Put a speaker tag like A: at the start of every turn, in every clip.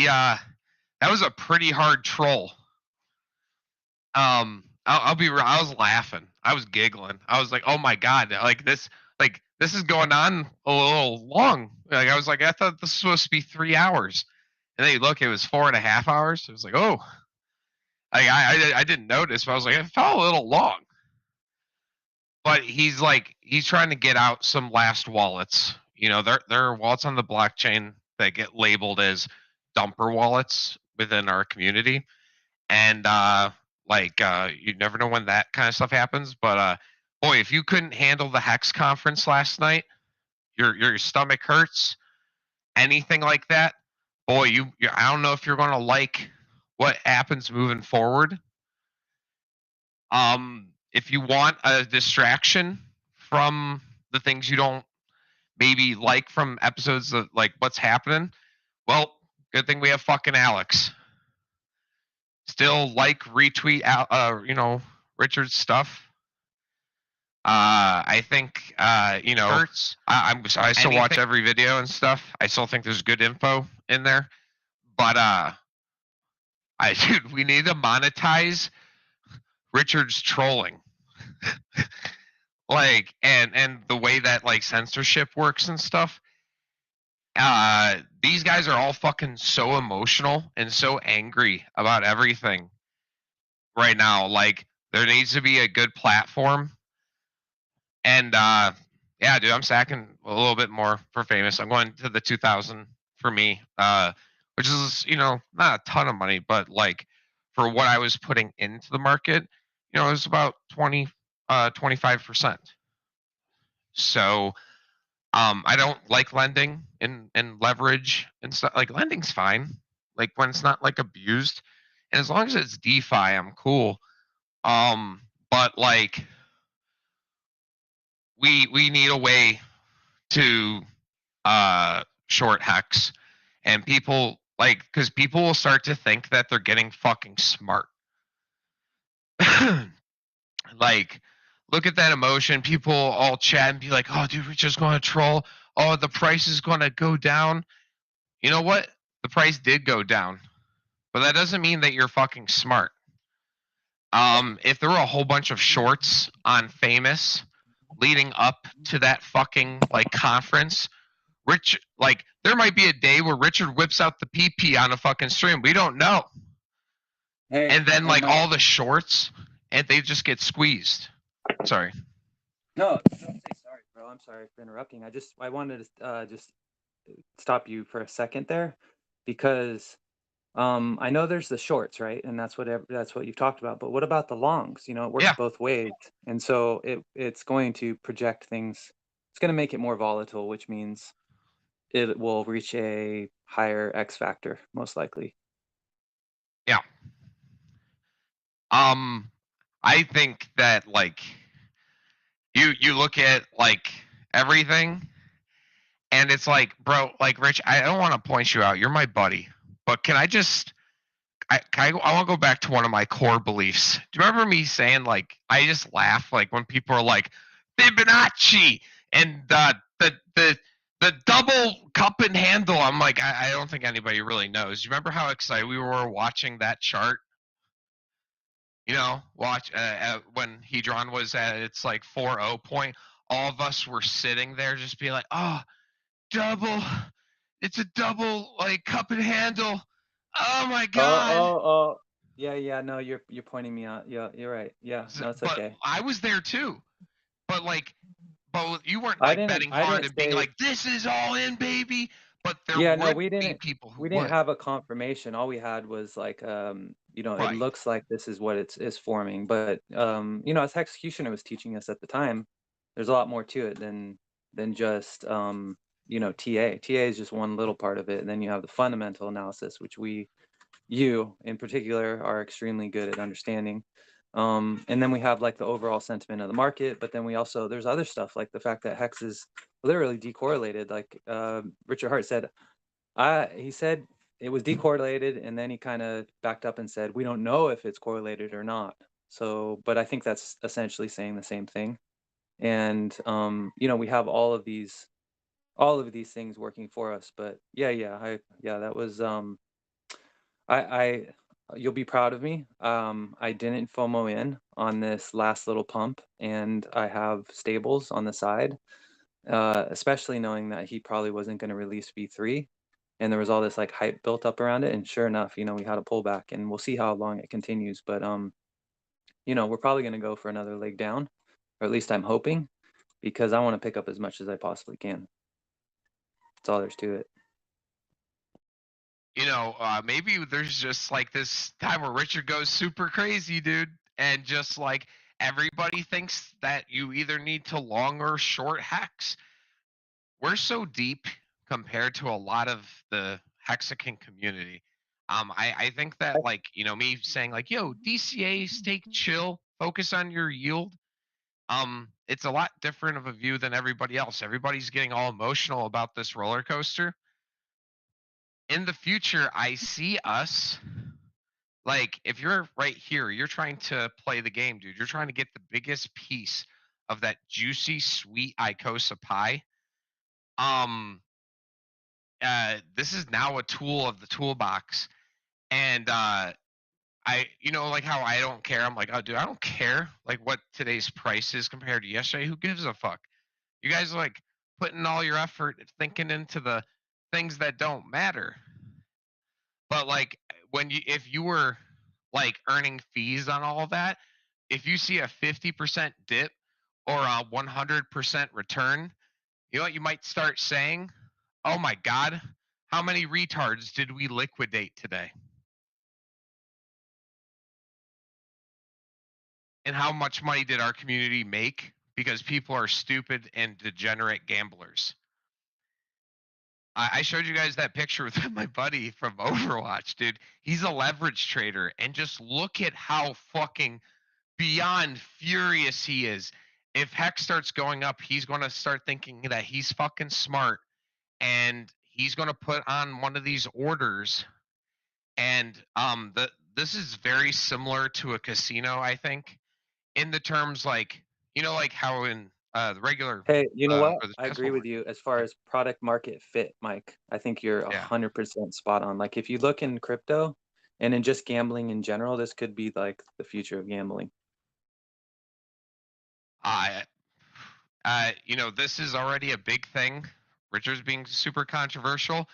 A: that was a pretty hard troll. I'll be real. I was laughing. I was giggling. I was like, "Oh my god! Like this is going on a little long." Like I was like, "I thought this was supposed to be 3 hours," and then you look, it was 4.5 hours. It was like, "Oh, I didn't notice," but I was like, "It felt a little long." But he's trying to get out some last wallets. You know, there are wallets on the blockchain that get labeled as dumper wallets within our community, and you never know when that kind of stuff happens. But boy, if you couldn't handle the Hex conference last night, your stomach hurts, anything like that, boy, I don't know if you're going to like what happens moving forward. If you want a distraction from the things you don't maybe like from episodes of like what's happening, well, good thing we have fucking Alex. Still like retweet out, Richard's stuff. I think hurts. I still watch every video and stuff. I still think there's good info in there, but dude, we need to monetize Richard's trolling. Like and the way that like censorship works and stuff. These guys are all fucking so emotional and so angry about everything right now. Like there needs to be a good platform. And yeah, dude, I'm stacking a little bit more for famous. I'm going to the 2000 for me, which is not a ton of money, but like for what I was putting into the market, it was about 25%. So I don't like lending and leverage and stuff. Like lending's fine, like when it's not like abused, and as long as it's DeFi, I'm cool. But like we need a way to short Hex, and people because people will start to think that they're getting fucking smart. Like look at that emotion. People all chat and be like, "Oh, dude, we're just going to troll. Oh, the price is going to go down." You know what? The price did go down, but that doesn't mean that you're fucking smart. If there were a whole bunch of shorts on famous leading up to that fucking like conference, there might be a day where Richard whips out the PP on a fucking stream. We don't know.
B: Hey,
A: and then like all the shorts and they just get squeezed. Sorry.
B: No, don't say sorry, bro. I'm sorry for interrupting. I wanted to just stop you for a second there because I know there's the shorts, right? And that's what you've talked about. But what about the longs? It works both ways. And so it's going to project things. It's going to make it more volatile, which means it will reach a higher X factor, most likely.
A: Yeah. I think that like you look at like everything and it's like, bro, like Rich, I don't want to point you out. You're my buddy. But can I just I want to go back to one of my core beliefs. Do you remember me saying like I just laugh like when people are like Fibonacci and the double cup and handle? I'm like I don't think anybody really knows. Do you remember how excited we were watching that chart? Watch when Hedron was at its like 4.0 point. All of us were sitting there just being like, oh, double. It's a double like cup and handle. Oh my god.
B: Oh. Yeah. No, you're pointing me out. Yeah, you're right. Yeah, no, it's
A: but
B: okay.
A: I was there too. But you weren't like betting hard and being like, "This is all in, baby." But there would be people who
B: we didn't have a confirmation. All we had was like, it looks like this is what it's forming. But as Executioner was teaching us at the time, there's a lot more to it than just TA. TA is just one little part of it, and then you have the fundamental analysis, which you in particular are extremely good at understanding. And then we have like the overall sentiment of the market, but then there's other stuff like the fact that Hex is literally decorrelated. Like Richard Hart said, he said it was decorrelated, and then he kind of backed up and said we don't know if it's correlated or not. So, but I think that's essentially saying the same thing. And we have all of these things working for us. But that was I you'll be proud of me. I didn't FOMO in on this last little pump, and I have stables on the side, especially knowing that he probably wasn't going to release V3, and there was all this like hype built up around it. And sure enough, we had a pullback, and we'll see how long it continues. But we're probably going to go for another leg down, or at least I'm hoping, because I want to pick up as much as I possibly can. That's all there's to it.
A: Maybe there's just like this time where Richard goes super crazy, dude, and just like everybody thinks that you either need to long or short hex. We're so deep compared to a lot of the Hexagon community. I think that like, me saying like, yo, DCA, stay chill, focus on your yield. It's a lot different of a view than everybody else. Everybody's getting all emotional about this roller coaster. In the future, I see us like if you're right here, you're trying to play the game, dude. You're trying to get the biggest piece of that juicy, sweet Icosa pie. Um, this is now a tool of the toolbox, and like how I don't care. I'm like, oh, dude, I don't care like what today's price is compared to yesterday. Who gives a fuck? You guys are like putting all your effort thinking into the things that don't matter. But like if you were like earning fees on all of that, if you see a 50% dip or a 100% return, you know what you might start saying? Oh my God, how many retards did we liquidate today? And how much money did our community make because people are stupid and degenerate gamblers? I showed you guys that picture with my buddy from Overwatch, dude. He's a leverage trader, and just look at how fucking beyond furious he is. If Hex starts going up, he's going to start thinking that he's fucking smart, and he's going to put on one of these orders. And this is very similar to a casino, I think, in the terms like like how in the regular
B: Hey, you know what?
A: or the
B: I agree
A: chessboard
B: with
A: market.
B: you as far
A: Yeah,
B: as product market fit, Mike. I think you're
A: yeah.
B: 100% spot on. Like if you look in crypto and in just gambling in general, this could be like the future of gambling.
A: I this is already a big thing. Richard's being super controversial.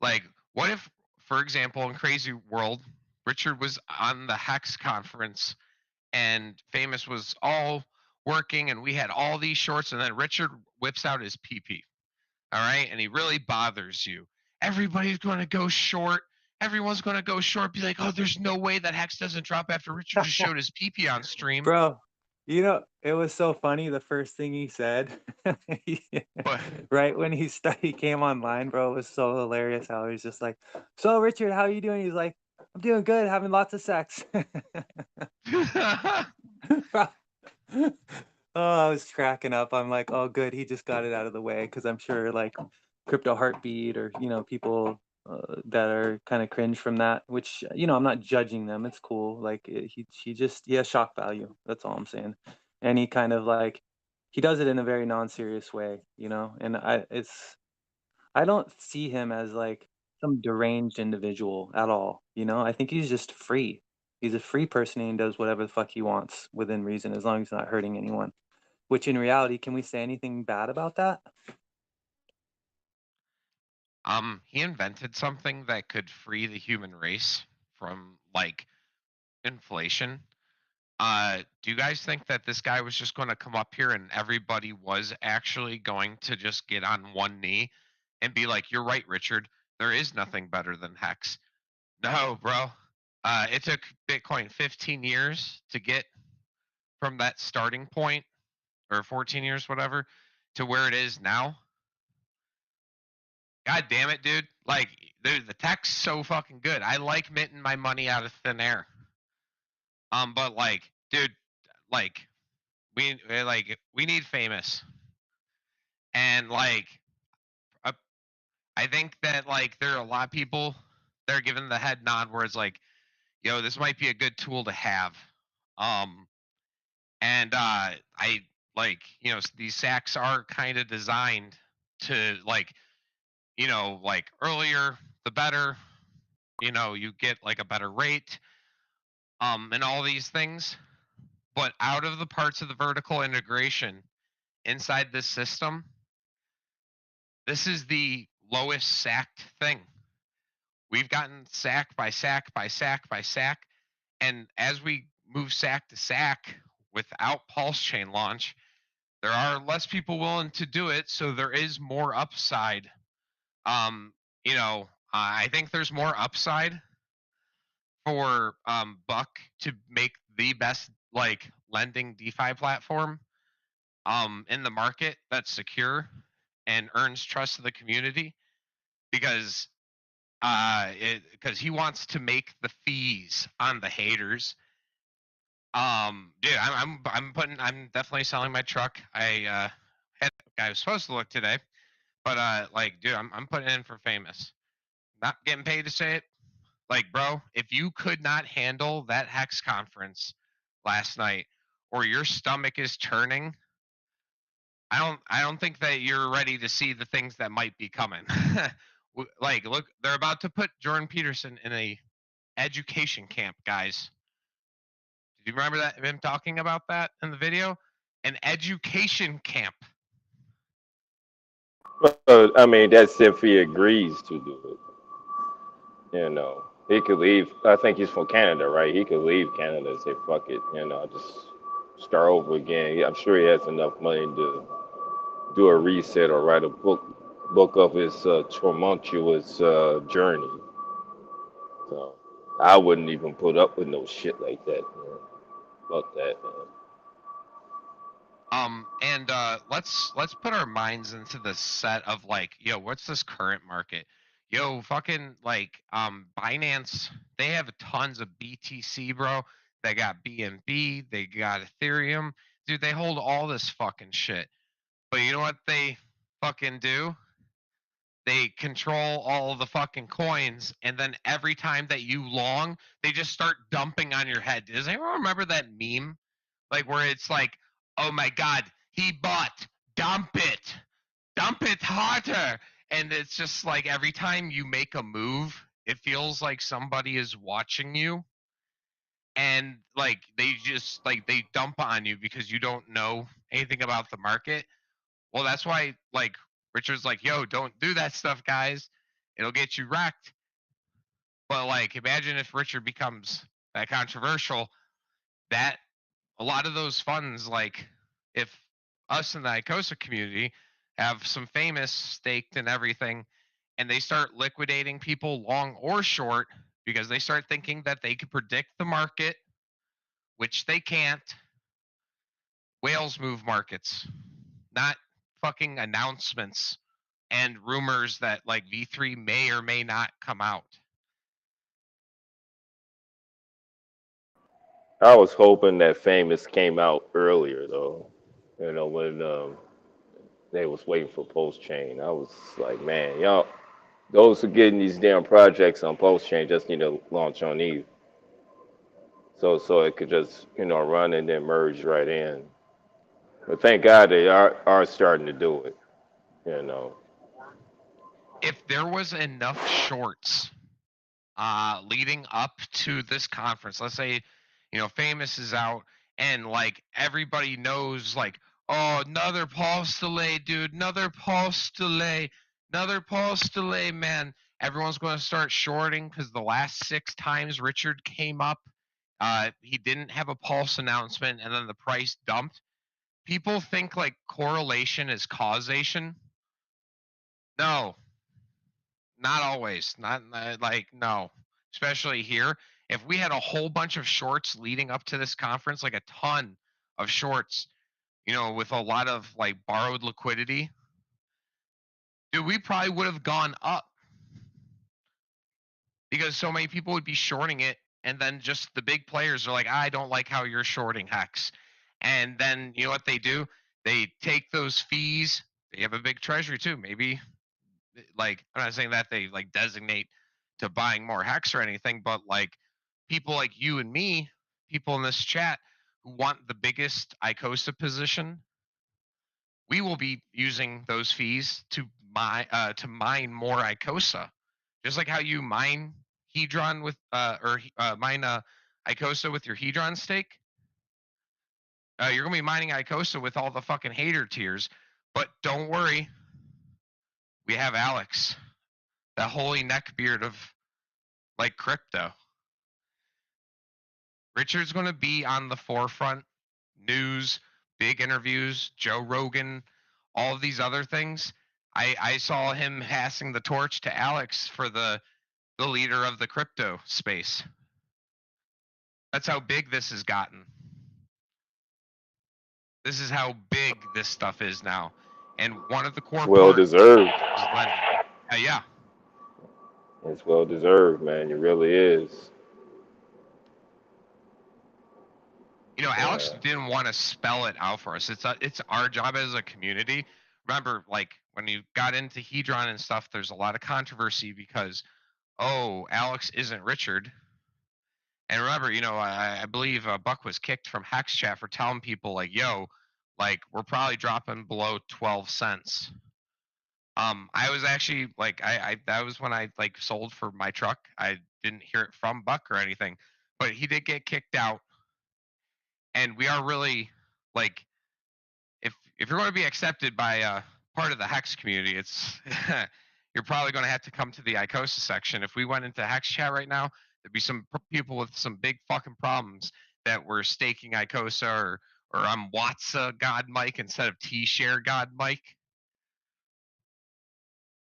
A: Like, what if, for example, in Crazy World, Richard was on the Hex conference and Famous was all working and we had all these shorts, and then Richard whips out his PP. All right. And he really bothers you. Everybody's going to go short. Everyone's going to go short. Be like, oh, there's no way that Hex doesn't drop after Richard just showed his PP on stream.
B: Bro, it was so funny the first thing he said.
A: But
B: Right when he came online, bro, it was so hilarious how he's just like, "So Richard, how are you doing?" He's like, "I'm doing good, having lots of sex." Bro. Oh, I was cracking up. I'm like, "Oh, good, he just got it out of the way," because I'm sure like Crypto Heartbeat or people that are kind of cringe from that. Which I'm not judging them. It's cool. Like he has shock value. That's all I'm saying. And he kind of like he does it in a very non-serious way. And I don't see him as like some deranged individual at all. I think he's just free. He's a free person and he does whatever the fuck he wants within reason as long as he's not hurting anyone. Which in reality, can we say anything bad about that?
A: he invented something that could free the human race from like inflation. Do you guys think that this guy was just going to come up here and everybody was actually going to just get on one knee and be like, "You're right, Richard. There is nothing better than Hex." No, bro. It took Bitcoin 15 years to get from that starting point, or 14 years, whatever, to where it is now. God damn it, dude. Like, dude, the tech's so fucking good. I like minting my money out of thin air. But like, dude, like we need Famous. And like uh, I think that like there are a lot of people that are giving the head nod where it's like, yo, this might be a good tool to have. Um and I like, these sacks are kind of designed to like, like earlier the better. you get like a better rate, and all these things. But out of the parts of the vertical integration inside this system, this is the lowest sacked thing. We've gotten sack by sack by sack by sack. And as we move sack to sack without pulse chain launch, there are less people willing to do it. So there is more upside. Um, I think there's more upside for Buck to make the best like lending DeFi platform in the market that's secure and earns trust of the community because because he wants to make the fees on the haters. Dude, I'm definitely selling my truck. I was supposed to look today, but like, dude, I'm putting in for famous. Not getting paid to say it. Like, bro, if you could not handle that Hex conference last night, or your stomach is turning, I don't think that you're ready to see the things that might be coming. Like, look, they're about to put Jordan Peterson in a education camp, guys. Did you remember that him talking about that in the video? An education camp.
C: I mean, that's if he agrees to do it. He could leave. I think he's from Canada, right? He could leave Canada and say, "Fuck it," just start over again. I'm sure he has enough money to do a reset or write a book of his tumultuous journey. So I wouldn't even put up with no shit like that. Fuck that, man.
A: And let's put our minds into the set of like, yo, what's this current market? Yo, fucking like Binance, they have tons of BTC, bro. They got BNB, they got Ethereum. Dude, they hold all this fucking shit. But you know what they fucking do? They control all the fucking coins, and then every time that you long, they just start dumping on your head. Does anyone remember that meme? Like where it's like, oh my god, he bought, dump it harder. And it's just like every time you make a move, it feels like somebody is watching you, and like they just like they dump on you because you don't know anything about the market. Well, that's why like Richard's like, yo, don't do that stuff, guys. It'll get you wrecked. But like imagine if Richard becomes that controversial, that a lot of those funds, like if us in the Icosa community have some famous staked and everything, and they start liquidating people long or short because they start thinking that they could predict the market, which they can't. Whales move markets, not fucking announcements and rumors that like V3 may or may not come out.
C: I was hoping that Famous came out earlier though. When they was waiting for Post Chain, I was like, man, y'all, those who getting these damn projects on Post Chain just need to launch on Eve, so it could just run and then merge right in. But thank God they are starting to do it. You know,
A: If there was enough shorts leading up to this conference, let's say, Famous is out and like everybody knows like, oh, another pulse delay, dude, another pulse delay, man. Everyone's going to start shorting because the last 6 times Richard came up, he didn't have a pulse announcement and then the price dumped. People think like correlation is causation. No, not always. Not like no. Especially here, if we had a whole bunch of shorts leading up to this conference, like a ton of shorts, with a lot of like borrowed liquidity, dude, we probably would have gone up because so many people would be shorting it, and then just the big players are like, I don't like how you're shorting Hex, and then you know what they do? They take those fees. They have a big treasury too. Maybe like I'm not saying that they like designate to buying more Hex or anything, but like people like you and me, people in this chat who want the biggest Icosa position, we will be using those fees to mine more Icosa. Just like how you mine Hedron with mine Icosa with your Hedron stake. You're gonna be mining Icosa with all the fucking hater tiers, but don't worry, we have Alex, that holy neckbeard of like crypto. Richard's gonna be on the forefront, news, big interviews, Joe Rogan, all of these other things. I saw him passing the torch to Alex for the leader of the crypto space. That's how big this has gotten. This is how big this stuff is now. And one of the core
C: It's well deserved.
A: is lending. Yeah.
C: It's well deserved, man. It really is.
A: You know, Alex didn't want to spell it out for us. It's our job as a community. Remember, like when you got into Hedron and stuff, there's a lot of controversy because, oh, Alex isn't Richard. And remember, you know, I believe Buck was kicked from Hex Chat for telling people like, yo, like we're probably dropping below 12 cents. I was actually like, I that was when I like sold for my truck. I didn't hear it from Buck or anything, but he did get kicked out. And we are really like, if you're going to be accepted by part of the Hex community, it's you're probably going to have to come to the Icosa section. If we went into Hex Chat right now, there'd be some people with some big fucking problems that were staking Icosa or I'm Watsa God Mike instead of T-Share God Mike.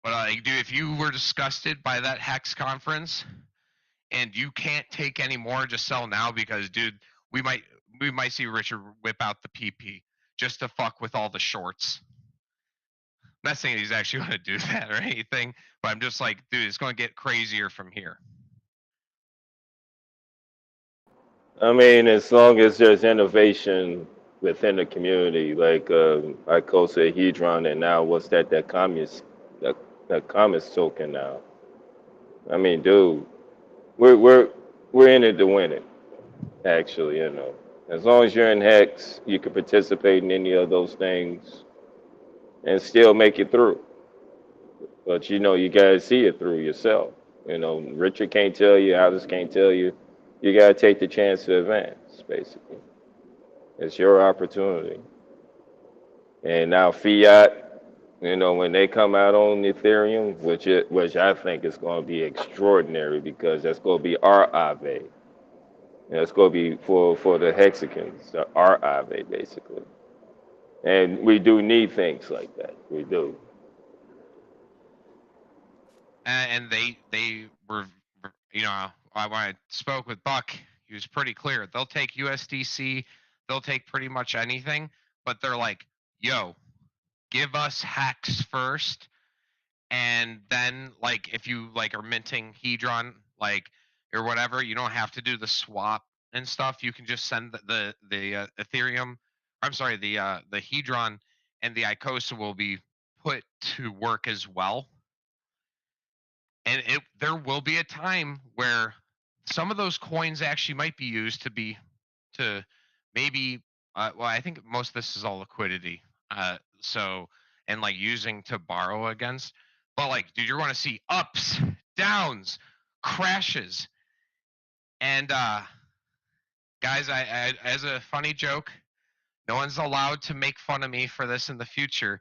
A: But dude, if you were disgusted by that Hex conference and you can't take any more, just sell now because, dude, we might see Richard whip out the PP just to fuck with all the shorts. I'm not saying he's actually going to do that or anything, but I'm just like, dude, it's going to get crazier from here.
C: I mean, as long as there's innovation within the community, like Icosa, Hedron, and now what's that commerce token now? I mean, dude, we're in it to win it. Actually, you know, as long as you're in Hex, you can participate in any of those things and still make it through. But you know, you gotta see it through yourself. You know, Richard can't tell you, Alice can't tell you. You gotta take the chance to advance. Basically, it's your opportunity. And now fiat, you know, when they come out on Ethereum, which I think is going to be extraordinary because that's going to be our Aave. That's going to be for the Hexicans, our Aave, basically. And we do need things like that. We do.
A: And they were, you know, when I spoke with Buck, he was pretty clear. They'll take USDC, they'll take pretty much anything, but they're like, yo, give us Hex first, and then like if you like are minting Hedron like or whatever, you don't have to do the swap and stuff. You can just send the Ethereum. I'm sorry, the Hedron and the Icosa will be put to work as well. And there will be a time where some of those coins actually might be used to maybe well, I think most of this is all liquidity. So and like using to borrow against. But like, dude, you're going to see ups, downs, crashes, and guys, I as a funny joke, no one's allowed to make fun of me for this in the future.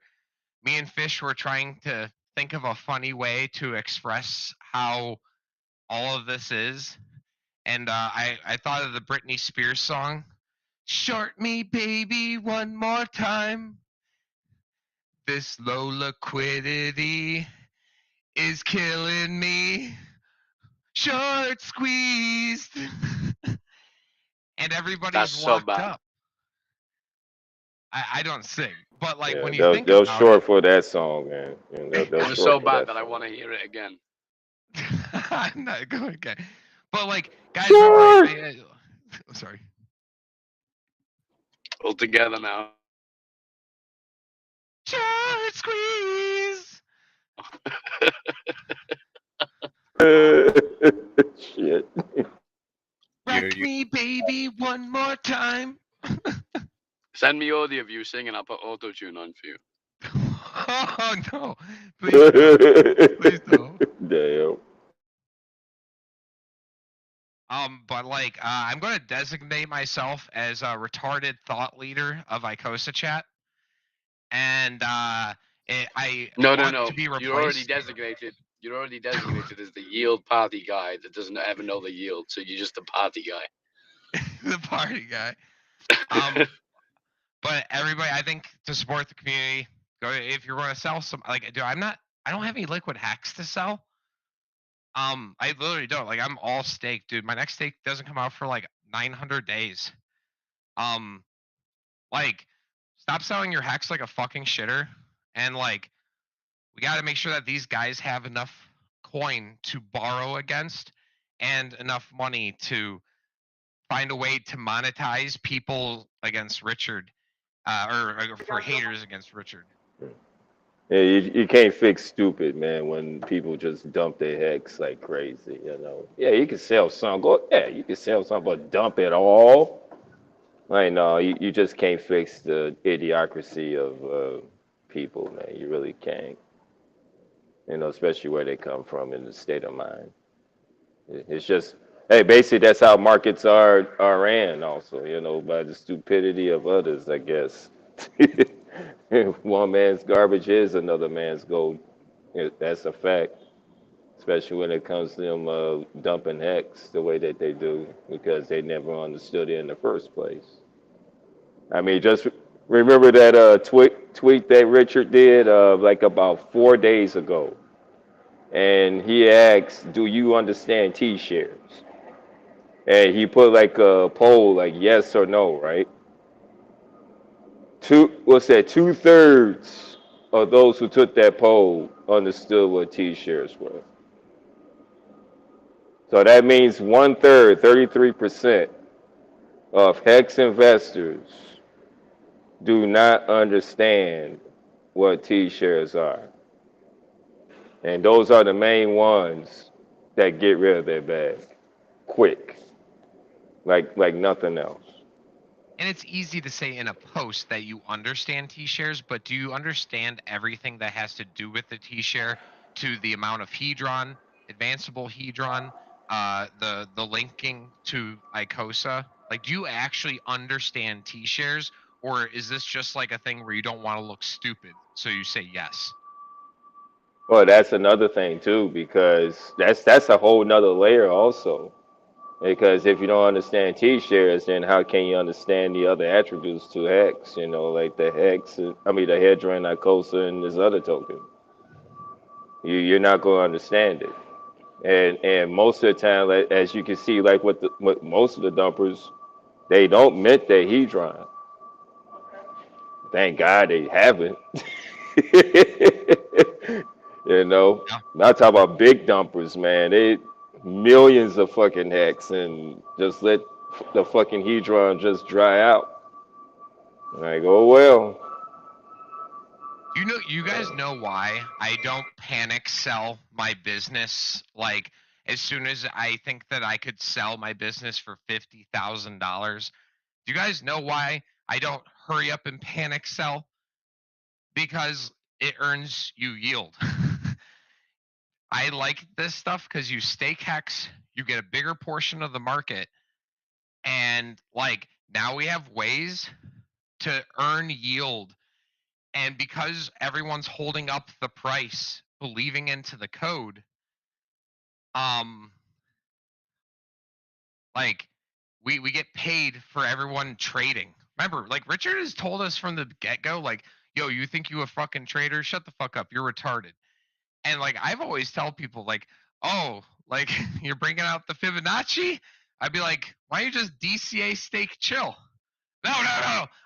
A: Me and Fish were trying to think of a funny way to express how all of this is, and I thought of the Britney Spears song, "Short me, baby, one more time. This low liquidity is killing me. Short squeezed." And everybody's locked up. I don't sing, but like when you think
C: they'll
A: about
C: short
A: it,
C: for that song, man. You know,
D: it was so bad that I want to hear it again.
A: I'm not going again. But like, guys,
C: sure.
A: Sorry.
D: All together now.
A: Short squeeze.
C: Shit.
A: Wreck me, baby, one more time.
D: Send me audio of you singing. I'll put auto tune on for you.
A: Oh no! Please don't. Please don't.
C: Damn.
A: But like, I'm going to designate myself as a retarded thought leader of Icosa Chat, and I
D: No.
A: want to be
D: You're already
A: replaced.
D: designated. You're already designated as the yield party guy that doesn't ever know the yield. So you're just the party guy.
A: The party guy. But everybody, I think, to support the community, go if you're going to sell some. Like, dude, I don't have any liquid hacks to sell. I literally don't. Like, I'm all stake, dude. My next stake doesn't come out for like 900 days. Like, stop selling your hacks like a fucking shitter, and like, we got to make sure that these guys have enough coin to borrow against, and enough money to find a way to monetize people against Richard, or for haters against Richard.
C: Yeah, you can't fix stupid, man, when people just dump their hex like crazy, you know. Yeah, you can sell some. You can sell some, but dump it all. Like, no, you just can't fix the idiocracy of people, man. You really can't. You know, especially where they come from in the state of mind. It's just, hey, basically that's how markets are ran also, you know, by the stupidity of others, I guess. One man's garbage is another man's gold. That's a fact, especially when it comes to them dumping hex the way that they do, because they never understood it in the first place. I mean, just remember that tweet that Richard did like about 4 days ago, and he asked, "Do you understand T-shares?" And he put like a poll, like yes or no, right? What's that? 2/3 of those who took that poll understood what T-shares were. So that means 1/3, 33% of hex investors do not understand what T-shares are. And those are the main ones that get rid of their bag quick, like nothing else.
A: And it's easy to say in a post that you understand T-shares, but do you understand everything that has to do with the T-share, to the amount of Hedron, advanceable Hedron, the linking to Icosa? Like, do you actually understand T-shares, or is this just like a thing where you don't want to look stupid, so you say yes?
C: Well, that's another thing too, because that's a whole nother layer also. Because if you don't understand T-shares, then how can you understand the other attributes to hex? You know, like the hex, I mean the Hedron, Icosa, and this other token. You're not going to understand it. And most of the time, as you can see, like with most of the dumpers, they don't mint their Hedron. Thank God they haven't. You know,
A: Yeah.
C: not talk about big dumpers, man. They millions of fucking hex and just let the fucking Hedron just dry out. Like, oh well.
A: You guys know why I don't panic sell my business? Like, as soon as I think that I could sell my business for $50,000, do you guys know why I don't hurry up and panic sell? Because it earns you yield. I like this stuff because you stake hex, you get a bigger portion of the market, and like, now we have ways to earn yield. And because everyone's holding up the price, believing into the code, um, like, we get paid for everyone trading. Remember, like, Richard has told us from the get-go, like, yo, you think you a fucking trader? Shut the fuck up. You're retarded. And like, I've always tell people, like, oh, like, you're bringing out the Fibonacci? I'd be like, why don't you just DCA stake chill? No.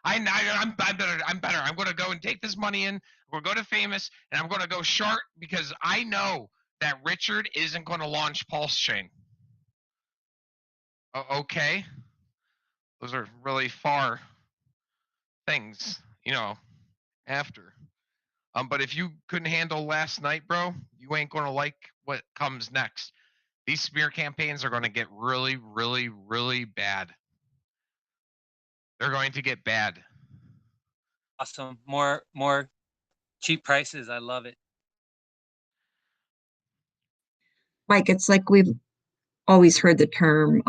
A: I'm better. I'm better. I'm going to go and take this money in. We'll go to Famous, and I'm going to go short because I know that Richard isn't going to launch Pulse Chain. Okay. Those are really far things, after. But if you couldn't handle last night, bro, you ain't going to like what comes next. These smear campaigns are going to get really, really, really bad. They're going to get bad.
B: Awesome. More cheap prices. I love it.
E: Mike, it's like we've always heard the term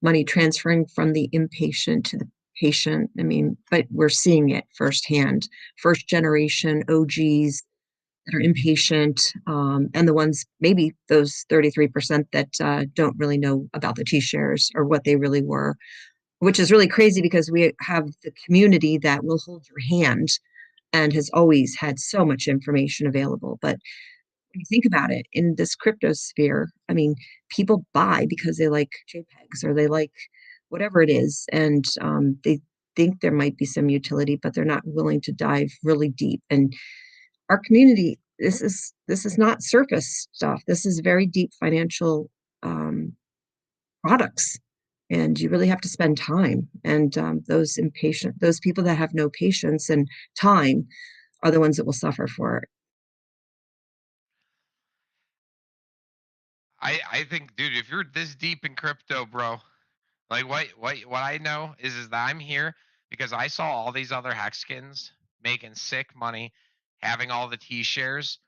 E: money transferring from the inpatient to the patient. I mean, but we're seeing it firsthand. First generation OGs that are impatient, and the ones, maybe those 33% that don't really know about the T-shares or what they really were, which is really crazy because we have the community that will hold your hand and has always had so much information available. But when you think about it, in this crypto sphere, I mean, people buy because they like JPEGs or they like whatever it is, and they think there might be some utility, but they're not willing to dive really deep. And our community, this is not surface stuff. This is very deep financial products, and you really have to spend time. And those people that have no patience and time are the ones that will suffer for it.
A: I think, dude, if you're this deep in crypto, bro, like what I know is that I'm here because I saw all these other Hexkins making sick money, having all the T shares,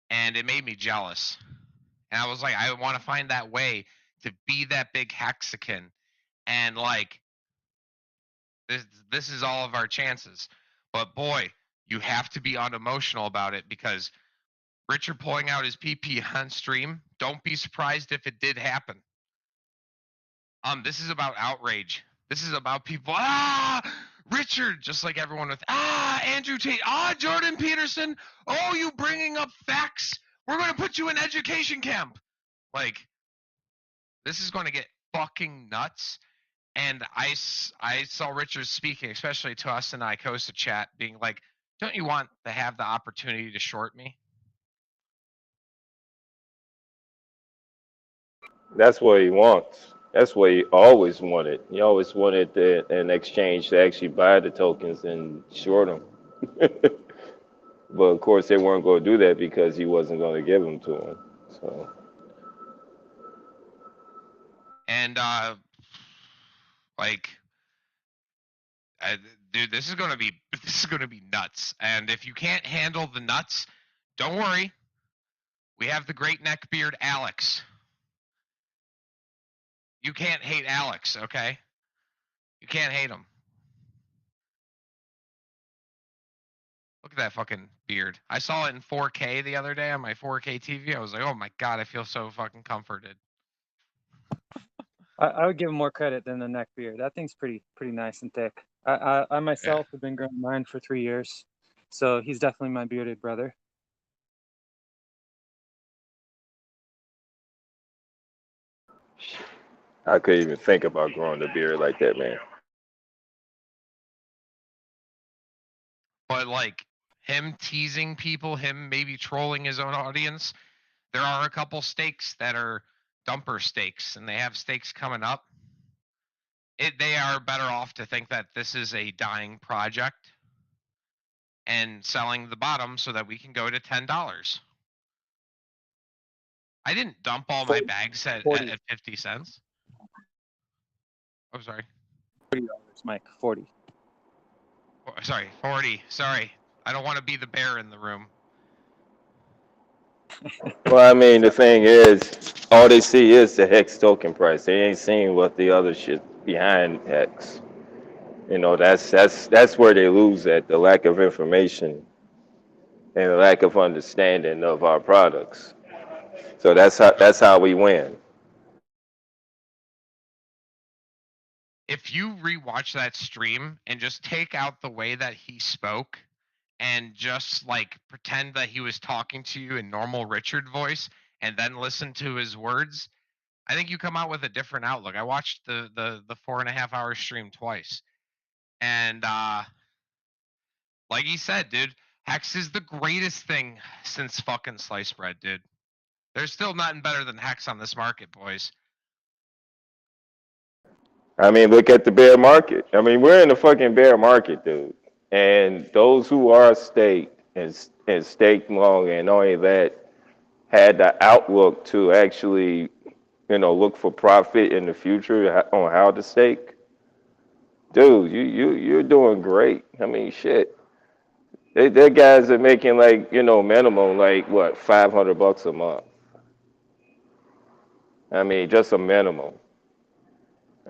A: and it made me jealous. And I was like, I want to find that way to be that big Hexican. And like this is all of our chances. But boy, you have to be unemotional about it because Richard pulling out his PP on stream, don't be surprised if it did happen. This is about outrage. This is about people. Richard, just like everyone with Andrew Tate, Jordan Peterson. Oh, you bringing up facts? We're going to put you in education camp. Like, this is going to get fucking nuts. And I saw Richard speaking, especially to us in the Icosa chat, being like, don't you want to have the opportunity to short me?
C: That's what he wants. That's what he always wanted. He always wanted an exchange to actually buy the tokens and short them. But of course, they weren't going to do that because he wasn't going to give them to him. So.
A: And like, dude, this is gonna be nuts. And if you can't handle the nuts, don't worry. We have the great neckbeard Alex. You can't hate Alex, okay? You can't hate him. Look at that fucking beard. I saw it in 4K the other day on my 4K TV. I was like, oh my god, I feel so fucking comforted.
B: I would give him more credit than the neck beard. That thing's pretty nice and thick. I myself have been growing mine for 3 years, so he's definitely my bearded brother.
C: I couldn't even think about growing a beard like that, man.
A: But like him teasing people, him maybe trolling his own audience, there are a couple stakes that are dumper stakes, and they have stakes coming up. They are better off to think that this is a dying project and selling the bottom so that we can go to $10. I didn't dump all my bags at 50 cents. Oh, sorry.
B: $40, Mike. 40.
A: Sorry, 40. Sorry. I don't want to be the bear in the room.
C: Well, I mean, the thing is, all they see is the Hex token price. They ain't seeing what the other shit behind Hex. You know, that's where they lose at, the lack of information and the lack of understanding of our products. So that's how we win.
A: If you rewatch that stream and just take out the way that he spoke and just like pretend that he was talking to you in normal Richard voice and then listen to his words, I think you come out with a different outlook. I watched the 4.5 hour stream twice. And like he said, dude, Hex is the greatest thing since fucking sliced bread, dude. There's still nothing better than Hex on this market, boys.
C: I mean, look at the bear market. I mean, we're in the fucking bear market, dude. And those who are staked and staked long, and only that, had the outlook to actually, look for profit in the future on how to stake. Dude, you're doing great. I mean, shit. Their guys are making like, minimum like what, $500 a month. I mean, just a minimum.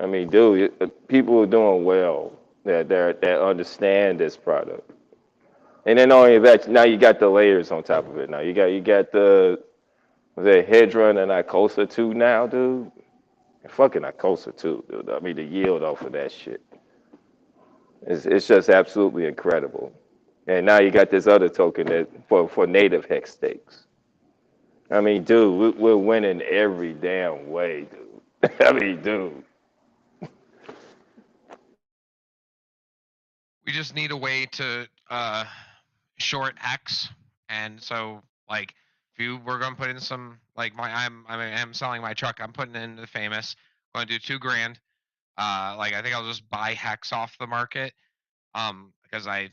C: I mean, dude, people are doing well that understand this product. And then only that, now you got the layers on top of it. Now you got the was it Hedron and Icosa too now, dude? Fucking Icosa too, dude. I mean, the yield off of that shit. It's just absolutely incredible. And now you got this other token that for native hex stakes. I mean, dude, we're winning every damn way, dude. I mean, dude.
A: We just need a way to short X, and so like we're gonna put in some like I'm selling my truck. I'm putting in the famous. I'm gonna do $2,000. Like I think I'll just buy Hex off the market. Because I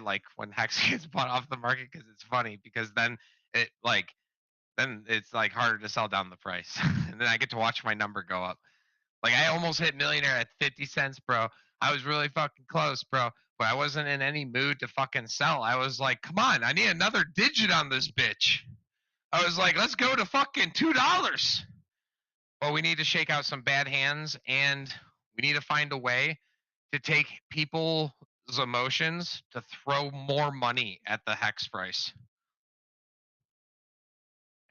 A: like when Hex gets bought off the market because it's funny because then it's like harder to sell down the price, and then I get to watch my number go up. Like I almost hit millionaire at 50 cents, bro. I was really fucking close, bro. But I wasn't in any mood to fucking sell. I was like, come on, I need another digit on this bitch. I was like, let's go to fucking $2. Well, we need to shake out some bad hands, and we need to find a way to take people's emotions to throw more money at the hex price.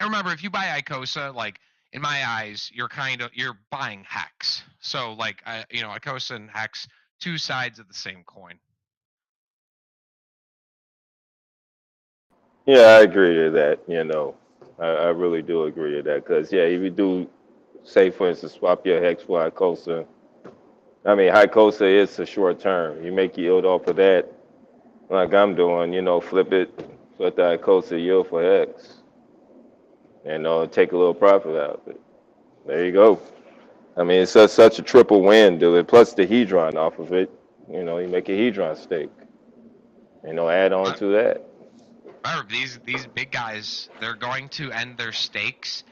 A: And remember, if you buy Icosa, like in my eyes, you're buying hex. So like Icosa and hex, two sides of the same coin.
C: Yeah, I agree to that. I really do agree to that because yeah, if you do, say for instance, swap your hex for Icosa. I mean, Icosa is a short term. You make yield off of that, like I'm doing. Flip the Icosa yield for hex, and take a little profit out of it. There you go. I mean, it's such a triple win, dude. Plus the Hedron off of it. You make a Hedron stake. Add on to that.
A: These big guys, they're going to end their stakes,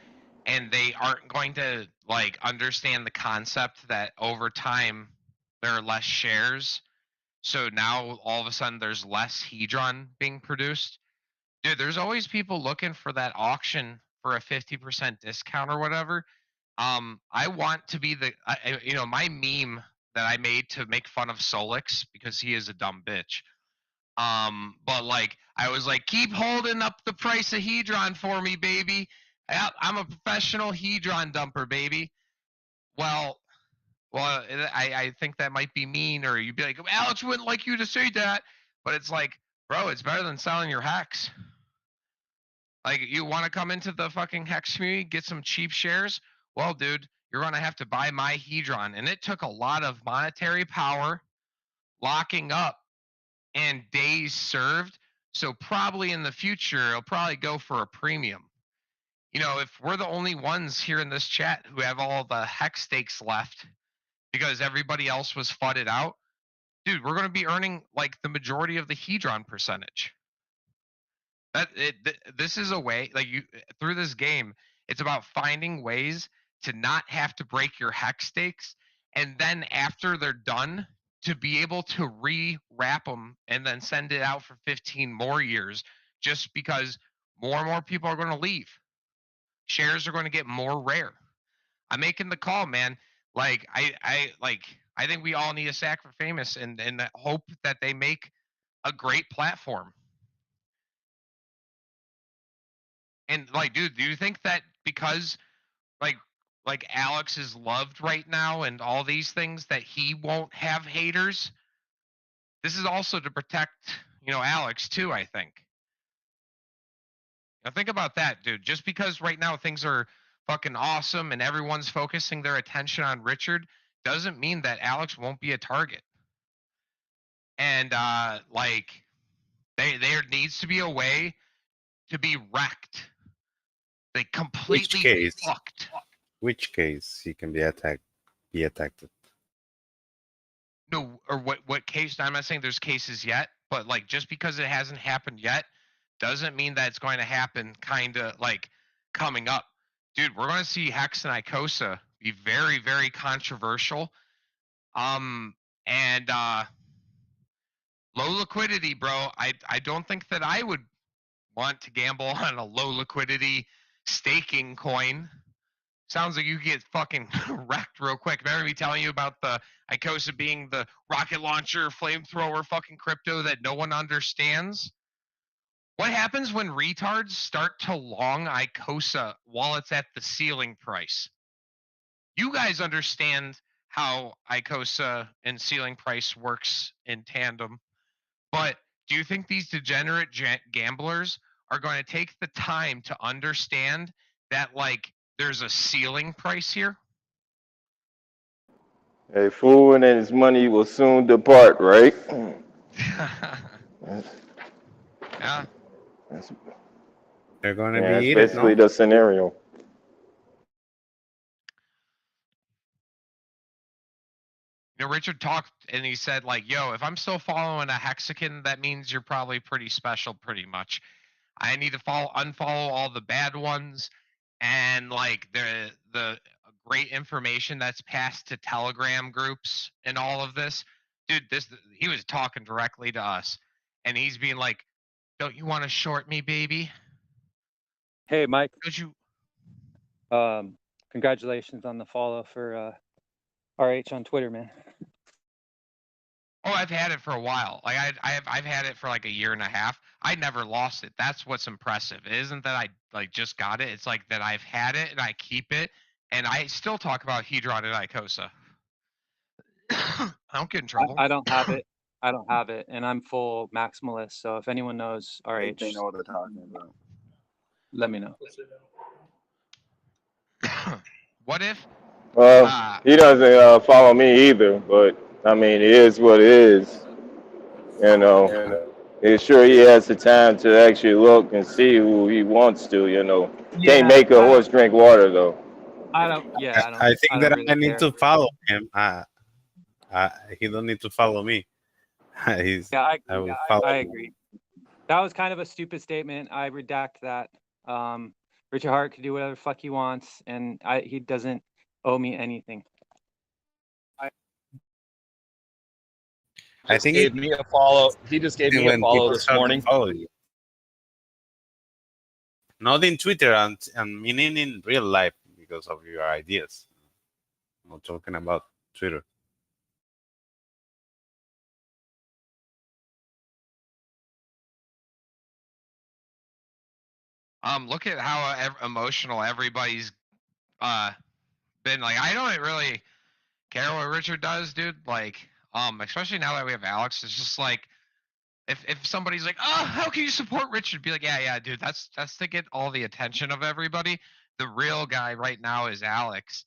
A: and they aren't going to like understand the concept that over time there are less shares. So now all of a sudden there's less Hedron being produced. Dude, there's always people looking for that auction for a 50% discount or whatever. I want to be my meme that I made to make fun of Solix because he is a dumb bitch. But like I was like, keep holding up the price of Hedron for me, baby. I'm a professional Hedron dumper, baby. Well, I think that might be mean, or you'd be like, Alex wouldn't like you to say that, but it's like, bro, it's better than selling your hex. Like, you want to come into the fucking hex community, get some cheap shares? Well, dude, you're gonna have to buy my Hedron, and it took a lot of monetary power, locking up, and days served. So probably in the future, it'll probably go for a premium. If we're the only ones here in this chat who have all the hex stakes left because everybody else was fudded out, dude, we're going to be earning like the majority of the Hedron percentage. This is a way, like through this game, it's about finding ways to not have to break your hex stakes, and then after they're done, to be able to re-wrap them and then send it out for 15 more years, just because more and more people are going to leave. Shares are going to get more rare. I'm making the call, man. Like I think we all need a sack for famous and hope that they make a great platform. And like, dude, do you think that because like Alex is loved right now and all these things that he won't have haters? This is also to protect, Alex too, I think. Now think about that, dude. Just because right now things are fucking awesome and everyone's focusing their attention on Richard doesn't mean that Alex won't be a target. And like there needs to be a way to be wrecked. They completely fucked.
F: Which case he can be attacked?
A: No, or what case? I'm not saying there's cases yet, but like just because it hasn't happened yet doesn't mean that it's going to happen kind of like coming up. Dude, we're going to see Hex and Icosa be very, very controversial. And low liquidity, bro. I don't think that I would want to gamble on a low liquidity staking coin. sounds like you get fucking wrecked real quick. Remember me telling you about the Icosa being the rocket launcher, flamethrower fucking crypto that no one understands? What happens when retards start to long Icosa while it's at the ceiling price? You guys understand how Icosa and ceiling price works in tandem, but do you think these degenerate gamblers are going to take the time to understand that, like, there's a ceiling price here?
C: A fool and his money will soon depart, right?
A: Yeah.
F: They're going to
C: Yeah,
F: be
C: it's
F: eaten,
C: basically
F: no?
C: the scenario.
A: You know, Richard talked and he said, like, yo, if I'm still following a hexagon, that means you're probably pretty special, pretty much. I need to unfollow all the bad ones, and like the great information that's passed to Telegram groups and all of this. Dude, he was talking directly to us, and he's being like, "Don't you want to short me, baby?
B: Hey, Mike.
A: Don't you?"
B: Congratulations on the follow for RH on Twitter, man.
A: Oh, I've had it for a while. Like I've had it for like a year and a half. I never lost it. That's what's impressive. It isn't that I like just got it. It's like that I've had it and I keep it, and I still talk about Hedron and Icosa. I don't get in trouble.
B: I don't have it. I don't have it, and I'm full maximalist. So if anyone knows RH,
G: they know what they're talking about.
B: Let me know.
A: What if?
C: Well, he doesn't follow me either, but I mean, it is what it is. You know, it's sure he has the time to actually look and see who he wants to. You know, can't make a horse drink water though.
B: I don't. Yeah,
F: I think
B: I don't
F: that
B: really
F: I need
B: care.
F: to follow him. He don't need to follow me.
B: Yeah,
F: I will follow
B: I
F: him.
B: agree. That was kind of a stupid statement. I redact that. Richard Hart can do whatever the fuck he wants, and he doesn't owe me anything.
F: I think
G: gave me a follow. He just gave me a
F: when
G: follow
F: people
G: this
F: start to
G: morning.
F: follow you. Not in Twitter, and meaning in real life because of your ideas. I'm not talking about Twitter.
A: Look at how emotional everybody's been. Like, I don't really care what Richard does, dude. Like, especially now that we have Alex, it's just like, if somebody's like, oh, how can you support Richard? Be like, yeah, dude, that's to get all the attention of everybody. The real guy right now is Alex.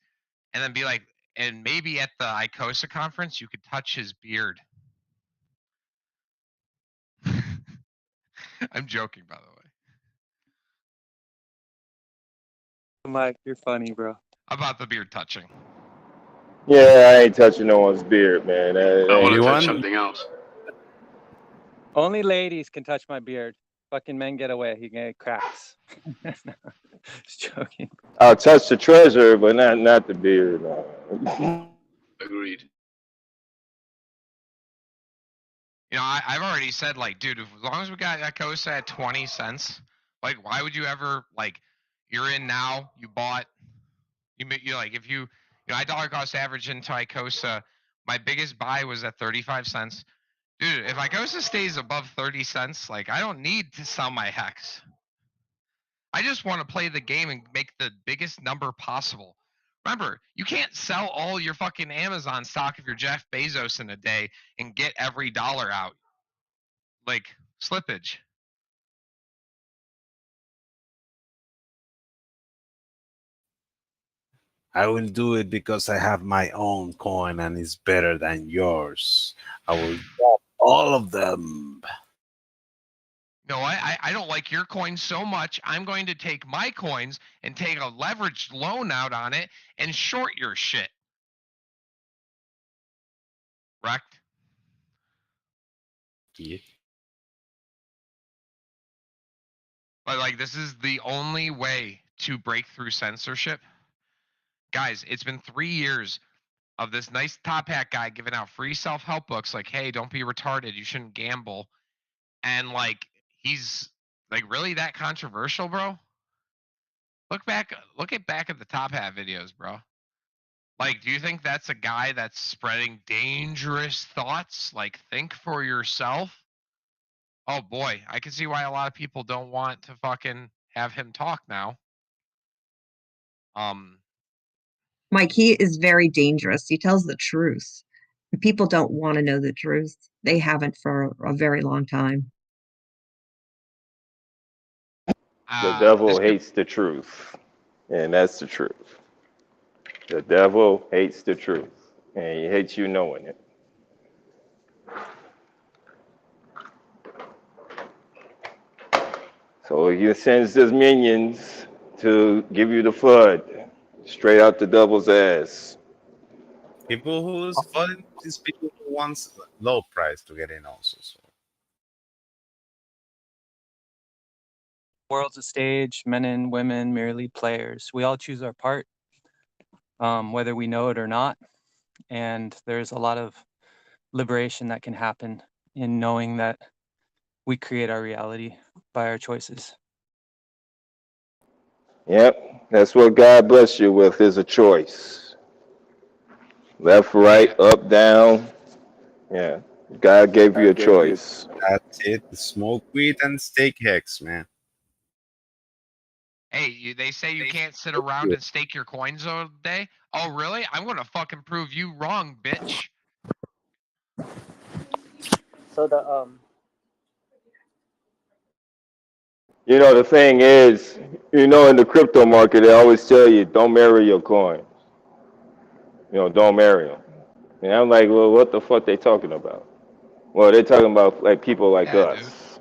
A: And then be like, and maybe at the Icosa conference, you could touch his beard. I'm joking, by the way.
B: Mike, you're funny, bro.
A: About the beard touching.
C: Yeah, I ain't touching no one's beard, man.
D: I want to touch something else.
B: Only ladies can touch my beard. Fucking men get away. He get cracks. Just joking.
C: I'll touch the treasure, but not the beard. No.
D: Agreed.
A: You know, I've already said, like, dude, as long as we got Icosa at 20 cents, like, why would you ever, like, you're in now, you bought, you like, if you know, I dollar cost average into Icosa, my biggest buy was at 35 cents. Dude, if Icosa stays above 30 cents, like, I don't need to sell my hex. I just want to play the game and make the biggest number possible. Remember, you can't sell all your fucking Amazon stock if you're Jeff Bezos in a day and get every dollar out. Like, slippage.
F: I will do it because I have my own coin and it's better than yours. I will drop all of them.
A: No, I don't like your coins so much. I'm going to take my coins and take a leveraged loan out on it and short your shit. Correct?
F: Yeah.
A: But like, this is the only way to break through censorship. Guys, it's been 3 years of this nice top hat guy giving out free self-help books like, hey, don't be retarded, you shouldn't gamble. And like, he's like really that controversial, bro? Look back at the Top Hat videos, bro. Like, do you think that's a guy that's spreading dangerous thoughts? Like, think for yourself. Oh boy, I can see why a lot of people don't want to fucking have him talk now.
E: Mike, he is very dangerous. He tells the truth. People don't want to know the truth. They haven't for a very long time.
C: The devil
A: This
C: hates the truth, and that's the truth. The devil hates the truth, and he hates you knowing it. So he sends his minions to give you the flood straight out the devil's ass.
F: People who's flooding these people who wants low price to get in also. So.
B: World's a stage, men and women merely players. We all choose our part, whether we know it or not. And there's a lot of liberation that can happen in knowing that we create our reality by our choices.
C: Yep, that's what God bless you with is a choice. Left, right, up, down. Yeah, God gave you a choice.
F: That's it. Smoke weed and stake hex, man.
A: Hey, they say you can't sit around and stake your coins all day. Oh, really? I'm gonna fucking prove you wrong, bitch.
H: So the
C: You know, the thing is, in the crypto market, they always tell you, don't marry your coins. Don't marry them. And I'm like, well, what the fuck they talking about? Well, they're talking about like people like us.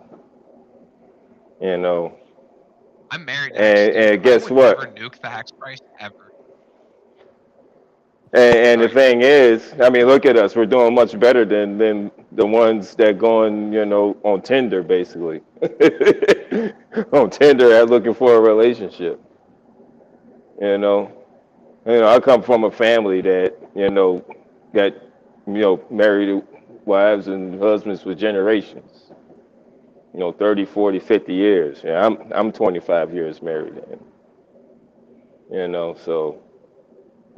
A: Dude. I'm married to
C: and,
A: Hex, dude.
C: and guess
A: I would
C: what?
A: never nuke the Hex price ever.
C: And the thing is, I mean, look at us. We're doing much better than the ones that going, on Tinder, basically. On Tinder, at looking for a relationship. I come from a family that, got, married wives and husbands for generations. 30, 40, 50 years. Yeah, I'm 25 years married. So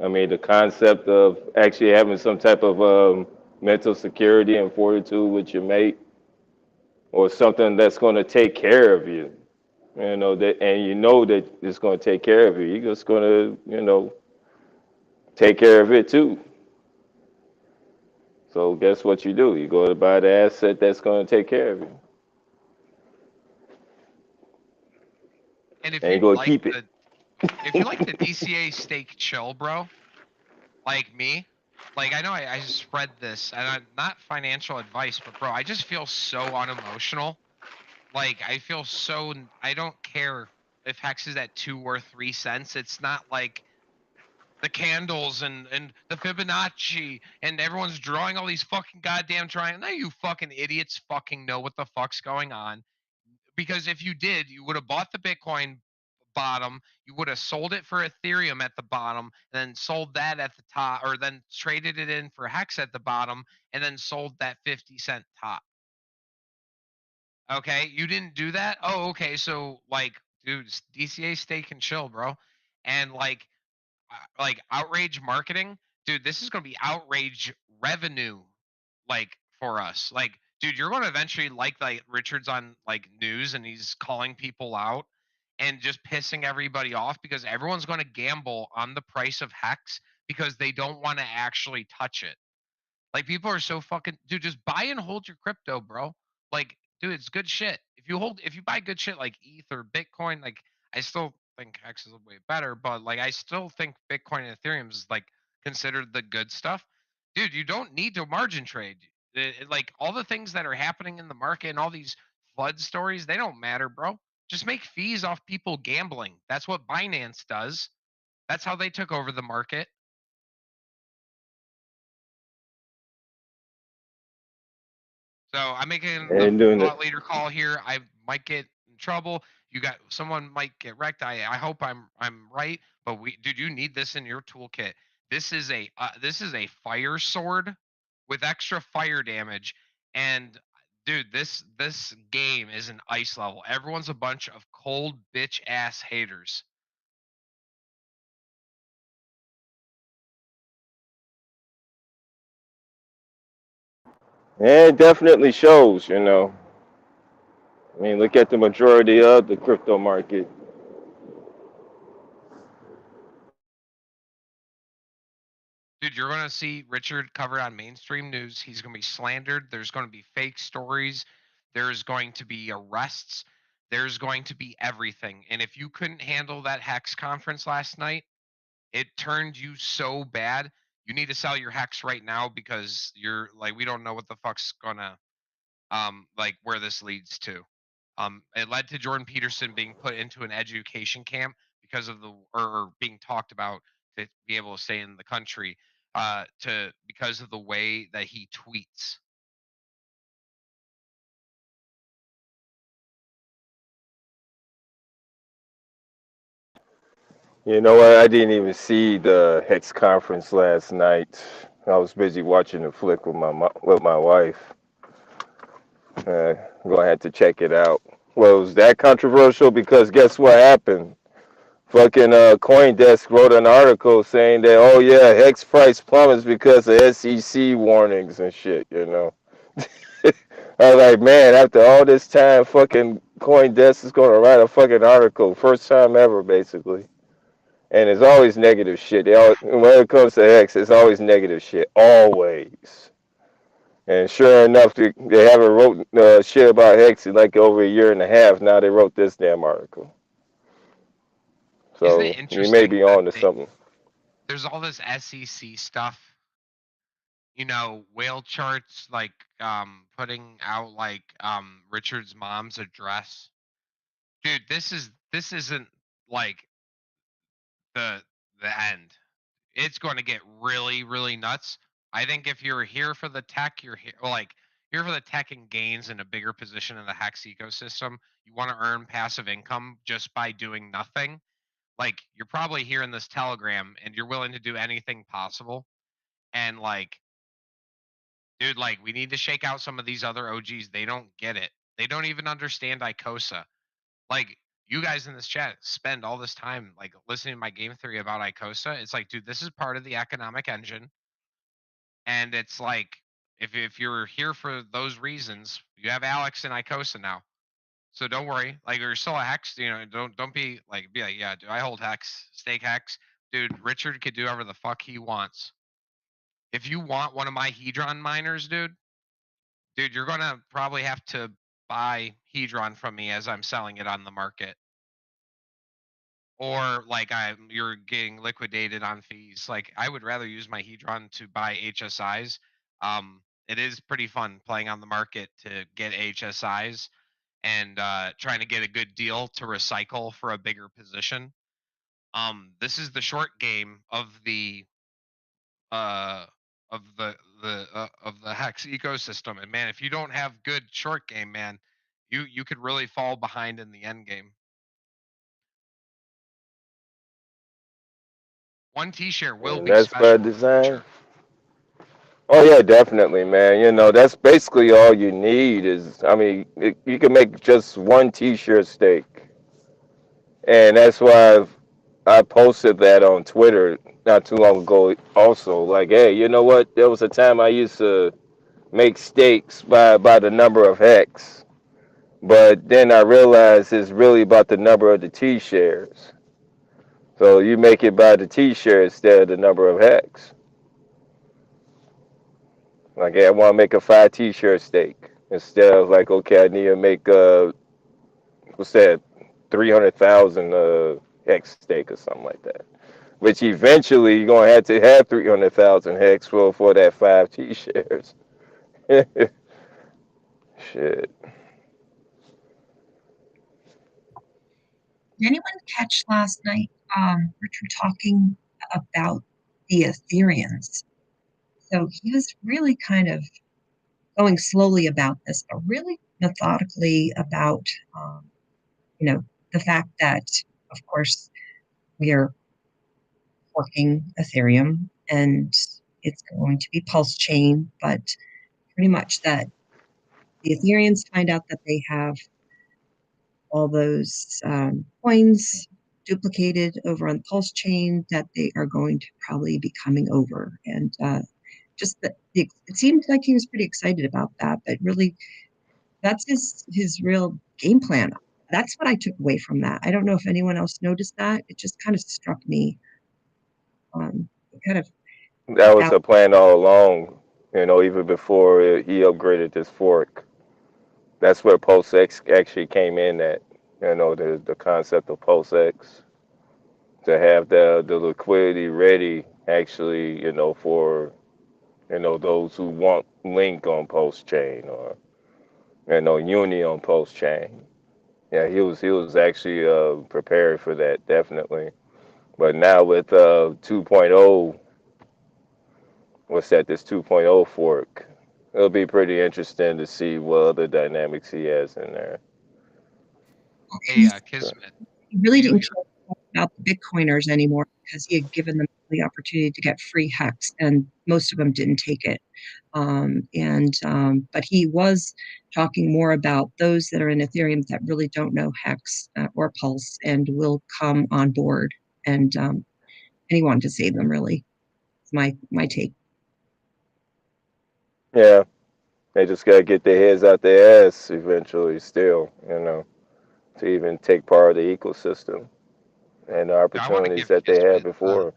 C: I mean, the concept of actually having some type of mental security and fortitude with your mate, or something that's going to take care of you, that, and that it's going to take care of you. You're just going to, take care of it too. So guess what you do? You go to buy the asset that's going to take care of you,
A: And if
C: and you're
A: you
C: going to
A: like
C: keep it.
A: if you like the DCA stake chill, bro, like me, like I know I spread this, and I'm not financial advice, but bro, I just feel so unemotional. Like I feel so I don't care if Hex is at 2 or 3 cents. It's not like the candles and the Fibonacci and everyone's drawing all these fucking goddamn triangles. Now you fucking idiots fucking know what the fuck's going on. Because if you did, you would have bought the Bitcoin bottom, you would have sold it for Ethereum at the bottom, and then sold that at the top, or then traded it in for Hex at the bottom, and then sold that 50-cent top. Okay, you didn't do that? Oh, okay, so like, dude, DCA stake and chill, bro. And like outrage marketing, dude, this is gonna be outrage revenue, like, for us. Like, dude, you're gonna eventually like Richard's on like news and he's calling people out and just pissing everybody off because everyone's gonna gamble on the price of Hex because they don't want to actually touch it. Like, people are so fucking, dude, just buy and hold your crypto, bro. Like, dude, it's good shit. If you buy good shit like ETH or Bitcoin, like, I still think Hex is way better, but like, I still think Bitcoin and Ethereum is like considered the good stuff. Dude, you don't need to margin trade. Like, all the things that are happening in the market and all these flood stories, they don't matter, bro. Just make fees off people gambling. That's what Binance does. That's how they took over the market. So I'm making the thought leader call here. I might get in trouble. Someone might get wrecked. I hope I'm right. But dude, you need this in your toolkit. This is a fire sword with extra fire damage. And dude, this game is an ice level. Everyone's a bunch of cold bitch ass haters.
C: Yeah, it definitely shows, you know. I mean, look at the majority of the crypto market.
A: Dude, you're going to see Richard covered on mainstream news. He's going to be slandered. There's going to be fake stories. There's going to be arrests. There's going to be everything. And if you couldn't handle that Hex conference last night, it turned you so bad. You need to sell your Hex right now because you're like, we don't know what the fuck's going to, like where this leads to. It led to Jordan Peterson being put into an education camp because of the, or being talked about to be able to stay in the country, to because of the way that he tweets.
C: You know what? I didn't even see the Hex conference last night. I was busy watching the flick with my wife. Gonna have to check it out. Well, it was that controversial because guess what happened? Fucking CoinDesk wrote an article saying that, oh yeah, Hex price plummets because of SEC warnings and shit. You know, I was like, man, after all this time, fucking CoinDesk is gonna write a fucking article, first time ever, basically. And it's always negative shit. When it comes to Hex, it's always negative shit, always. And sure enough, they haven't wrote shit about Hex in like over a year and a half. Now they wrote this damn article.
A: Isn't
C: So
A: it
C: you may
A: interesting
C: be
A: that
C: on to something.
A: there's all this SEC stuff, whale charts, like putting out like Richard's mom's address. Dude, this isn't like the the end. It's going to get really, really nuts. I think if you're here for the tech, you're here like here for the tech and gains in a bigger position in the Hex ecosystem. You want to earn passive income just by doing nothing. Like you're probably here in this Telegram and you're willing to do anything possible. And like, dude, like we need to shake out some of these other OGs. They don't get it. They don't even understand Icosa. Like you guys in this chat spend all this time like listening to my game theory about Icosa. It's like, dude, this is part of the economic engine. And it's like, if you're here for those reasons, you have Alex and Icosa now. So don't worry. Like you're still a Hex, don't be like yeah, dude, I hold Hex, stake Hex. Dude, Richard could do whatever the fuck he wants. If you want one of my Hedron miners, dude, you're gonna probably have to buy Hedron from me as I'm selling it on the market. Or like you're getting liquidated on fees. Like I would rather use my Hedron to buy HSIs. It is pretty fun playing on the market to get HSIs and trying to get a good deal to recycle for a bigger position. This is the short game uh of the Hex ecosystem. And man, if you don't have good short game, man, you could really fall behind in the end game. One T-share will
C: And
A: be
C: that's by
A: special in the
C: design.
A: future.
C: Oh yeah, definitely, man. You know, that's basically all you need is, I mean, you can make just one T-shirt stake, and that's why I posted that on Twitter not too long ago. Also, like, hey, you know what? There was a time I used to make stakes by the number of hex, but then I realized it's really about the number of the T-shares. So you make it by the T-share instead of the number of hex. Like, hey, I want to make a 5 T-shirt stake instead of like, okay, I need to make what's that, 300,000 hex stake or something like that. Which eventually you're gonna have to have 300,000 hex for that 5 T-shares. Shit.
E: Did anyone catch last night Richard talking about the Ethereans? So he was really kind of going slowly about this, but really methodically about, you know, the fact that, of course, we are forking Ethereum and it's going to be pulse chain, but pretty much that the Ethereans find out that they have all those coins duplicated over on the pulse chain, that they are going to probably be coming over. And just that it seemed like he was pretty excited about that, but really that's his real game plan. That's what I took away from that. I don't know if anyone else noticed that. It just kind of struck me. Kind of
C: That was
E: out.
C: the plan all along. Even before he upgraded this fork. That's where Pulse X actually came in at. The concept of Pulse X to have the liquidity ready actually, for those who want Link on Pulse Chain or Uni on Pulse Chain. Yeah, he was actually prepared for that definitely. But now with 2.0, what's that? This 2.0 fork, it'll be pretty interesting to see what other dynamics he has in there.
A: Hey, Kismet.
E: He really didn't care about the Bitcoiners anymore because he had given them the opportunity to get free hex, and most of them didn't take it. But he was talking more about those that are in Ethereum that really don't know hex or Pulse and will come on board. And he wanted to save them. Really, it's my take.
C: Yeah, they just gotta get their heads out their ass eventually. Still, to even take part of the ecosystem and the opportunities that they had before.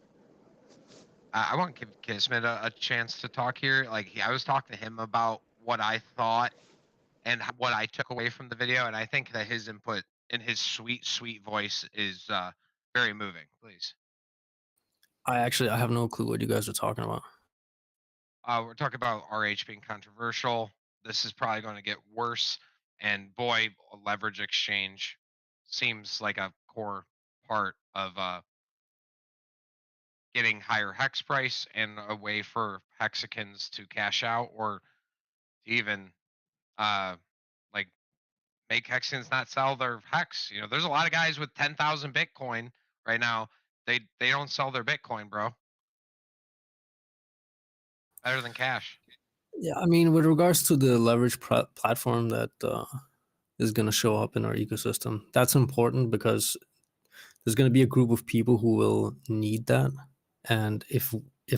A: I want to give Kismet a chance to talk here. Like, I was talking to him about what I thought and what I took away from the video, and I think that his input in his sweet, sweet voice is very moving. Please.
H: I have no clue what you guys are talking about.
A: We're talking about RH being controversial. This is probably going to get worse. And boy, leverage exchange seems like a core part of getting higher hex price and a way for hexicans to cash out or even like make hexicans not sell their hex. There's a lot of guys with 10,000 Bitcoin right now. They don't sell their Bitcoin, bro. Better than cash.
H: Yeah, I mean, with regards to the leverage platform that is going to show up in our ecosystem, that's important because there's going to be a group of people who will need that. And if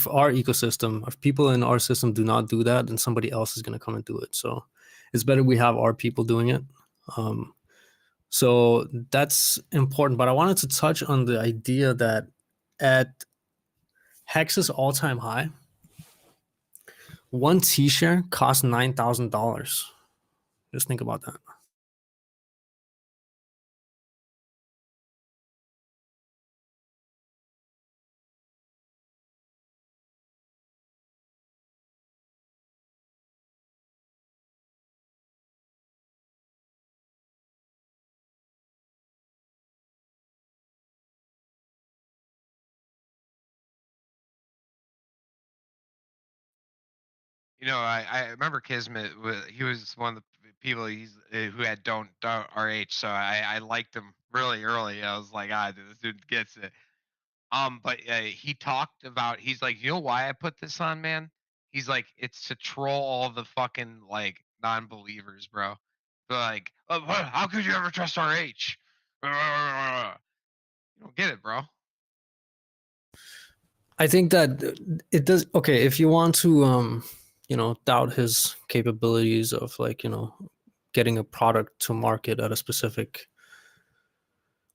H: our ecosystem, if people in our system do not do that, then somebody else is going to come and do it. So it's better we have our people doing it. So that's important. But I wanted to touch on the idea that at Hex's all-time high, one T-share costs $9,000. Just think about that.
A: I remember Kismet. He was one of the people who had don't RH, so I liked him really early. I was like, dude, this dude gets it. But he talked about. He's like, you know why I put this on, man? He's like, it's to troll all the fucking like non-believers, bro. They're like, oh, how could you ever trust RH? You don't get it, bro.
H: I think that it does. Okay, if you want to, doubt his capabilities of getting a product to market at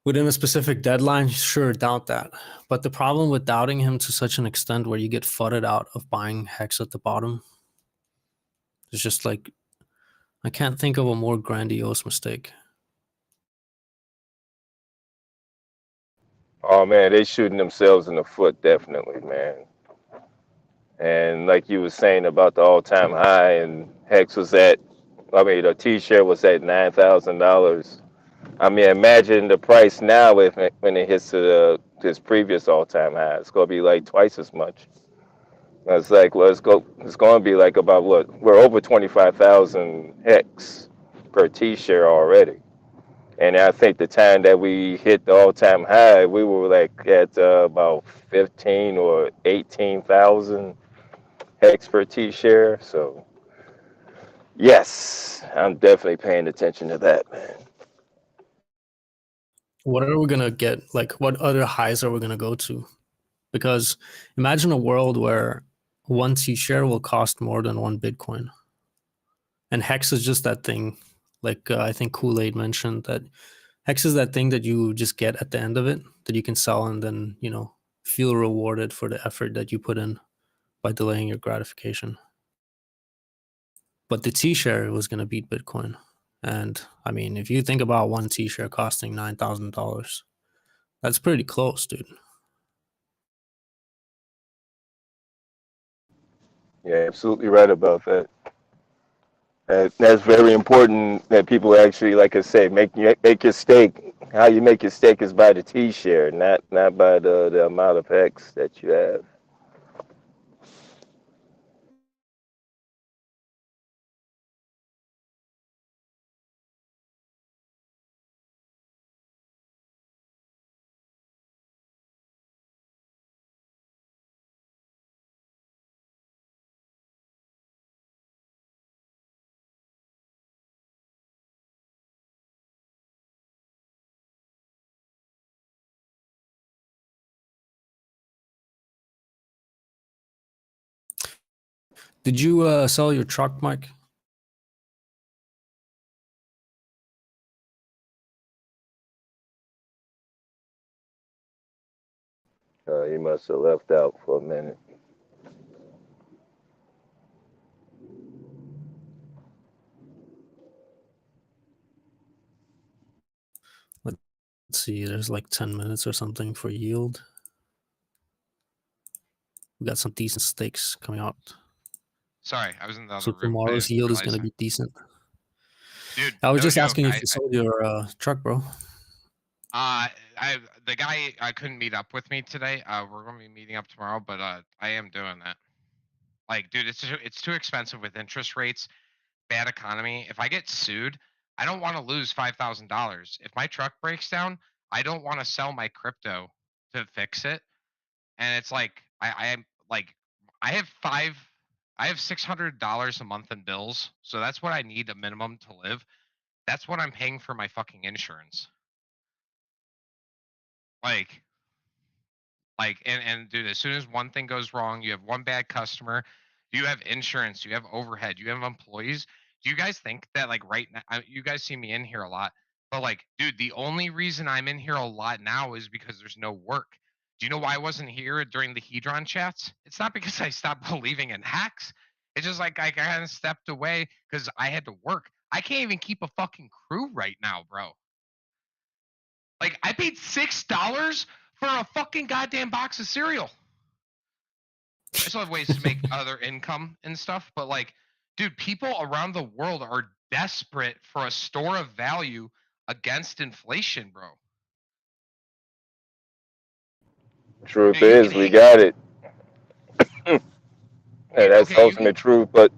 H: within a specific deadline, sure, doubt that. But the problem with doubting him to such an extent where you get fudded out of buying hex at the bottom, it's just like, I can't think of a more grandiose mistake.
C: Oh man, they shooting themselves in the foot, definitely, man. And like you were saying about the all-time high, and Hex was the T-shirt was at $9,000. I mean, imagine the price now when it hits to his previous all-time high. It's gonna be like twice as much. It's like, well, it's gonna be like about what? We're over 25,000 Hex per T-shirt already. And I think the time that we hit the all-time high, we were like at about 15 or 18,000 Hex per T-share. So, yes, I'm definitely paying attention to that, man.
H: What are we gonna get? Like, what other highs are we gonna go to? Because imagine a world where one T share will cost more than 1 Bitcoin. And Hex is just that thing. Like I think Kool-Aid mentioned that Hex is that thing that you just get at the end of it that you can sell and then, feel rewarded for the effort that you put in by delaying your gratification. But the T share was going to beat Bitcoin. And I mean, if you think about one T share costing $9,000, that's pretty close, dude.
C: Yeah, absolutely right about that. That's very important that people actually, like I say, make your stake. How you make your stake is by the T share, not by the amount of X that you have.
H: Did you sell your truck, Mike?
C: He must have left out for a minute.
H: Let's see, there's like 10 minutes or something for yield. We got some decent stakes coming out.
A: Sorry, I was in the other
H: So
A: room.
H: tomorrow's yield is going to be decent.
A: Dude,
H: I was
A: no
H: just
A: joke.
H: asking if you sold your truck, bro.
A: The guy couldn't meet up with me today. We're gonna be meeting up tomorrow, but I am doing that. Like, dude, it's too expensive with interest rates, bad economy. If I get sued, I don't want to lose $5,000. If my truck breaks down, I don't want to sell my crypto to fix it. And it's like I'm like I have $600 a month in bills, so that's what I need a minimum to live. That's what I'm paying for my fucking insurance. Like, and dude, as soon as one thing goes wrong, you have one bad customer, you have insurance, you have overhead, you have employees. Do you guys think that, like, right now, you guys see me in here a lot, but like, dude, the only reason I'm in here a lot now is because there's no work. Do you know why I wasn't here during the Hedron chats? It's not because I stopped believing in hacks. It's just like I kind of stepped away because I had to work. I can't even keep a fucking crew right now, bro. Like, I paid $6 for a fucking goddamn box of cereal. I still have ways to make other income and stuff, but like, dude, people around the world are desperate for a store of value against inflation, bro.
C: Truth
A: Dude, you can
C: is, we
A: hate.
C: got it. And
A: Dude,
C: that's the
A: okay,
C: ultimate truth. But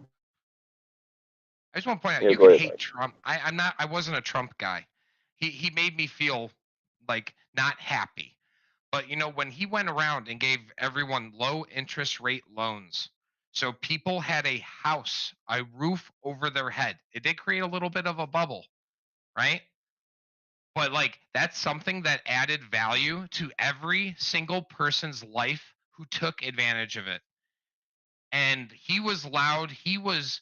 A: I just want to point out,
C: yeah,
A: you
C: go
A: can
C: ahead,
A: hate
C: Mike.
A: Trump. I wasn't a Trump guy. He made me feel like not happy. But when he went around and gave everyone low interest rate loans, so people had a house, a roof over their head. It did create a little bit of a bubble, right? But like, that's something that added value to every single person's life who took advantage of it. And he was loud, he was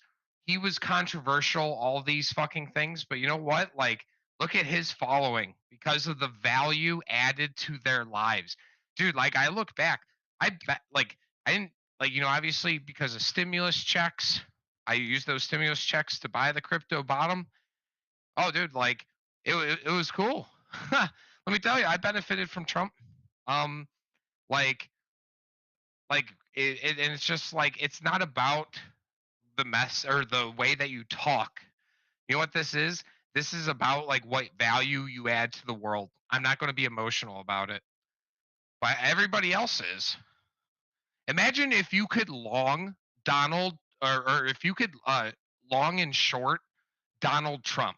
A: controversial, all these fucking things, but you know what? Like, look at his following because of the value added to their lives. Dude, like, I look back, I bet, like, I didn't, like, obviously because of stimulus checks, I used those stimulus checks to buy the crypto bottom. Oh, dude, like, it was cool. Let me tell you, I benefited from Trump. Um, like, and it's just like, it's not about the mess or the way that you talk. You know what this is? This is about like what value you add to the world. I'm not going to be emotional about it, but everybody else is. Imagine if you could long Donald, or if you could long and short Donald Trump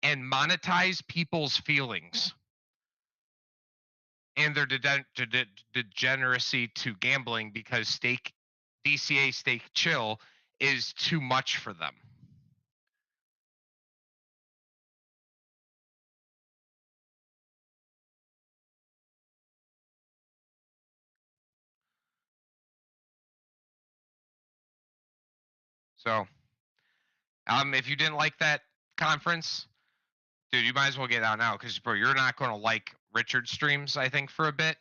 A: and monetize people's feelings and their degeneracy to gambling because DCA stake chill is too much for them. So, if you didn't like that conference, dude, you might as well get out now because, bro, you're not going to like Richard's streams, I think, for a bit.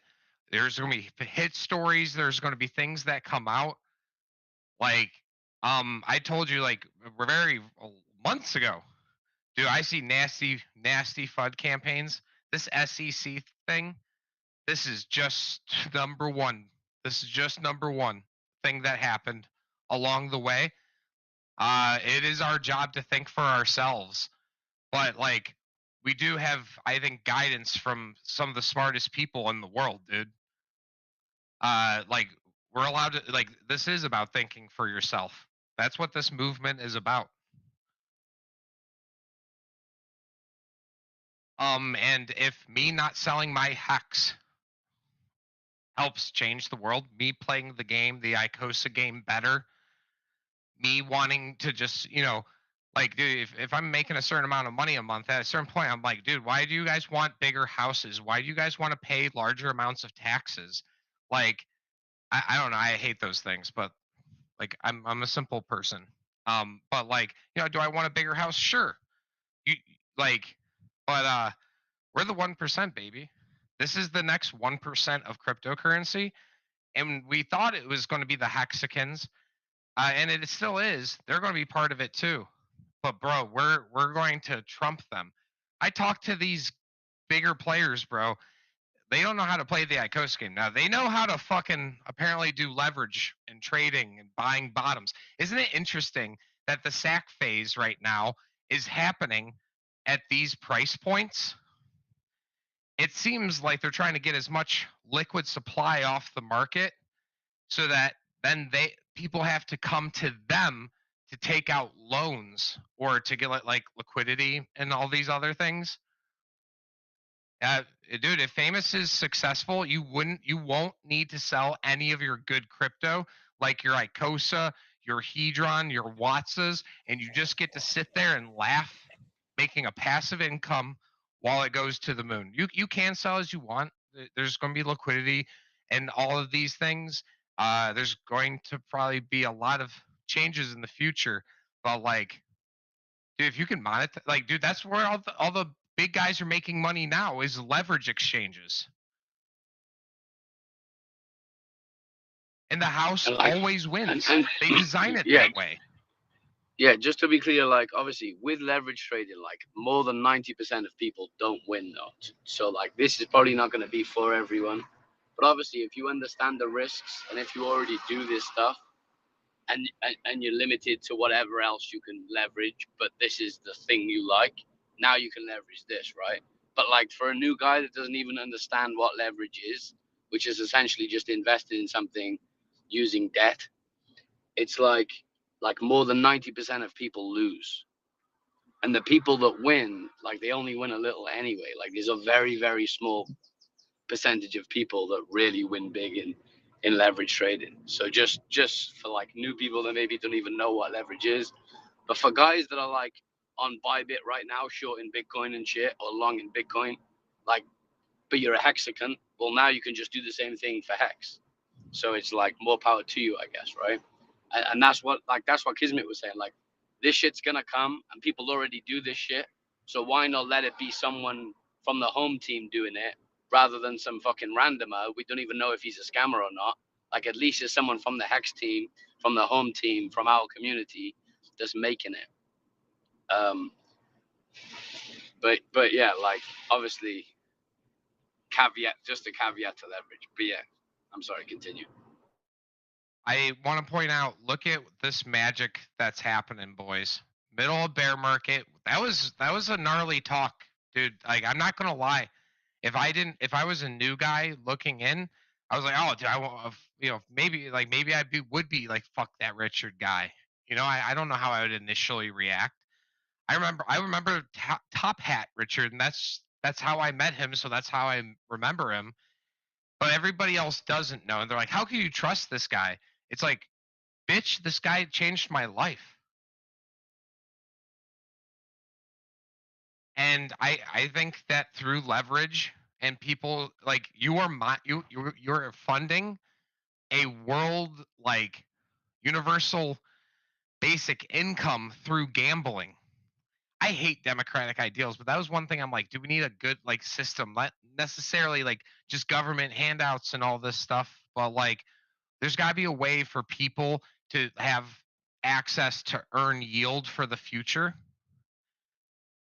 A: There's going to be hit stories. There's going to be things that come out. Like, I told you, like, months ago, dude, I see nasty FUD campaigns. This SEC thing, this is just number one. This is just number one thing that happened along the way. It is our job to think for ourselves. But like we do have, I think, guidance from some of the smartest people in the world, dude. Like we're allowed to, like, this is about thinking for yourself. That's what this movement is about. And if me not selling my hex helps change the world, me playing the game, the Icosa game better, me wanting to just, like, dude, if I'm making a certain amount of money a month, at a certain point, I'm like, dude, why do you guys want bigger houses? Why do you guys want to pay larger amounts of taxes? Like, I don't know. I hate those things, but like, I'm a simple person. But like, do I want a bigger house? Sure. You like, but we're the 1%, baby. This is the next 1% of cryptocurrency, and we thought it was going to be the Hexicans, and it still is. They're going to be part of it too. But bro, we're going to trump them. I talk to these bigger players, bro. They don't know how to play the Icosa game. Now they know how to fucking apparently do leverage and trading and buying bottoms. Isn't it interesting that the sack phase right now is happening at these price points? It seems like they're trying to get as much liquid supply off the market so that then people have to come to them to take out loans or to get like liquidity and all these other things. Dude, if Famous is successful, you won't need to sell any of your good crypto, like your Icosa, your Hedron, your Watsas, and you just get to sit there and laugh, making a passive income while it goes to the moon. You can sell as you want. There's going to be liquidity and all of these things. There's going to probably be a lot of changes in the future, but like, dude, if you can monetize, like, dude, that's where all the big guys are making money now is leverage exchanges. And the house always wins. They design it that way.
D: Yeah, just to be clear, like, obviously with leverage trading, like, more than 90% of people don't win though. So like, this is probably not going to be for everyone. But obviously, if you understand the risks and if you already do this stuff, and you're limited to whatever else you can leverage, but this is the thing you like, now you can leverage this, right? But like, for a new guy that doesn't even understand what leverage is, which is essentially just investing in something using debt, it's like more than 90% of people lose. And the people that win, like, they only win a little anyway. Like, there's a very, very small percentage of people that really win big in leverage trading. So just for like new people that maybe don't even know what leverage is, but for guys that are like on Bybit right now, short in Bitcoin and shit, or long in Bitcoin, like, but you're a Hexican, well, now you can just do the same thing for Hex. So it's like, more power to you, I guess, right? And that's what Kismet was saying. Like, this shit's gonna come, and people already do this shit. So why not let it be someone from the home team doing it, rather than some fucking randomer? We don't even know if he's a scammer or not. Like, at least it's someone from the Hex team, from the home team, from our community that's making it. But yeah, like, obviously, just a caveat to leverage. But yeah, I'm sorry, continue.
A: I want to point out, look at this magic that's happening, boys. Middle of bear market. That was a gnarly talk, dude. Like, I'm not gonna lie. If I was a new guy looking in, I was like, oh, dude, I want, maybe I would be like, fuck that Richard guy. I don't know how I would initially react. I remember Top Hat Richard, and that's how I met him. So that's how I remember him. But everybody else doesn't know, and they're like, how can you trust this guy? It's like, bitch, this guy changed my life. And I think that through leverage and people like you're funding a world, like, universal basic income through gambling. I hate democratic ideals, but that was one thing I'm like, do we need a good like system? Not necessarily like just government handouts and all this stuff, but like there's got to be a way for people to have access to earn yield for the future.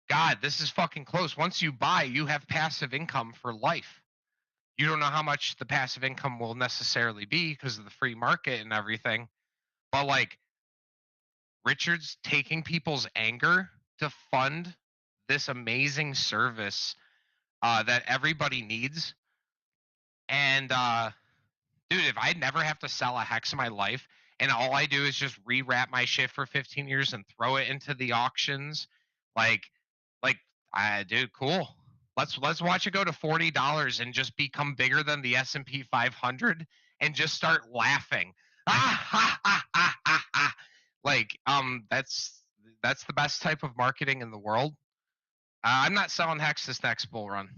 A: God, this is fucking close. Once you buy, you have passive income for life. You don't know how much the passive income will necessarily be because of the free market and everything. But like Richard's taking people's anger to fund this amazing service that everybody needs. And dude, if I never have to sell a hex in my life and all I do is just rewrap my shit for 15 years and throw it into the auctions, like dude, cool. Let's watch it go to $40 and just become bigger than the S&P 500 and just start laughing. Like that's the best type of marketing in the world. I'm not selling hex this next bull run.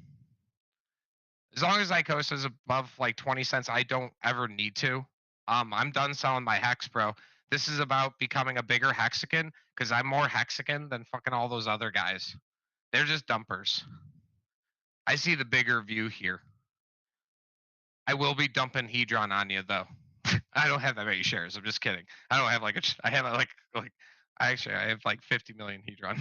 A: As long as Icosa is above like 20 cents, I don't ever need to. I'm done selling my hex, bro. This is about becoming a bigger hexagon because I'm more hexagon than fucking all those other guys. They're just dumpers. I see the bigger view here. I will be dumping Hedron on you though. I don't have that many shares. I'm just kidding. I don't have like I have like I have like 50 million Hedron.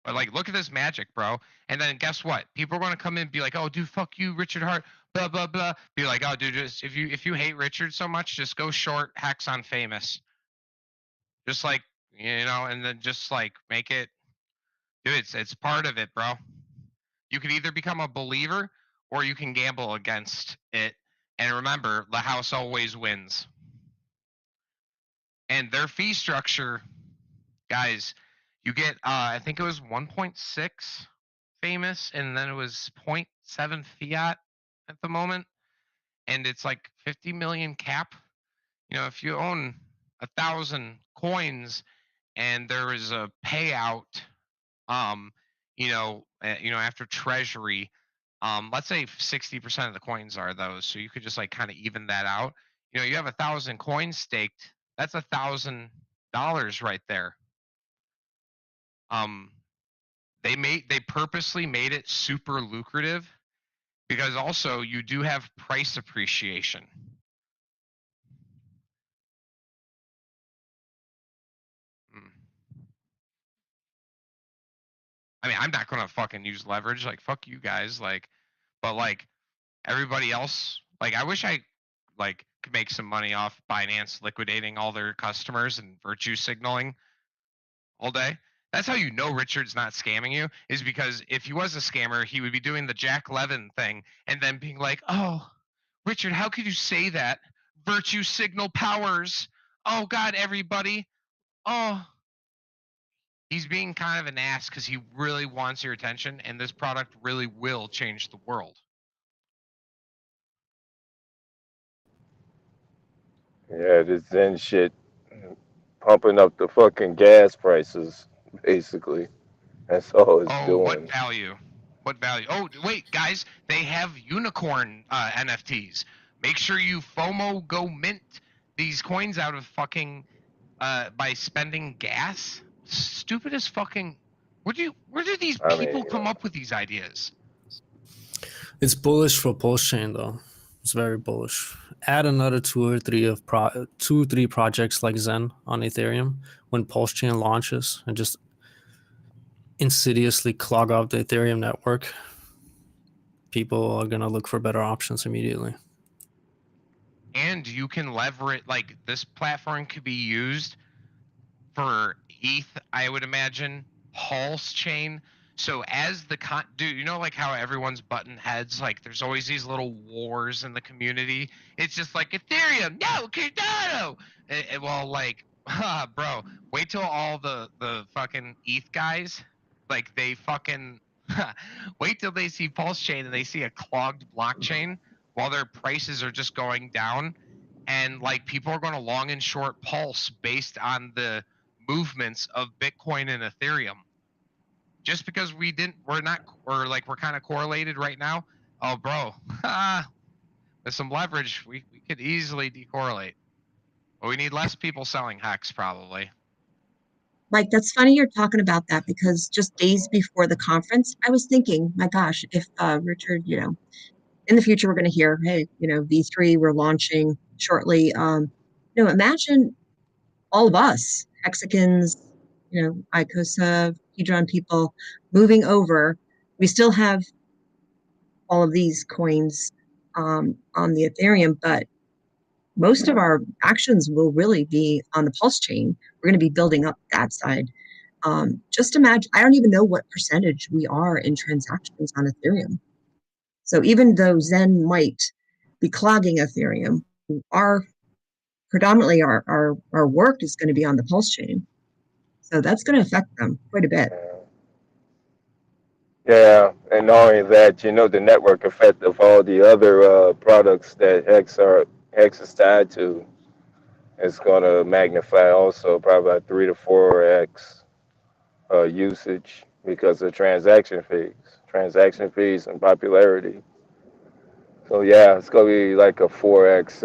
A: But like, look at this magic, bro. And then guess what? People are gonna come in and be like, "Oh, dude, fuck you, Richard Hart." Blah blah blah. Be like, "Oh, dude, just if you hate Richard so much, just go short hex on famous." Just like and then just like make it, dude. It's part of it, bro. You can either become a believer or you can gamble against it. And remember, the house always wins. And their fee structure, guys, you get I think it was 1.6 famous and then it was 0.7 fiat at the moment. And it's like 50 million cap. If you own 1,000 coins and there is a payout, after treasury, let's say 60% of the coins are those, so you could just like kind of even that out. You have 1,000 coins staked. That's $1,000 right there. They purposely made it super lucrative because also you do have price appreciation. I mean, I'm not gonna fucking use leverage. Like, fuck you guys. Like, but like everybody else, like, I wish I could make some money off Binance liquidating all their customers and virtue signaling all day. That's how you know Richard's not scamming you, is because if he was a scammer, he would be doing the Jack Levin thing and then being like, "Oh, Richard, how could you say that? Virtue signal powers. Oh God, everybody. Oh." He's being kind of an ass because he really wants your attention, and this product really will change the world.
C: Yeah, this Zen shit pumping up the fucking gas prices, basically. That's all it's
A: Oh, what
C: doing.
A: value? What value? Oh, wait, guys, they have unicorn NFTs. Make sure you FOMO go mint these coins out of fucking by spending gas. Stupid as fucking. Where do these people come up with these ideas?
H: It's bullish for Pulse Chain though. It's very bullish. Add another two or three projects like Zen on Ethereum when Pulse Chain launches, and just insidiously clog up the Ethereum network. People are gonna look for better options immediately.
A: And you can leverage, like, this platform could be used for ETH, I would imagine, Pulse Chain. So as dude, like how everyone's button heads, like there's always these little wars in the community. It's just like Ethereum, no, Cardano. Well, like, bro, wait till all the fucking ETH guys, like they fucking, wait till they see Pulse Chain and they see a clogged blockchain while their prices are just going down, and like people are going to long and short Pulse based on the movements of Bitcoin and Ethereum. Just because we're kind of correlated right now, Oh, bro. With some leverage, we could easily decorrelate. But we need less people selling hex, probably.
E: Mike, that's funny you're talking about that because just days before the conference, I was thinking, my gosh, if Richard, in the future we're going to hear, hey, V3 we're launching shortly. Imagine all of us, Hexicans, Icosa, Hedron people moving over. We still have all of these coins on the Ethereum, but most of our actions will really be on the Pulse chain. We're going to be building up that side. Just imagine, I don't even know what percentage we are in transactions on Ethereum. So even though Zen might be clogging Ethereum, predominantly our work is going to be on the Pulse chain. So that's going to affect them quite a bit.
C: Yeah, and not only that, the network effect of all the other products that Hex is tied to is going to magnify also probably about 3 to 4x usage because of transaction fees and popularity. So yeah, it's going to be like a 4x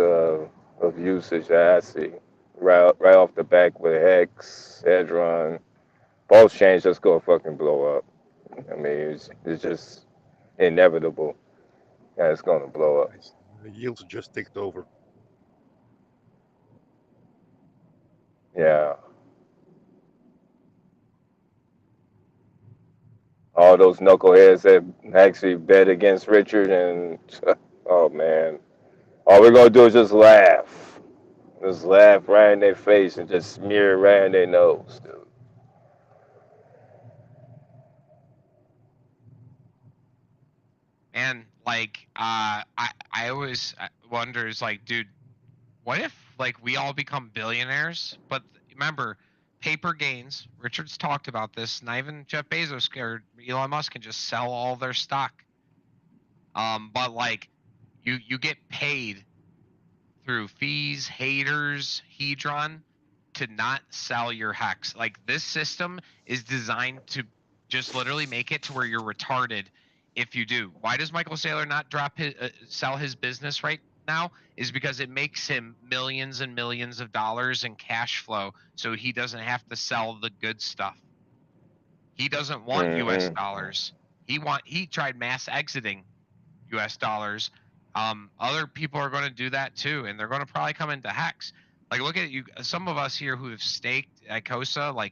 C: of usage that I see right off the back with Hex, Hedron. Pulse chains just going to fucking blow up. I mean, it's just inevitable. Yeah, it's going to blow up.
I: The yields just ticked over.
C: Yeah. All those knuckleheads that actually bet against Richard and, oh man. All we're going to do is just laugh. Just laugh right in their face and just smear right in their nose, dude.
A: And I always wonders dude, what if we all become billionaires? But remember, paper gains. Richard's talked about this. Not even Jeff Bezos or Elon Musk can just sell all their stock. But you get paid through fees, haters, Hedron, to not sell your hex. This system is designed to just literally make it to where you're retarded if you do. Why does Michael Saylor not sell his business right now? Is because it makes him millions and millions of dollars in cash flow, so he doesn't have to sell the good stuff. He doesn't want US dollars. He tried mass exiting US dollars. Other people are going to do that too, and they're going to probably come into hex. Look at you. Some of us here who have staked Icosa,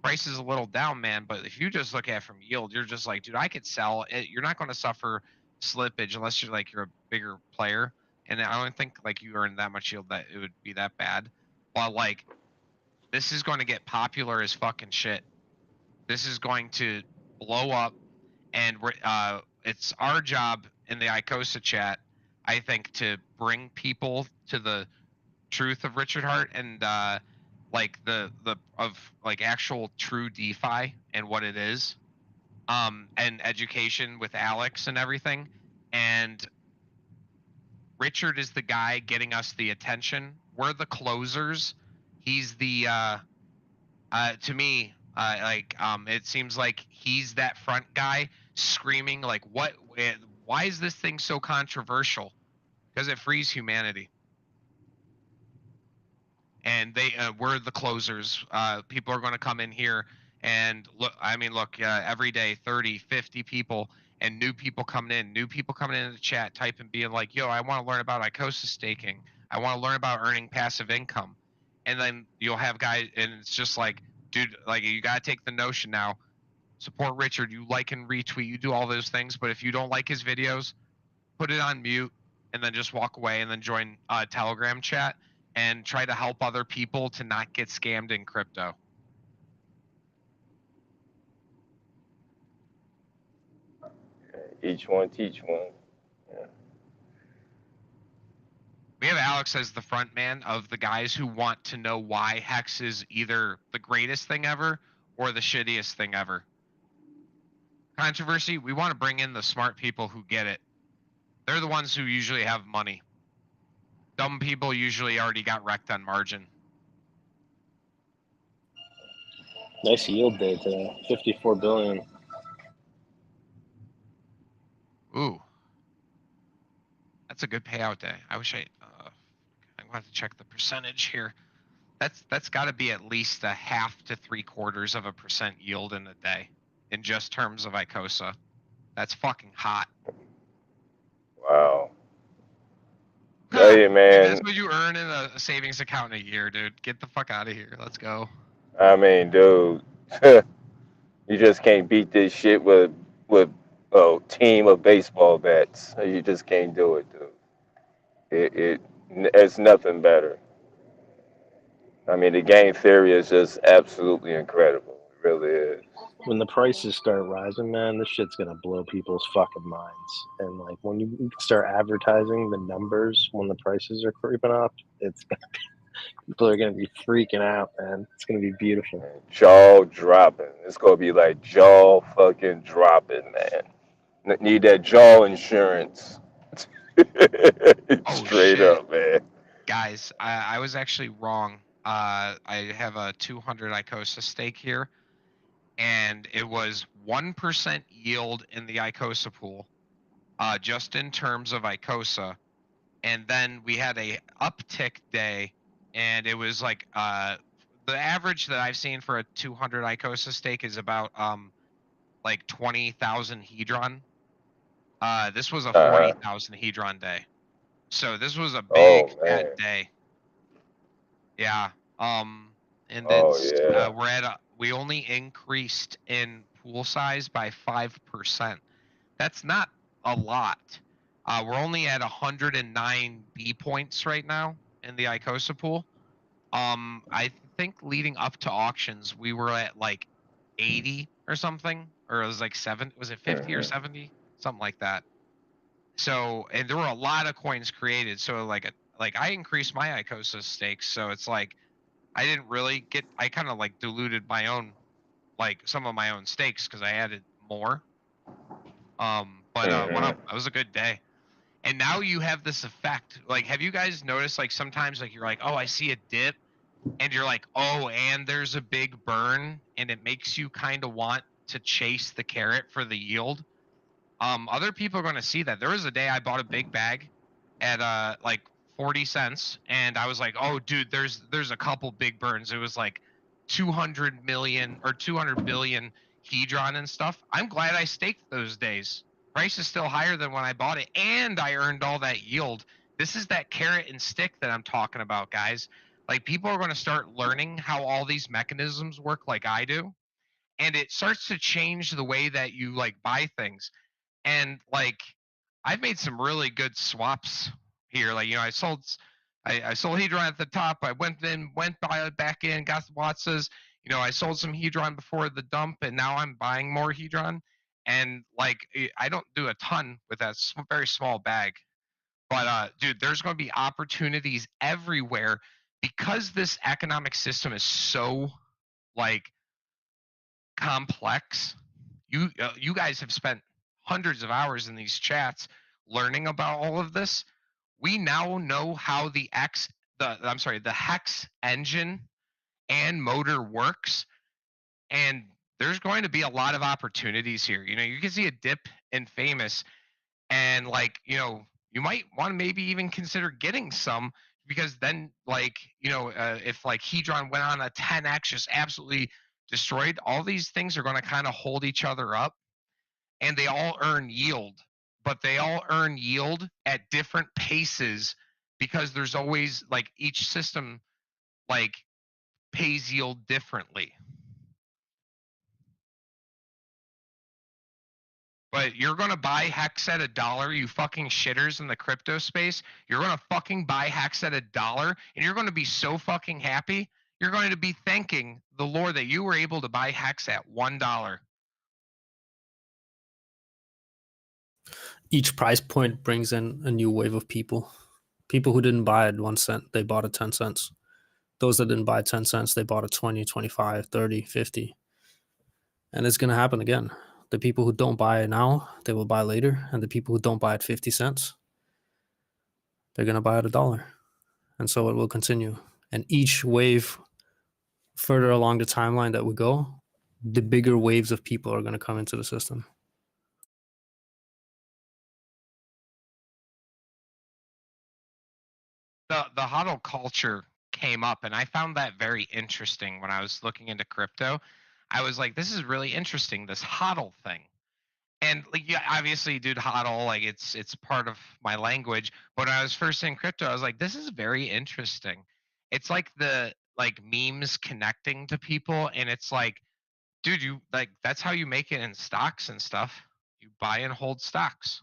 A: price is a little down, man. But if you just look at it from yield, you're just dude, I could sell it. You're not going to suffer slippage unless you're you're a bigger player. And I don't think you earn that much yield that it would be that bad. But this is going to get popular as fucking shit. This is going to blow up, and it's our job in the Icosa chat, I think, to bring people to the truth of Richard Hart and actual true DeFi and what it is, and education with Alex and everything. And Richard is the guy getting us the attention. We're the closers. He's the to me, it seems like he's that front guy screaming why is this thing so controversial? Because it frees humanity. And we're the closers. People are going to come in here and look, every day 30, 50 people and new people coming in the chat typing, being yo, I want to learn about Icosa staking. I want to learn about earning passive income. And then you'll have guys, and it's just dude, you got to take the notion now. Support Richard. You like and retweet. You do all those things. But if you don't like his videos, put it on mute and then just walk away and then join Telegram chat and try to help other people to not get scammed in crypto.
C: Each one teach one. Yeah.
A: We have Alex as the front man of the guys who want to know why Hex is either the greatest thing ever or the shittiest thing ever. Controversy, we want to bring in the smart people who get it. They're the ones who usually have money. Dumb people usually already got wrecked on margin.
G: Nice yield day today, 54 billion.
A: Ooh. That's a good payout day. I wish I want to check the percentage here. That's got to be at least 0.5 to 0.75% yield in a day, in just terms of Icosa. That's fucking hot.
C: Wow. Hey, man.
A: That's what you earn in a savings account in a year, dude. Get the fuck out of here. Let's go.
C: I mean, dude, you just can't beat this shit with a team of baseball bats. You just can't do it, dude. It's nothing better. I mean, the game theory is just absolutely incredible. It really is.
G: When the prices start rising, man, this shit's gonna blow people's fucking minds. And like when you start advertising the numbers when the prices are creeping up, people are gonna be freaking out, man. It's gonna be beautiful.
C: Jaw dropping. It's gonna be like jaw fucking dropping, man. Need that jaw insurance. Straight up, man.
A: Guys, I was actually wrong. I have a 200 Icosa stake here, and it was 1% yield in the Icosa pool, just in terms of Icosa. And then we had a uptick day, and it was like the average that I've seen for a 200 Icosa stake is about like 20,000 Hedron. This was a 40,000 Hedron day. So this was a big fat day. Yeah. And it's we only increased in pool size by 5%. That's not a lot. We're only at 109 B points right now in the Icosa pool. I think leading up to auctions, we were at like 80 or something, or it was like 7. Was it 50 or 70? Something like that. So, and there were a lot of coins created. So like I increased my Icosa stakes. So it's like, I didn't really get, I kind of like diluted my own, like some of my own stakes because I added more. That was a good day. And now you have this effect. Like, have you guys noticed, like, sometimes, like, you're like, oh, I see a dip, and you're like, oh, and there's a big burn, and it makes you kind of want to chase the carrot for the yield. Other people are going to see that. There was a day I bought a big bag at like 40 cents, and I was like, oh, dude, there's a couple big burns. It was like 200 million or 200 billion Hedron and stuff. I'm glad I staked those days. Price is still higher than when I bought it, and I earned all that yield. This is that carrot and stick that I'm talking about, guys. Like, people are going to start learning how all these mechanisms work like I do, and it starts to change the way that you like buy things. And like, I've made some really good swaps here. Like, I sold Hedron at the top. I went back in, got the Watsas. I sold some Hedron before the dump, and now I'm buying more Hedron. And like, I don't do a ton with that very small bag. But dude, there's going to be opportunities everywhere because this economic system is so like complex. You guys have spent hundreds of hours in these chats learning about all of this. We now know how the hex engine and motor works, and there's going to be a lot of opportunities here. You can see a dip in famous, and like, you might want to maybe even consider getting some, because then like, if like Hedron went on a 10x, just absolutely destroyed, all these things are going to kind of hold each other up, and they all earn yield, but they all earn yield at different paces, because there's always like each system like pays yield differently. But you're going to buy Hex at $1, you fucking shitters in the crypto space. You're going to fucking buy Hex at $1, and you're going to be so fucking happy. You're going to be thanking the Lord that you were able to buy Hex at $1.
H: Each price point brings in a new wave of people. People who didn't buy at 1 cent, they bought at 10 cents. Those that didn't buy at 10 cents, they bought at 20, 25, 30, 50. And it's going to happen again. The people who don't buy it now, they will buy later. And the people who don't buy at 50 cents, they're going to buy at $1. And so it will continue. And each wave further along the timeline that we go, the bigger waves of people are going to come into the system.
A: the hodl culture came up, and I found that very interesting when I was looking into crypto. I was like, this is really interesting, this hodl thing. And like, yeah, obviously, dude, hodl, like it's part of my language. But when I was first in crypto, I was like, this is very interesting. It's like the like memes connecting to people, and it's like, dude, you like that's how you make it in stocks and stuff. You buy and hold stocks.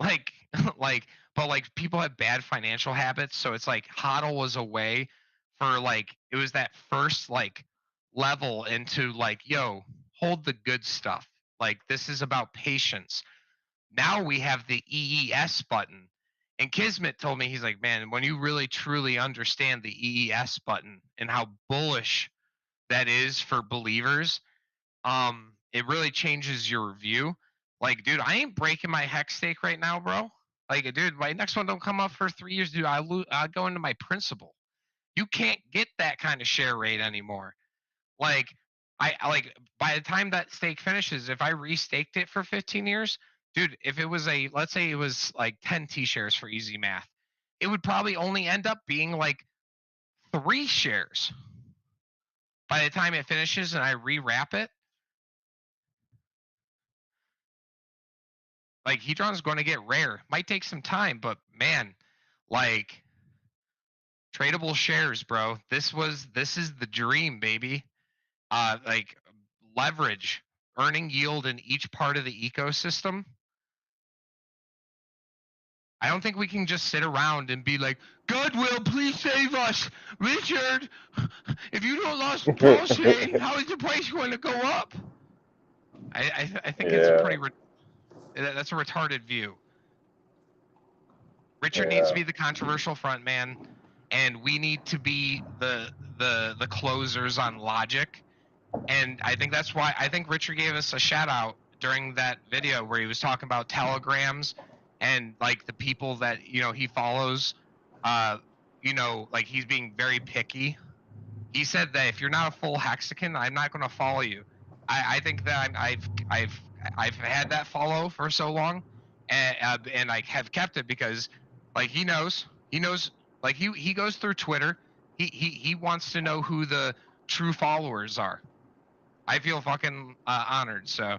A: Like like but like people have bad financial habits, so it's like hodl was a way for like it was that first like level into like, yo, hold the good stuff. Like this is about patience. Now we have the EES button. And Kismet told me, he's like, man, when you really truly understand the EES button and how bullish that is for believers, it really changes your view. Like, dude, I ain't breaking my hex stake right now, bro. Like, dude, my next one don't come up for 3 years, dude. I go into my principal. You can't get that kind of share rate anymore. Like, I like by the time that stake finishes, if I restaked it for 15 years, dude, if it was a let's say it was like 10 T shares for easy math, it would probably only end up being like 3 shares by the time it finishes and I rewrap it. Like Hedron's going to get rare. Might take some time, but man, like tradable shares, bro. This is the dream, baby. Like leverage, earning yield in each part of the ecosystem. I don't think we can just sit around and be like, God will please save us, Richard. If you don't lost Paulson, how is the price going to go up? I think it's a pretty that's a retarded view. Richard needs to be the controversial front man, and we need to be the closers on logic. And I think that's why I think Richard gave us a shout out during that video where he was talking about telegrams and like the people that he follows. Like he's being very picky. He said that if you're not a full hexagon, I'm not going to follow you. I think that I've had that follow for so long, and I have kept it because like he knows like he goes through Twitter. He wants to know who the true followers are. I feel fucking honored. So,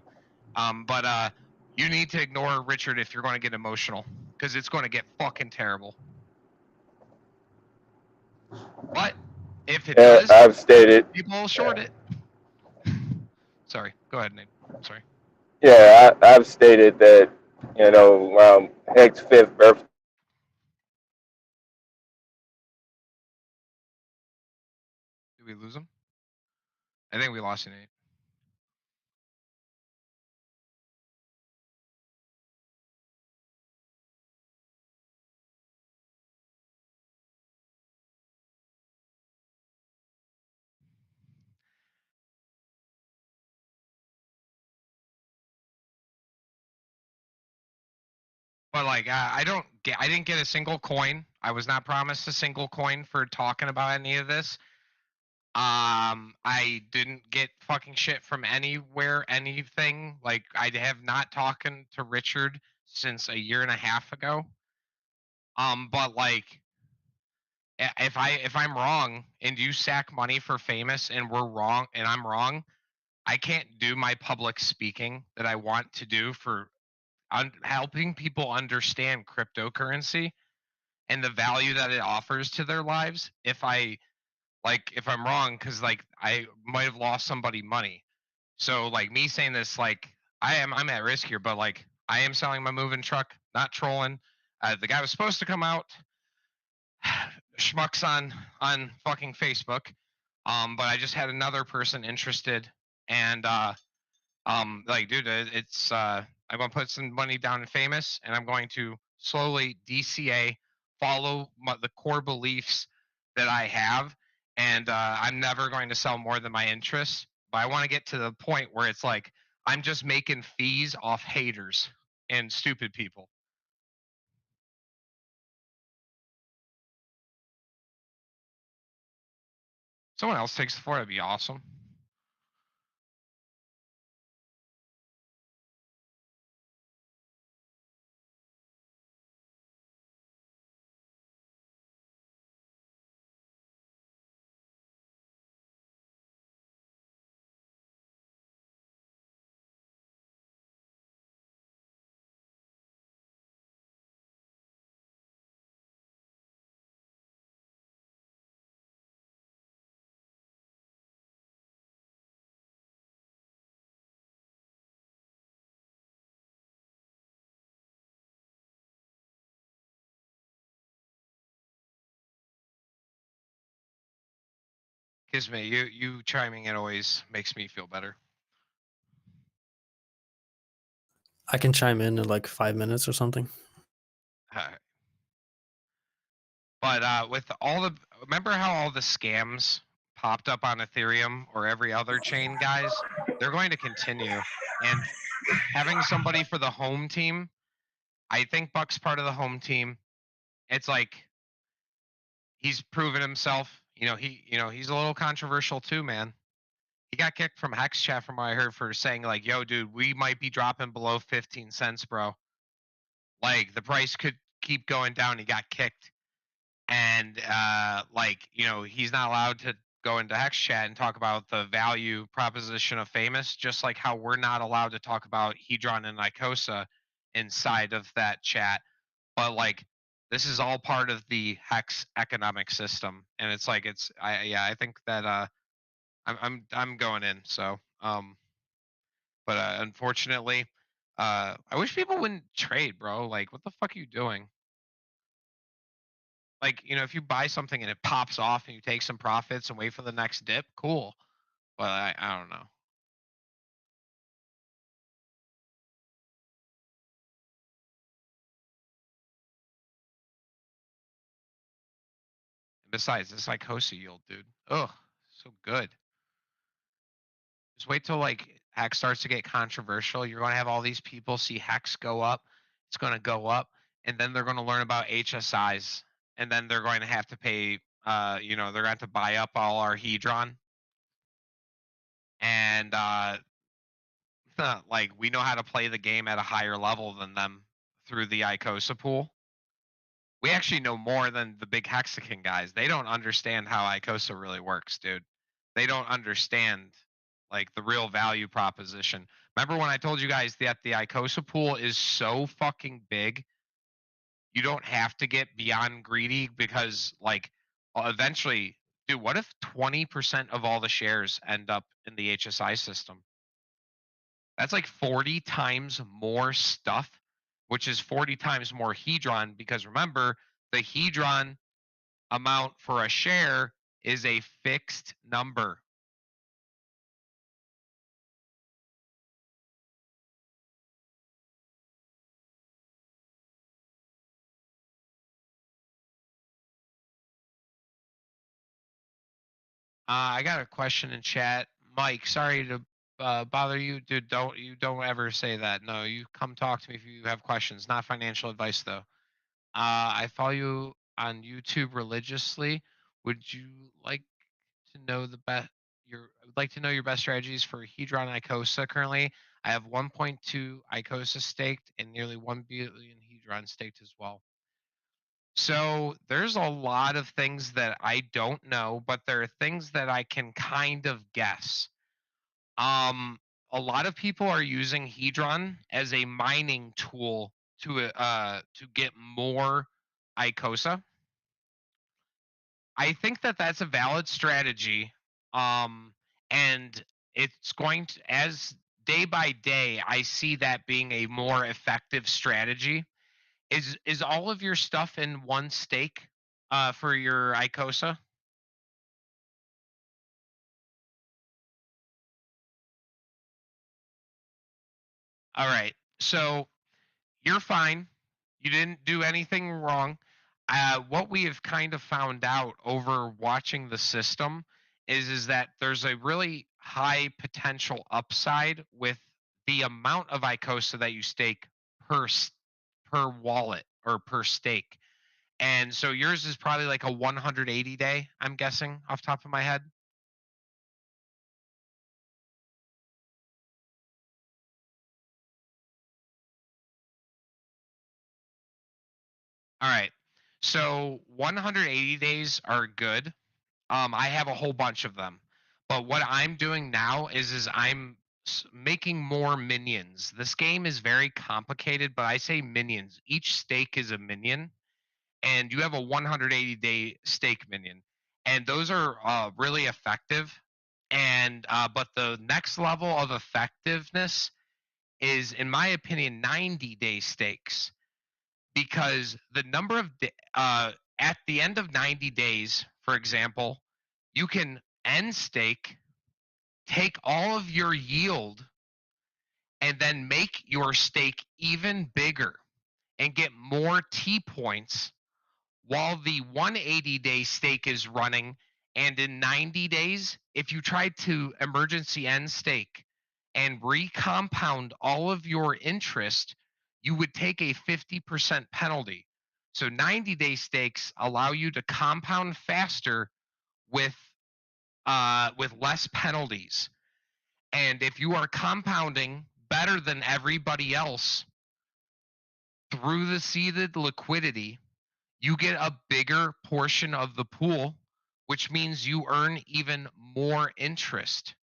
A: but you need to ignore Richard if you're going to get emotional because it's going to get fucking terrible. But if it does,
C: I've stated
A: people will short it. Sorry, go ahead, Nate. Sorry.
C: Yeah, I've stated that around Heck's 5th birthday.
A: Did we lose him? I think we lost you, Nate. But like, I didn't get a single coin. I was not promised a single coin for talking about any of this. I didn't get fucking shit from anywhere, anything. Like, I have not talked to Richard since a year and a half ago. But like, if I'm wrong and you sack money for famous and we're wrong and I'm wrong, I can't do my public speaking that I want to do for helping people understand cryptocurrency and the value that it offers to their lives if I'm wrong, because like I might have lost somebody money. So like me saying this, like I'm at risk here, but like I am selling my moving truck, not trolling. The guy was supposed to come out, schmucks on fucking Facebook. But I just had another person interested, and like, dude, I'm gonna put some money down in famous, and I'm going to slowly DCA, follow the core beliefs that I have, and I'm never going to sell more than my interests. But I want to get to the point where it's like I'm just making fees off haters and stupid people. Someone else takes the floor, that'd be awesome. Excuse me. You chiming in always makes me feel better.
H: I can chime in like 5 minutes or something.
A: But with all the, remember how all the scams popped up on Ethereum or every other chain, guys? They're going to continue. And having somebody for the home team, I think Buck's part of the home team. It's like he's proven himself. He's a little controversial too, man. He got kicked from Hex Chat from what I heard for saying like, "Yo, dude, we might be dropping below 15 cents, bro. Like the price could keep going down." He got kicked, and he's not allowed to go into Hex Chat and talk about the value proposition of Famous, just like how we're not allowed to talk about Hedron and Icosa inside of that chat. But like, this is all part of the Hex economic system, and it's like I think that I'm going in. So but unfortunately, I wish people wouldn't trade, bro. Like, what the fuck are you doing? Like, if you buy something and it pops off and you take some profits and wait for the next dip, cool. But I don't know. Besides, this Icosa yield, dude. Ugh, so good. Just wait till like Hex starts to get controversial. You're going to have all these people see Hex go up. It's going to go up, and then they're going to learn about HSIs, and then they're going to have to pay. They're going to have to buy up all our Hedron, and like we know how to play the game at a higher level than them through the Icosa pool. We actually know more than the big Hexagon guys. They don't understand how Icosa really works, dude. They don't understand like the real value proposition. Remember when I told you guys that the Icosa pool is so fucking big, you don't have to get beyond greedy because like eventually, dude, what if 20% of all the shares end up in the HSI system? That's like 40 times more stuff, which is 40 times more Hedron because remember, the Hedron amount for a share is a fixed number. I got a question in chat. Mike, sorry to bother you, dude. Don't ever say that. No, you come talk to me if you have questions. Not financial advice though. I follow you on YouTube religiously. Would you like to know the best? I would like to know your best strategies for Hedron Icosa currently. I have 1.2 Icosa staked and nearly 1 billion Hedron staked as well. So there's a lot of things that I don't know, but there are things that I can kind of guess. A lot of people are using Hedron as a mining tool to get more Icosa. I think that that's a valid strategy, and it's going to, as day by day, I see that being a more effective strategy. Is all of your stuff in one stake for your Icosa? All right. So you're fine. You didn't do anything wrong. What we have kind of found out over watching the system is that there's a really high potential upside with the amount of Icosa that you stake per wallet or per stake. And so yours is probably like a 180 day, I'm guessing, off the top of my head. All right. So 180 days are good. I have a whole bunch of them. But what I'm doing now is I'm making more minions. This game is very complicated, but I say minions. Each stake is a minion, and you have a 180-day stake minion, and those are really effective. And but the next level of effectiveness is, in my opinion, 90-day stakes, because the number of at the end of 90 days, for example, you can end stake, take all of your yield, and then make your stake even bigger and get more T points while the 180-day stake is running. And in 90 days, if you try to emergency end stake and recompound all of your interest, you would take a 50% penalty. So 90-day stakes allow you to compound faster with less penalties. And if you are compounding better than everybody else through the seeded liquidity, you get a bigger portion of the pool, which means you earn even more interest.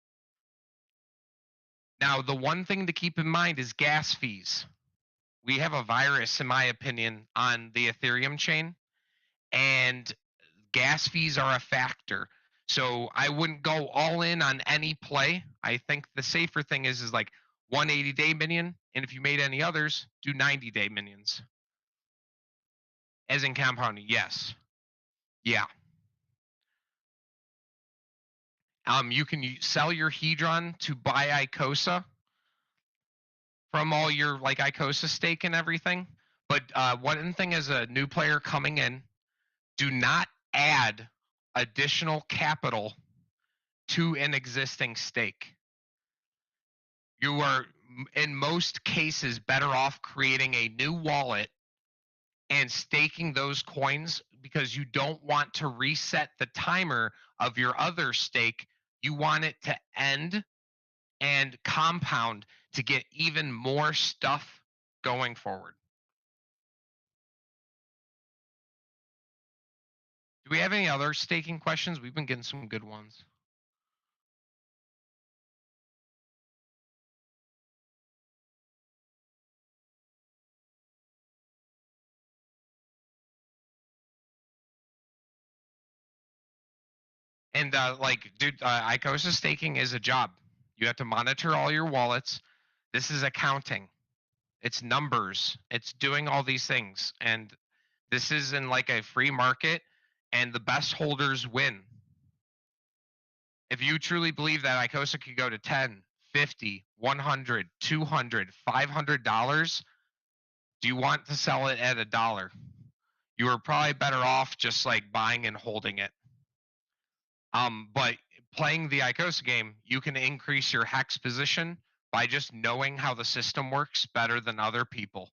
A: Now, the one thing to keep in mind is gas fees. We have a virus, in my opinion, on the Ethereum chain, and gas fees are a factor. So I wouldn't go all in on any play. I think the safer thing is like 180-day minion, and if you made any others, do 90-day minions. As in compounding, yes. Yeah. You can sell your Hedron to buy Icosa from all your like Icosa stake and everything. But one thing as a new player coming in, do not add additional capital to an existing stake. You are in most cases better off creating a new wallet and staking those coins because you don't want to reset the timer of your other stake. You want it to end and compound to get even more stuff going forward. Do we have any other staking questions? We've been getting some good ones. And dude, Icosa staking is a job. You have to monitor all your wallets. This is accounting. It's numbers. It's doing all these things. And this is in like a free market, and the best holders win. If you truly believe that Icosa could go to 10, 50, 100, 200, $500, do you want to sell it at $1? You are probably better off just like buying and holding it. But playing the Icosa game, you can increase your hex position by just knowing how the system works better than other people.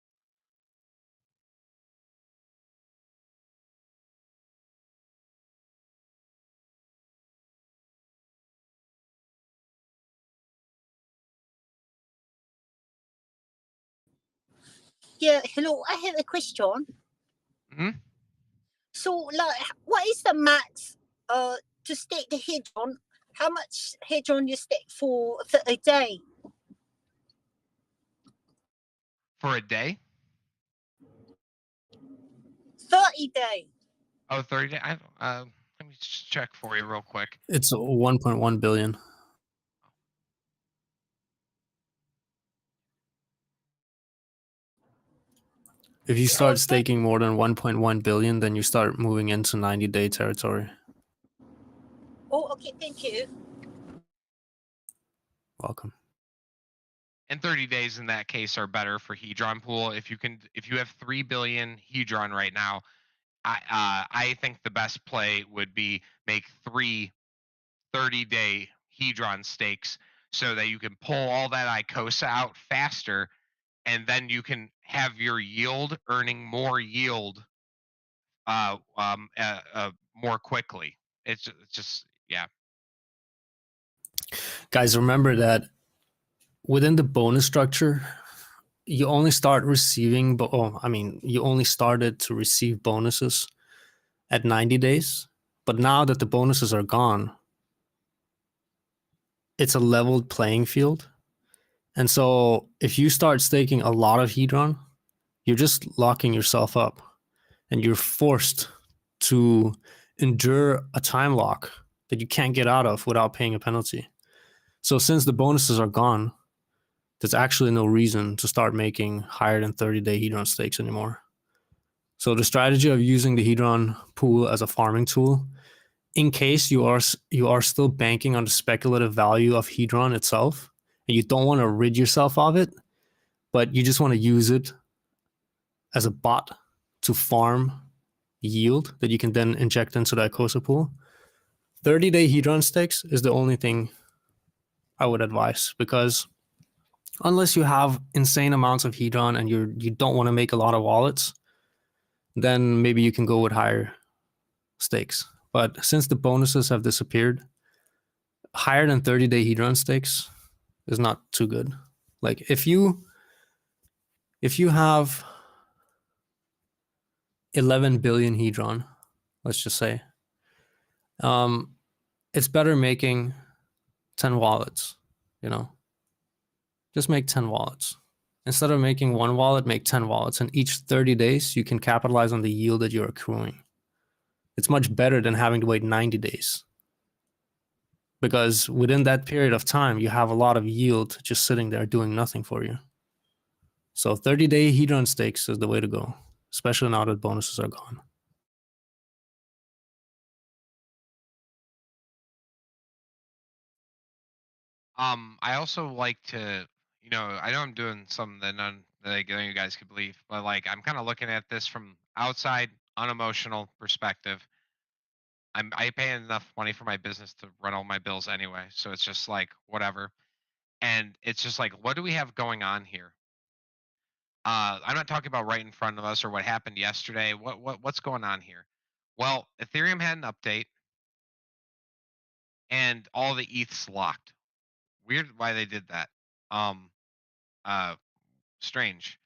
J: Yeah, hello. I have a question.
A: Mm-hmm.
J: So, like, what is the max to stake the Hedron? How much Hedron you stake for a day?
A: For a day?
J: 30 days.
A: Oh, 30 days? Let me just check for you real quick.
H: It's 1.1 billion. If you start staking more than 1.1 billion, then you start moving into 90-day territory.
J: Oh, okay. Thank you.
H: Welcome.
A: And 30 days in that case are better for Hedron pool. If you have 3 billion Hedron right now, I think the best play would be make 3 30-day Hedron stakes so that you can pull all that Icosa out faster, and then you can have your yield earning more yield more quickly. It's just, yeah.
H: Guys, remember that within the bonus structure, you only start receiving, you only started to receive bonuses at 90 days. But now that the bonuses are gone, it's a leveled playing field. And so if you start staking a lot of Hedron, you're just locking yourself up and you're forced to endure a time lock that you can't get out of without paying a penalty. So since the bonuses are gone, there's actually no reason to start making higher than 30-day Hedron stakes anymore. So the strategy of using the Hedron pool as a farming tool in case you are still banking on the speculative value of Hedron itself, and you don't want to rid yourself of it, but you just want to use it as a bot to farm yield that you can then inject into the Icosa pool, 30-day Hedron stakes is the only thing I would advise, because unless you have insane amounts of Hedron and you don't want to make a lot of wallets, then maybe you can go with higher stakes. But since the bonuses have disappeared, higher than 30-day Hedron stakes is not too good. Like if you have 11 billion Hedron, let's just say, it's better making 10 wallets, you know? Just make 10 wallets. Instead of making one wallet, make 10 wallets. And each 30 days, you can capitalize on the yield that you're accruing. It's much better than having to wait 90 days. Because within that period of time, you have a lot of yield just sitting there doing nothing for you. So 30-day Hedron stakes is the way to go, especially now that bonuses are gone.
A: I also like to, I know I'm doing something that none of you guys could believe, but like I'm kind of looking at this from outside, unemotional perspective. I pay enough money for my business to run all my bills anyway, so it's just like whatever. And it's just like, what do we have going on here? I'm not talking about right in front of us or what happened yesterday. What's going on here? Well, Ethereum had an update, and all the ETHs locked. Weird why they did that. Strange.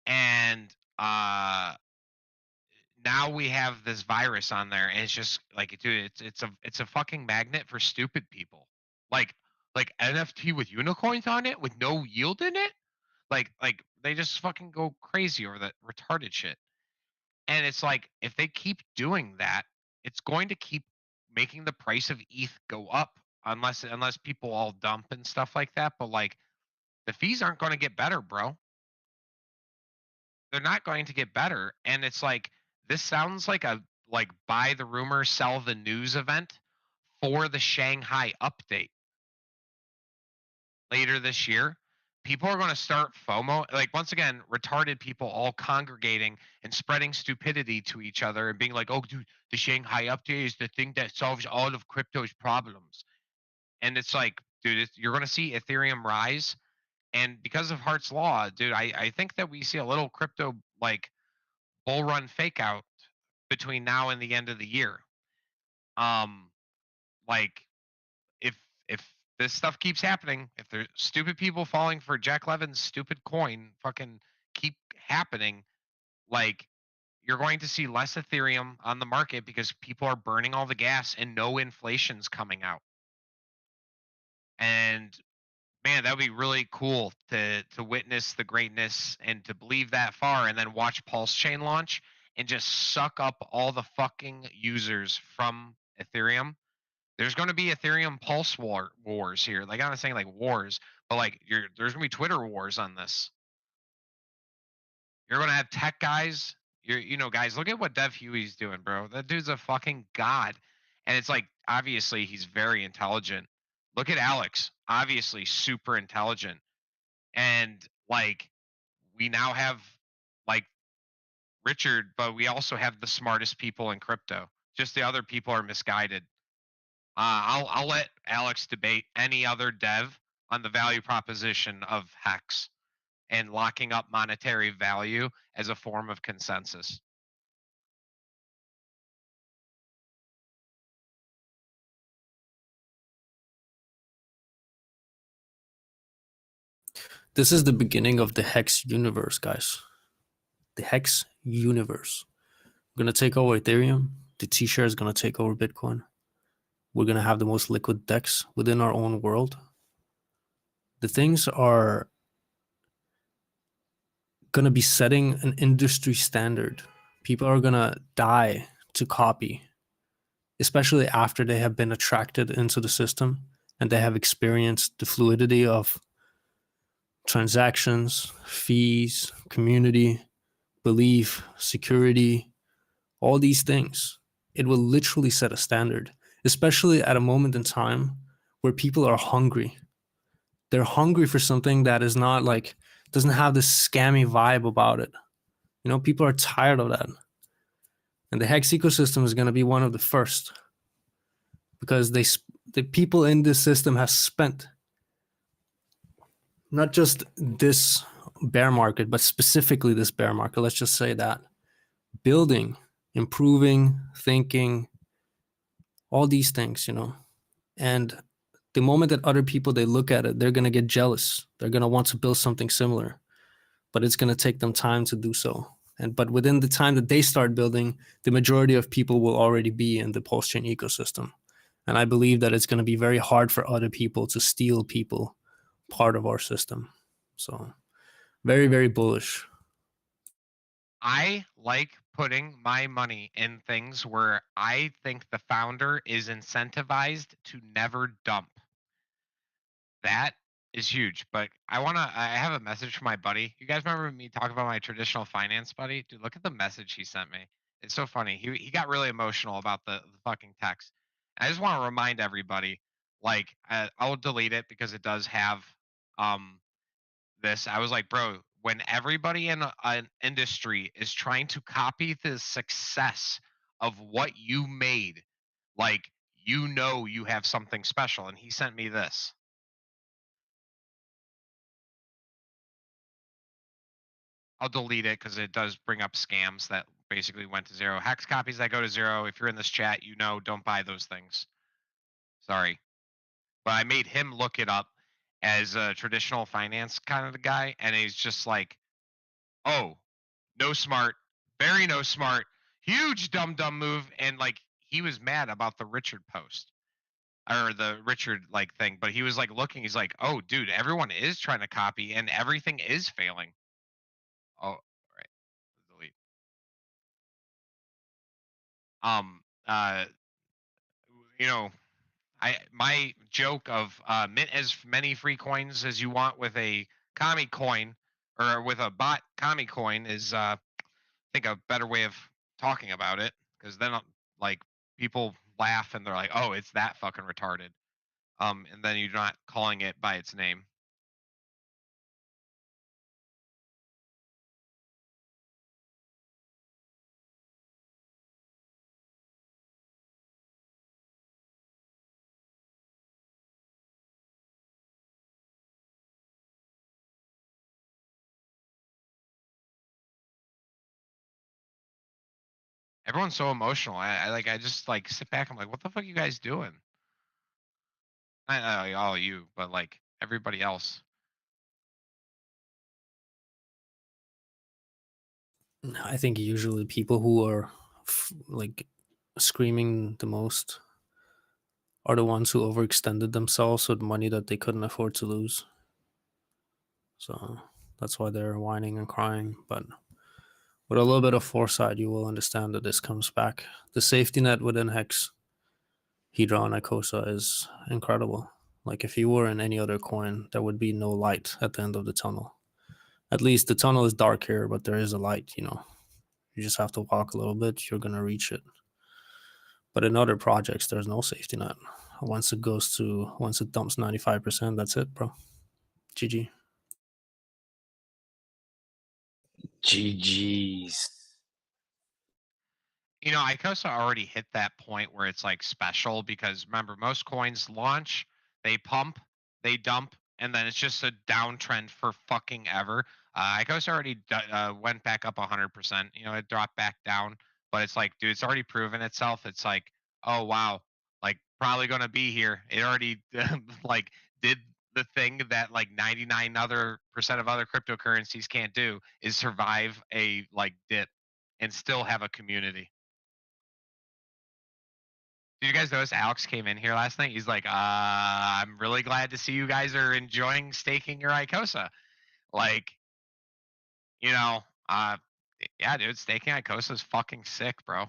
A: And now we have this virus on there, and it's just like, dude, it's a fucking magnet for stupid people. Like NFT with unicorns on it with no yield in it. Like they just fucking go crazy over that retarded shit. And it's like, if they keep doing that, it's going to keep making the price of ETH go up unless people all dump and stuff like that. But like, the fees aren't going to get better, bro. They're not going to get better. And it's like, this sounds like a buy the rumor, sell the news event for the Shanghai update later this year. People are going to start FOMO, like once again, retarded people all congregating and spreading stupidity to each other and being like, oh, dude, the Shanghai update is the thing that solves all of crypto's problems. And it's like, dude, you're going to see Ethereum rise. And because of Hart's Law, dude, I think that we see a little crypto like bull run fake out between now and the end of the year. Like if this stuff keeps happening, if there's stupid people falling for Jack Levin's stupid coin fucking keep happening, like you're going to see less Ethereum on the market because people are burning all the gas and no inflation's coming out. And man, that would be really cool to witness the greatness and to believe that far, and then watch Pulse Chain launch and just suck up all the fucking users from Ethereum. There's going to be Ethereum Pulse wars here. Like, I'm not saying like wars, but like there's going to be Twitter wars on this. You're going to have tech guys. Guys, look at what Dev Huey's doing, bro. That dude's a fucking god. And it's like, obviously he's very intelligent. Look at Alex, obviously super intelligent. And like, we now have like Richard, but we also have the smartest people in crypto. Just the other people are misguided. I'll let Alex debate any other dev on the value proposition of Hex and locking up monetary value as a form of consensus.
H: This is the beginning of the Hex universe, guys. The Hex universe. We're going to take over Ethereum. The T-share is going to take over Bitcoin. We're going to have the most liquid DEX within our own world. The things are going to be setting an industry standard. People are going to die to copy, especially after they have been attracted into the system and they have experienced the fluidity of transactions, fees, community, belief, security, all these things. it will literally set a standard, especially at a moment in time where people are hungry. They're hungry for something that is not like, doesn't have this scammy vibe about it. You know, people are tired of that. And the Hex ecosystem is going to be one of the first, because the people in this system have spent not just this bear market, but specifically this bear market, let's just say that, building, improving, thinking, all these things, you know. And the moment that other people, they look at it, they're going to get jealous. They're going to want to build something similar, but it's going to take them time to do so. But within the time that they start building, the majority of people will already be in the post-chain ecosystem. And I believe that it's going to be very hard for other people to steal people part of our system. So very, very bullish.
A: I like putting my money in things where I think the founder is incentivized to never dump. That is huge. But I have a message from my buddy. You guys remember me talking about my traditional finance buddy? Dude, look at the message he sent me. It's so funny. He got really emotional about the fucking text. I just want to remind everybody, like, I'll delete it because it does have this. I was like, bro, when everybody in an industry is trying to copy the success of what you made, like, you know you have something special. And he sent me this. I'll delete it because it does bring up scams that basically went to zero. Hex copies that go to zero. If you're in this chat, you know, don't buy those things. Sorry. But I made him look it up as a traditional finance kind of a guy. And he's just like, oh, no smart, very no smart, huge dumb move. And like, he was mad about the Richard post or the Richard like thing. But he was like looking, he's like, oh, dude, everyone is trying to copy and everything is failing. Oh, right. Delete. Uh you know, my joke of mint as many free coins as you want with a commie coin or with a bot commie coin is I think a better way of talking about it, because then like people laugh and they're like, oh, it's that fucking retarded, and then you're not calling it by its name. Everyone's so emotional. I just like sit back. I'm like, what the fuck are you guys doing? Not all you, but like everybody else.
H: I think usually people who are like screaming the most are the ones who overextended themselves with money that they couldn't afford to lose. So that's why they're whining and crying. But with a little bit of foresight, you will understand that this comes back. The safety net within Hex, Hedron, Icosa is incredible. Like if you were in any other coin, there would be no light at the end of the tunnel. At least the tunnel is dark here, but there is a light, you know. You just have to walk a little bit, you're gonna reach it. But in other projects, there's no safety net. Once it dumps 95%, that's it, bro. GG.
G: GG's.
A: You know, Icosa already hit that point where it's like special, because remember, most coins launch, they pump, they dump, and then it's just a downtrend for fucking ever. Icosa already went back up 100%. You know, it dropped back down, but it's like, dude, it's already proven itself. It's like, oh wow, like probably gonna be here. It already like did the thing that like 99% of other cryptocurrencies can't do, is survive a like dip and still have a community. Did you guys notice Alex came in here last night? He's like, I'm really glad to see you guys are enjoying staking your Icosa. Like, you know, yeah, dude, staking Icosa is fucking sick, bro.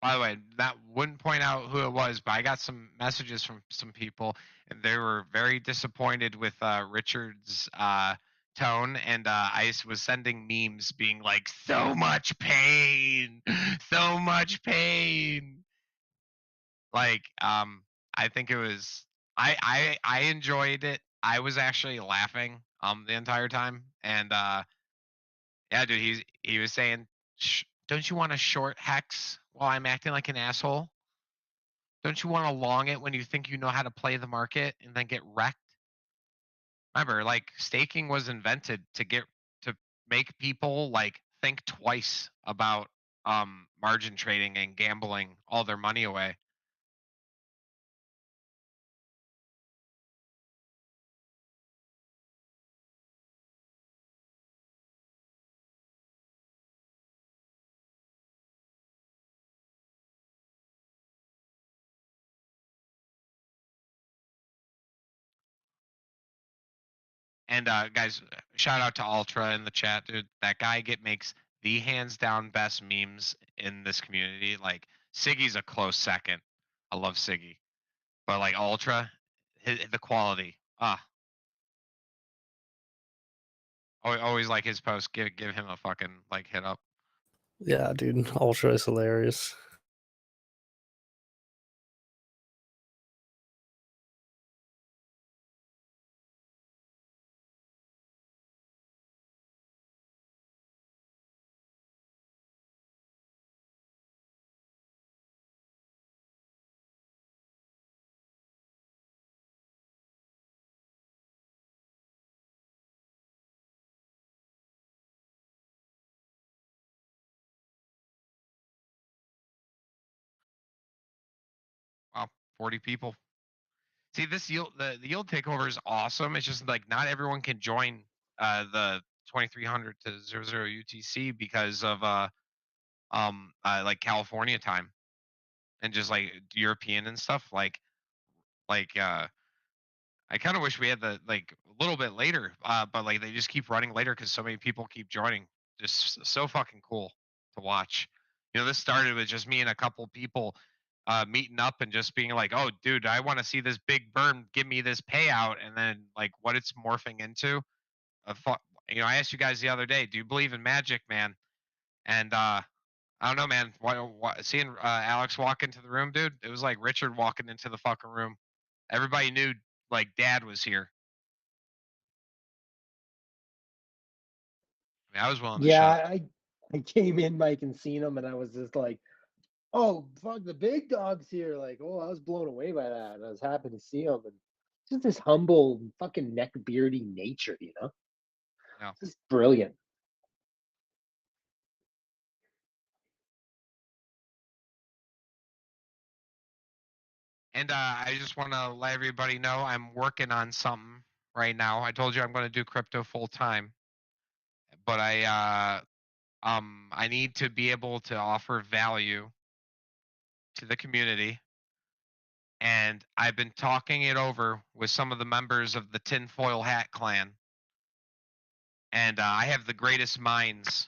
A: By the way, that wouldn't point out who it was, but I got some messages from some people, and they were very disappointed with Richard's tone. And I was sending memes being like, "So much pain, so much pain." Like, I think it was. I enjoyed it. I was actually laughing the entire time, and yeah, dude, he was saying, "Don't you want a short hex while I'm acting like an asshole? Don't you want to long it when you think you know how to play the market and then get wrecked?" Remember, like staking was invented to make people like think twice about margin trading and gambling all their money away. And guys, shout out to Ultra in the chat, dude. That guy makes the hands down best memes in this community. Like Siggy's a close second. I love Siggy, but like Ultra, the quality. Always like his post. Give him a fucking like hit up.
H: Yeah, dude, Ultra is hilarious.
A: Wow, 40 people. See, this yield, the yield takeover is awesome. It's just like not everyone can join the 2300 to 00 UTC because of like California time and just like European and stuff. Like I kind of wish we had the like a little bit later, but like they just keep running later because so many people keep joining. Just so fucking cool to watch. You know, this started with just me and a couple people meeting up and just being like, "Oh, dude, I want to see this big burn. Give me this payout." And then like what it's morphing into. You know, I asked you guys the other day, "Do you believe in magic, man?" And I don't know, man. Seeing Alex walk into the room, dude, it was like Richard walking into the fucking room. Everybody knew like Dad was here. I mean, I was willing to
K: Yeah,
A: shut.
K: I came in, Mike, and seen him, and I was just like, "Oh, fuck, the big dog's here!" Like, oh, I was blown away by that. And I was happy to see him, and just this humble, fucking neckbeardy nature, you know,
A: Yeah.
K: just brilliant.
A: And I just want to let everybody know I'm working on something right now. I told you I'm going to do crypto full time, but I need to be able to offer value to the community. And I've been talking it over with some of the members of the Tinfoil Hat Clan. And I have the greatest minds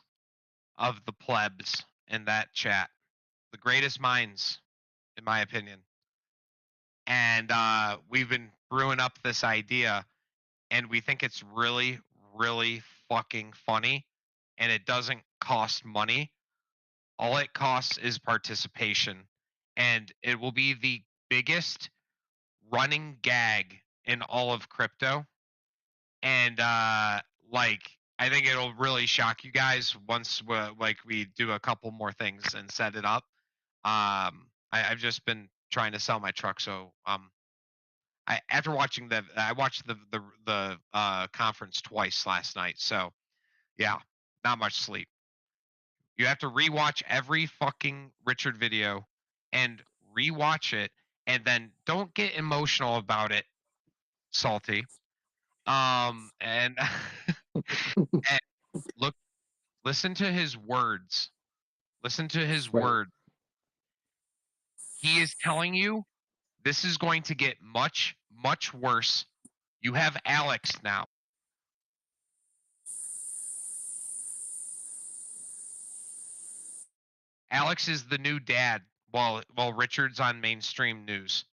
A: of the plebs in that chat. The greatest minds, in my opinion. And we've been brewing up this idea, and we think it's really, really fucking funny, and it doesn't cost money. All it costs is participation, and it will be the biggest running gag in all of crypto. And like I think it'll really shock you guys once we do a couple more things and set it up. I've just been trying to sell my truck, so after watching I watched the conference twice last night, so yeah, not much sleep. You have to rewatch every fucking Richard video and rewatch it, and then don't get emotional about it, Salty. And, and listen to his words. Listen to his
K: Right.
A: word. He is telling you this is going to get much, much worse. You have Alex now. Alex is the new dad while Richard's on mainstream news.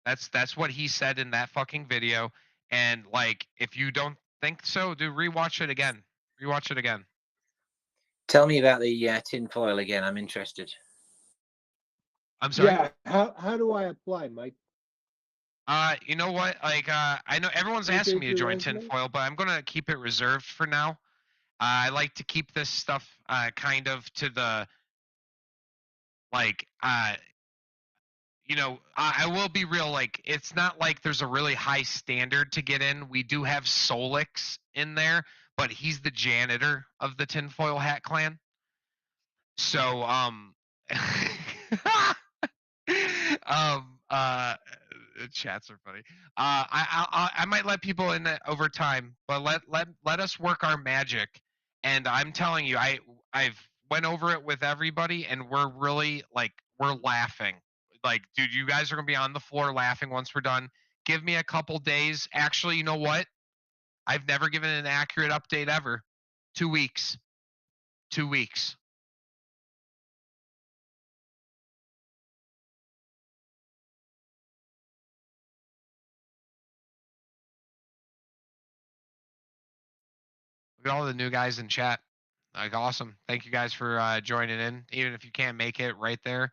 A: That's what he said in that fucking video. And like, if you don't think so, do rewatch it again. Rewatch it again.
L: Tell me about the tinfoil again. I'm interested.
A: I'm sorry.
K: Yeah. How do I apply, Mike?
A: You know what? Like, I know everyone's asking me to join tinfoil, but I'm gonna keep it reserved for now. I like to keep this stuff kind of to the like you know, I will be real, like, it's not like there's a really high standard to get in. We do have Solix in there, but he's the janitor of the tinfoil hat clan. So chats are funny. I might let people in over time, but let us work our magic. And I'm telling you, I've went over it with everybody, and we're really like, we're laughing. Like, dude, you guys are gonna be on the floor laughing once we're done. Give me a couple days. Actually, you know what? I've never given an accurate update ever. 2 weeks. 2 weeks. Look at all the new guys in chat. Like, awesome. Thank you guys for joining in, even if you can't make it right there.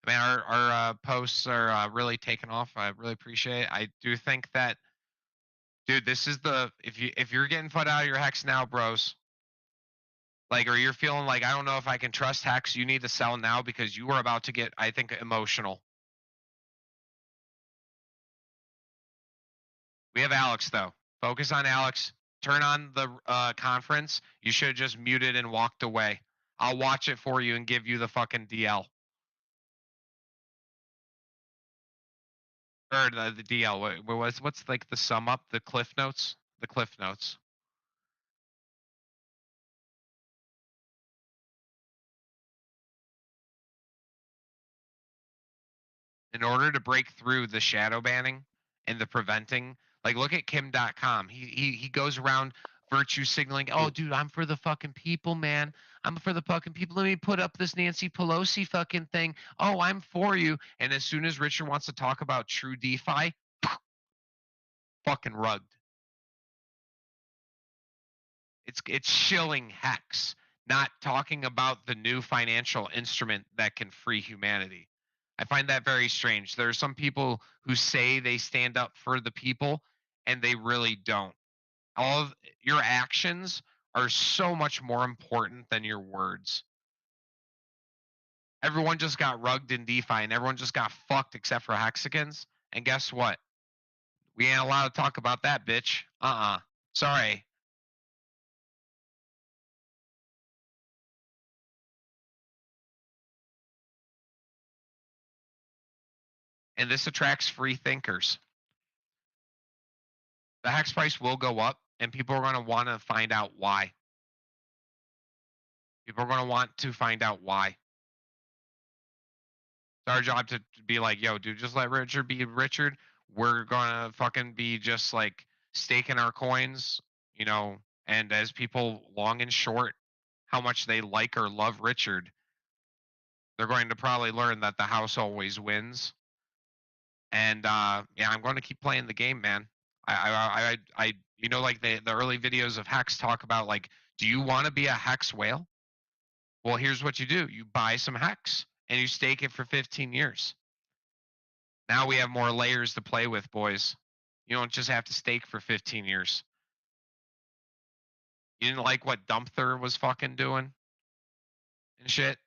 A: I mean, our posts are really taking off. I really appreciate it. I do think that, dude, this is the, if you're getting put out of your hex now, bros, like, or you're feeling like, I don't know if I can trust hex, you need to sell now, because you are about to get, I think, emotional. We have Alex though. Focus on Alex. Turn on the conference. You should have just muted and walked away. I'll watch it for you and give you the fucking DL. Or the DL. What's like the sum up? The cliff notes? The cliff notes. In order to break through the shadow banning and the preventing, like, look at Kim.com. He goes around virtue signaling, oh dude, I'm for the fucking people, man. I'm for the fucking people. Let me put up this Nancy Pelosi fucking thing. Oh, I'm for you. And as soon as Richard wants to talk about true DeFi, fucking rugged. It's shilling hex, not talking about the new financial instrument that can free humanity. I find that very strange. There are some people who say they stand up for the people, and they really don't. All of your actions are so much more important than your words. Everyone just got rugged in DeFi, and everyone just got fucked except for Hexicans. And guess what? We ain't allowed to talk about that, bitch. Sorry. And this attracts free thinkers. The hex price will go up, and people are going to want to find out why. People are going to want to find out why. It's our job to be like, yo, dude, just let Richard be Richard. We're going to fucking be just like staking our coins, you know, and as people long and short how much they like or love Richard, they're going to probably learn that the house always wins. And yeah, I'm going to keep playing the game, man. I you know, like the early videos of Hex talk about, like, do you want to be a Hex whale? Well, here's what you do. You buy some Hex and you stake it for 15 years. Now we have more layers to play with, boys. You don't just have to stake for 15 years. You didn't like what Dumpther was fucking doing and shit?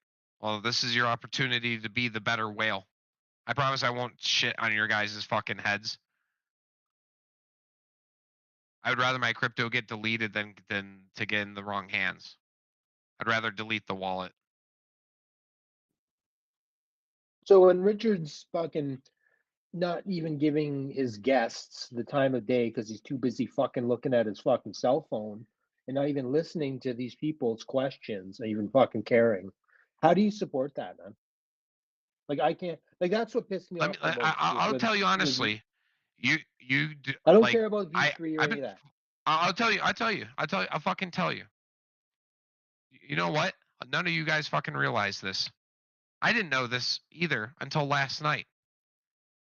A: Well, this is your opportunity to be the better whale. I promise I won't shit on your guys' fucking heads. I would rather my crypto get deleted than to get in the wrong hands. I'd rather delete the wallet.
K: So when Richard's fucking not even giving his guests the time of day because he's too busy fucking looking at his fucking cell phone and not even listening to these people's questions or even fucking caring, how do you support that, man? Like, I can't, like, that's what pissed me off the most.
A: I'll tell you honestly. You
K: I don't
A: like,
K: care about V3 or any of that.
A: I'll fucking tell you. You know what? None of you guys fucking realize this. I didn't know this either until last night.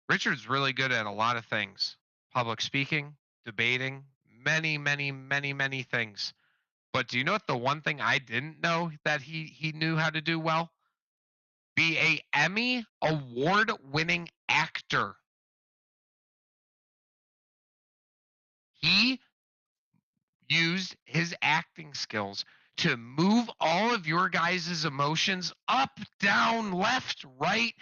A: Richard's really good at a lot of things. Public speaking, debating, many things. But do you know what the one thing I didn't know that he knew how to do well? Be a Emmy award-winning actor. He used his acting skills to move all of your guys' emotions up, down, left, right.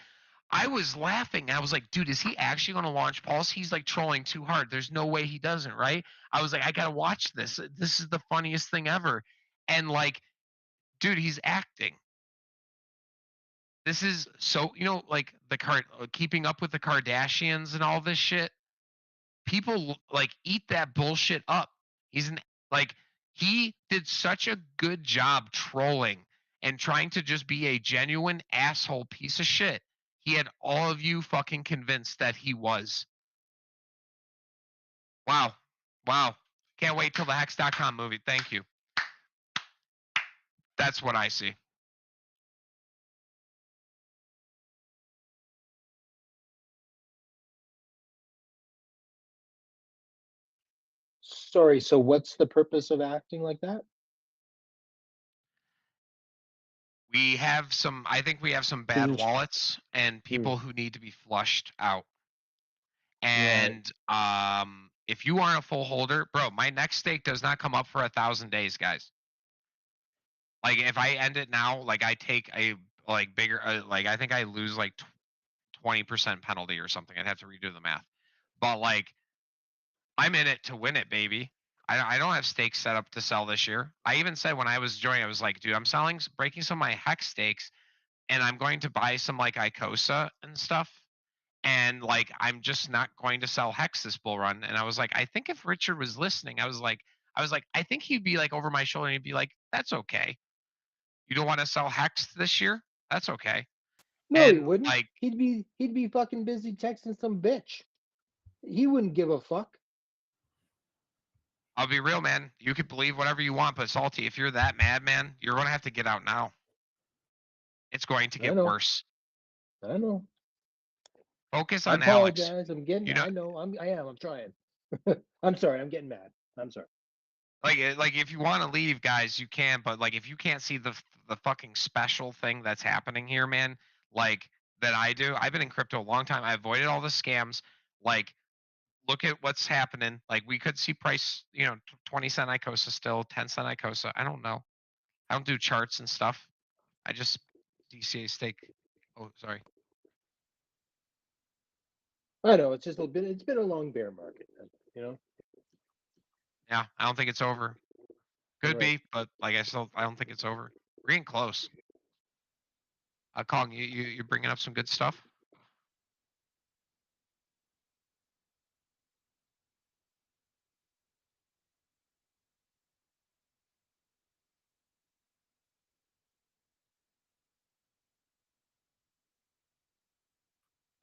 A: I was laughing. I was like, dude, is he actually going to launch Pulse? He's like trolling too hard. There's no way he doesn't, right? I was like, I got to watch this. This is the funniest thing ever. And like, dude, he's acting. This is so, like keeping up with the Kardashians and all this shit. People like eat that bullshit up. He did such a good job trolling and trying to just be a genuine asshole piece of shit. He had all of you fucking convinced that he was. Wow. Can't wait till the Hex.com movie. Thank you. That's what I see.
K: Sorry, so what's the purpose of acting like that?
A: I think we have some bad wallets and people who need to be flushed out. And if you aren't a full holder, bro, my next stake does not come up for 1,000 days, guys. Like if I end it now, like I take a bigger, I think I lose like 20% penalty or something. I'd have to redo the math. But like, I'm in it to win it, baby. I don't have stakes set up to sell this year. I even said when I was joining, I was like, dude, I'm breaking some of my Hex stakes, and I'm going to buy some like Icosa and stuff. And like, I'm just not going to sell Hex this bull run. And I was like, I think if Richard was listening, I was like, I think he'd be like over my shoulder and he'd be like, that's okay. You don't want to sell Hex this year? That's okay.
K: No,
A: and
K: he wouldn't.
A: Like,
K: he'd be fucking busy texting some bitch. He wouldn't give a fuck.
A: I'll be real, man. You could believe whatever you want, but Salty, if you're that mad, man, you're going to have to get out now. It's going to get worse.
K: I know.
A: Focus on
K: I
A: Alex.
K: apologize. I'm getting. I know. I'm trying. I'm sorry. I'm getting mad. I'm sorry.
A: Like if you want to leave, guys, you can. But like, if you can't see the fucking special thing that's happening here, man, like that I do. I've been in crypto a long time. I avoided all the scams. Like, look at what's happening. Like, we could see price, 20-cent Icosa still, 10-cent Icosa. I don't know. I don't do charts and stuff. I just DCA stake. Oh, sorry.
K: I know. It's just it's been a long bear market,
A: Yeah, I don't think it's over. Could be, but like I don't think it's over. We're getting close. Kong, you're bringing up some good stuff.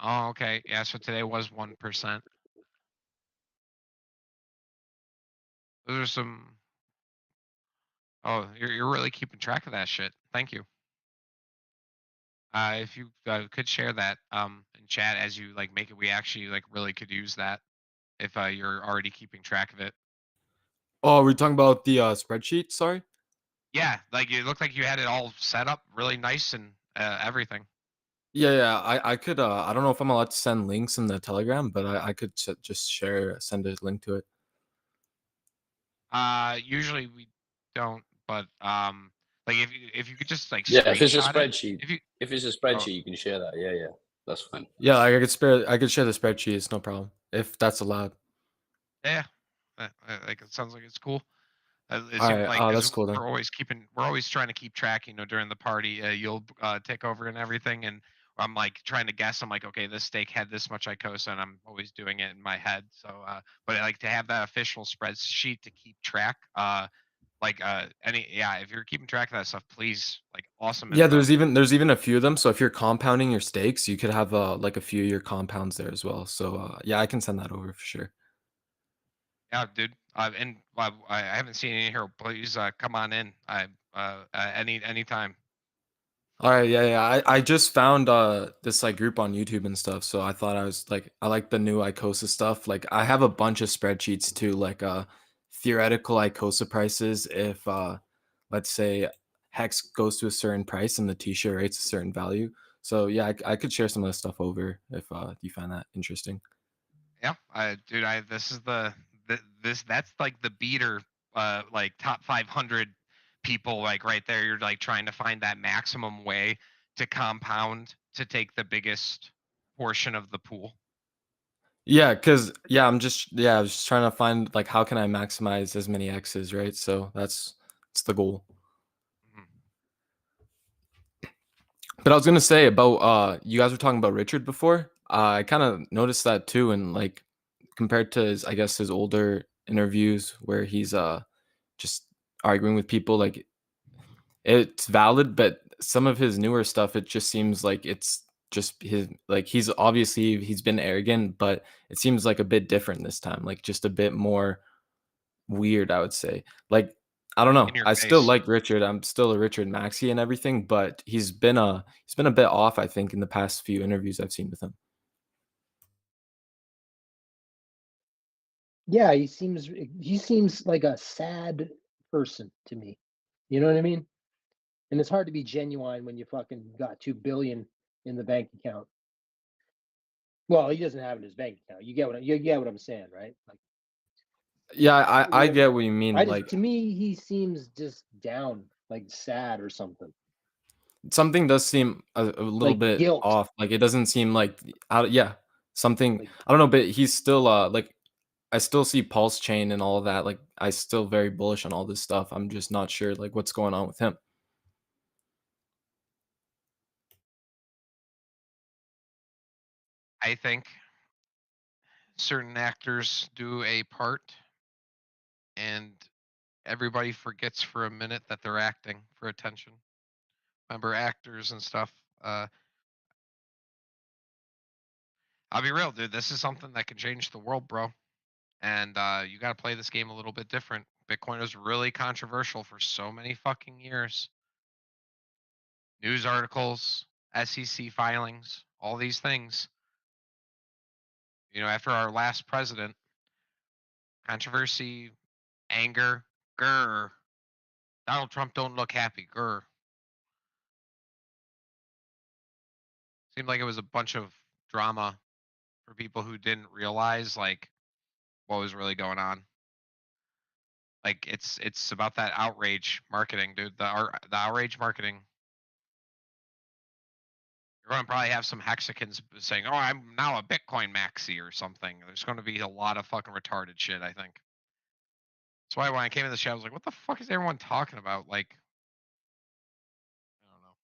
A: Oh, okay. Yeah, so today was 1%. Those are some. Oh, you're really keeping track of that shit. Thank you. If you could share that in chat as you like make it, we actually like really could use that if you're already keeping track of it.
M: Oh, are we talking about the spreadsheet? Sorry.
A: Yeah, like it looked like you had it all set up really nice and everything.
M: Yeah. I could. I don't know if I'm allowed to send links in the Telegram, but I could just send a link to it.
A: Usually we don't, but like if you could just like
D: if it's a
A: screenshot it,
D: spreadsheet, if it's a spreadsheet, you can share that. Yeah, that's fine.
M: Yeah, I could share the spreadsheet. It's no problem if that's allowed.
A: Yeah, like it sounds like it's cool. It seems
M: Alright,
A: like
M: that's cool then.
A: we're always trying to keep track. During the party, you'll take over and everything, and I'm like trying to guess. I'm like, okay, this stake had this much Icosa, and I'm always doing it in my head. So, but I like to have that official spreadsheet to keep track. If you're keeping track of that stuff, please, like, awesome.
M: Yeah, there's even a few of them. So if you're compounding your stakes, you could have like a few of your compounds there as well. So yeah, I can send that over for sure.
A: Yeah, dude. And I haven't seen any here. Please come on in. Anytime.
M: All right, yeah. I just found this like group on YouTube and stuff, so I thought I like the new Icosa stuff. Like I have a bunch of spreadsheets too, like theoretical Icosa prices if let's say Hex goes to a certain price and the t-shirt rates a certain value. So yeah, I could share some of this stuff over if you find that interesting.
A: Yeah, dude, this is that's like the beater, like top 500 people, like right there. You're like trying to find that maximum way to compound to take the biggest portion of the pool.
M: Yeah, cause yeah, I was just trying to find like how can I maximize as many X's, right? So that's the goal.
A: Mhm.
M: But I was gonna say about you guys were talking about Richard before. I kind of noticed that too, and like compared to his, I guess his older interviews where he's just arguing with people, like it's valid, but some of his newer stuff, it just seems like it's just his like he's been arrogant, but it seems like a bit different this time, like just a bit more weird, I would say. Like I don't know.
A: In your
M: I still
A: face.
M: like Richard. I'm still a Richard Maxey and everything, but he's been a bit off, I think, in the past few interviews I've seen with him.
K: Yeah, he seems like a sad person to me. You know what I mean? And it's hard to be genuine when you fucking got 2 billion in the bank account. Well, he doesn't have it in his bank account. You get what I'm saying, right? Like,
M: Yeah, I
K: well,
M: get what you mean. Like
K: to me, he seems just down, like sad or something,
M: something does seem a little
K: like
M: bit
K: guilt.
M: off. Like it doesn't seem like yeah, something
K: Like,
M: I don't know, but he's still like I still see pulse chain and all of that. Like I still very bullish on all this stuff. I'm just not sure like what's going on with him.
A: I think certain actors do a part, and everybody forgets for a minute that they're acting for attention. Remember actors and stuff. I'll be real, dude. This is something that can change the world, bro. And you got to play this game a little bit different. Bitcoin was really controversial for so many fucking years. News articles, SEC filings, all these things. You know, after our last president, controversy, anger, grr. Donald Trump don't look happy, grr. Seemed like it was a bunch of drama for people who didn't realize like what was really going on. Like it's about that outrage marketing, dude. The outrage marketing. You're going to probably have some hexicans saying, "Oh, I'm now a Bitcoin maxi" or something. There's going to be a lot of fucking retarded shit, I think. That's why when I came in the show, I was like, "What the fuck is everyone talking about?" Like, I don't know.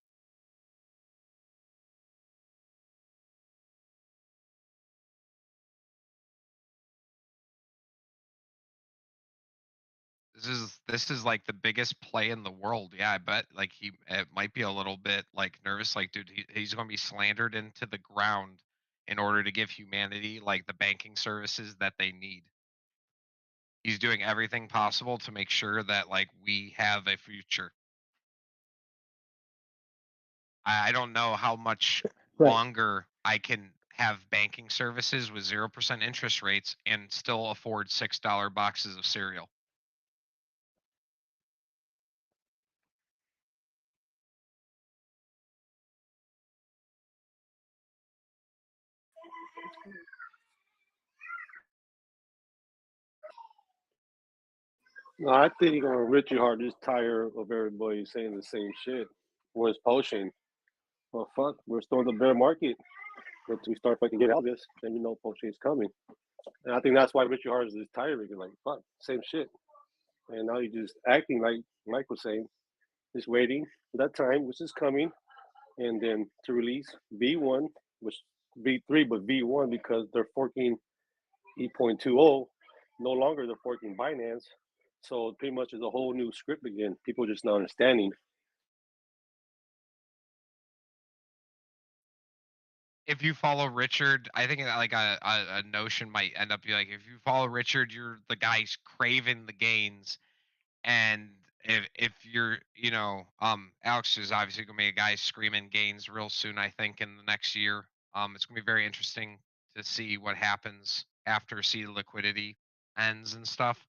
A: This is like the biggest play in the world. Yeah, I bet like it might be a little bit like nervous. Like, dude, he's going to be slandered into the ground in order to give humanity like the banking services that they need. He's doing everything possible to make sure that like we have a future. I don't know how much
K: right.
A: longer I can have banking services with 0% interest rates and still afford $6 boxes of cereal.
N: No, I think Richard Hart is tired of everybody saying the same shit. Where's poaching? Well, fuck, we're still in the bear market. Once we start fucking getting out of this, then you know poaching is coming. And I think that's why Richard Hart is tired because like, fuck, same shit. And now he's just acting like Mike was saying, just waiting for that time, which is coming, and then to release V1, which V3, but V1 because they're forking E.20, no longer they're forking Binance. So pretty much is a whole new script again. People just not understanding.
A: If you follow Richard, I think like a notion might end up being like, if you follow Richard, you're the guy's craving the gains, and if you're, Alex is obviously gonna be a guy screaming gains real soon. I think in the next year, it's gonna be very interesting to see what happens after seed liquidity ends and stuff.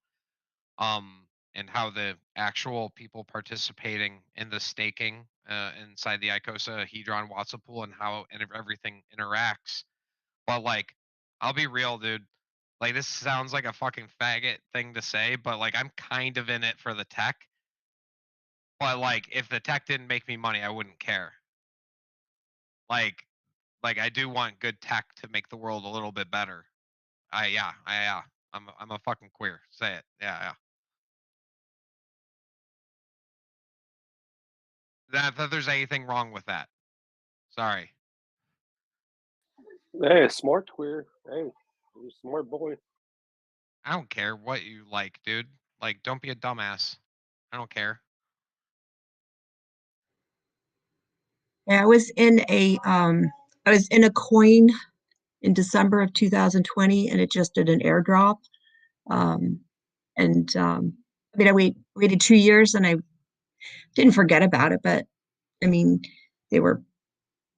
A: And how the actual people participating in the staking inside the Icosa Hedron Watson pool and how everything interacts. But like, I'll be real, dude. Like, this sounds like a fucking faggot thing to say, but like, I'm kind of in it for the tech. But like, if the tech didn't make me money, I wouldn't care. Like, I do want good tech to make the world a little bit better. Yeah. I'm a fucking queer. Say it. Yeah. Not that there's anything wrong with that. Sorry.
N: Hey, smart queer. Hey, you're a smart boy.
A: I don't care what you like, dude. Like, don't be a dumbass. I don't care.
E: Yeah, I was in a coin in December of 2020, and it just did an airdrop. I mean, I waited 2 years, and I didn't forget about it, but I mean, they were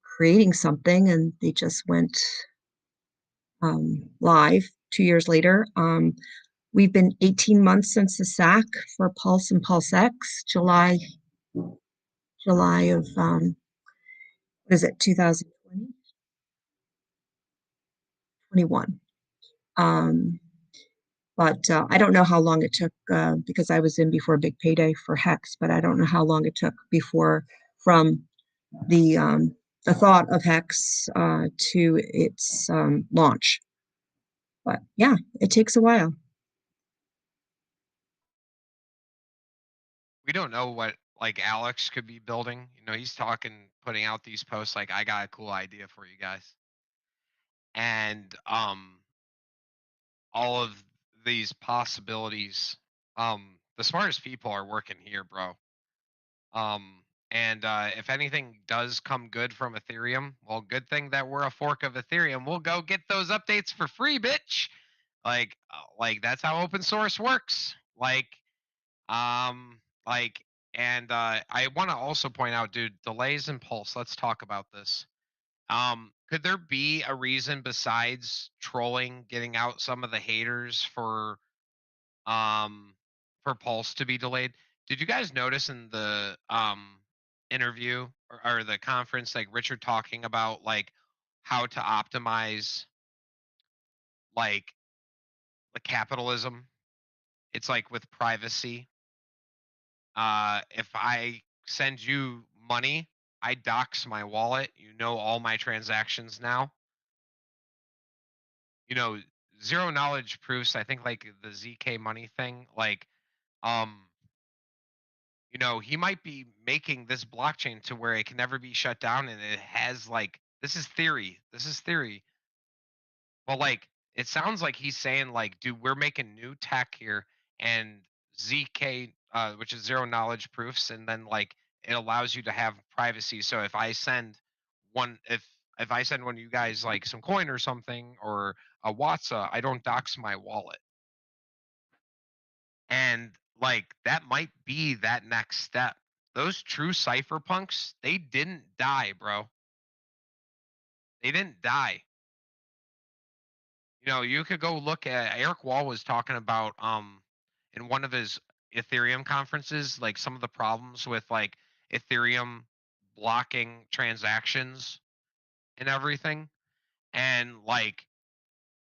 E: creating something, and they just went live 2 years later. We've been 18 months since the SAC for Pulse and Pulse X, July of what is it, 2020? 21. But I don't know how long it took because I was in before Big Payday for Hex, but I don't know how long it took before from the thought of Hex to its launch. But yeah, it takes a while.
A: We don't know what like Alex could be building. He's putting out these posts like, I got a cool idea for you guys. And all of these possibilities, the smartest people are working here, bro. And if anything does come good from Ethereum, well, good thing that we're a fork of Ethereum. We'll go get those updates for free, bitch. Like that's how open source works. And I want to also point out, dude, delays in Pulse. Let's talk about this. Could there be a reason besides trolling, getting out some of the haters for Pulse to be delayed? Did you guys notice in the interview or the conference, like Richard talking about like how to optimize like the capitalism? It's like with privacy. If I send you money, I dox my wallet. You know all my transactions now. Zero knowledge proofs. I think like the ZK money thing, like, he might be making this blockchain to where it can never be shut down, and it has like, this is theory. But like, it sounds like he's saying like, dude, we're making new tech here, and ZK, which is zero knowledge proofs, and then like it allows you to have privacy. So if I send if I send one of you guys like some coin or something or a Watsa, I don't dox my wallet. And like that might be that next step. Those true cypherpunks, they didn't die, bro. They didn't die. You could go look at Eric Wall was talking about in one of his Ethereum conferences, like some of the problems with like Ethereum blocking transactions and everything. And like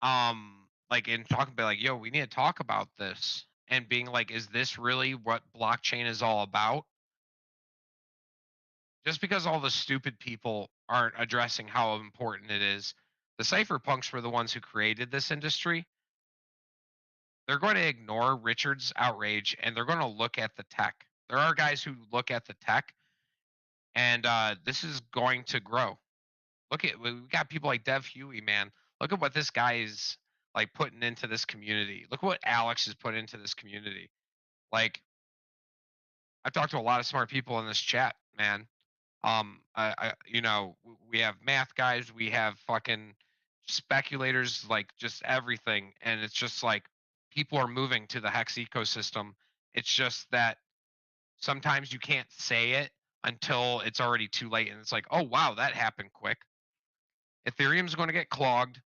A: in talking about like, yo, we need to talk about this, and being like, is this really what blockchain is all about? Just because all the stupid people aren't addressing how important it is, the cypherpunks were the ones who created this industry. They're going to ignore Richard's outrage, and they're going to look at the tech. There are guys who look at the tech, and this is going to grow. We got people like Dev Huey, man. Look at what this guy is like putting into this community. Look what Alex has put into this community. Like, I've talked to a lot of smart people in this chat, man. We have math guys, we have fucking speculators, like just everything, and it's just like people are moving to the Hex ecosystem. It's just that sometimes you can't say it until it's already too late, and it's like, oh wow, that happened quick. Ethereum's going to get clogged,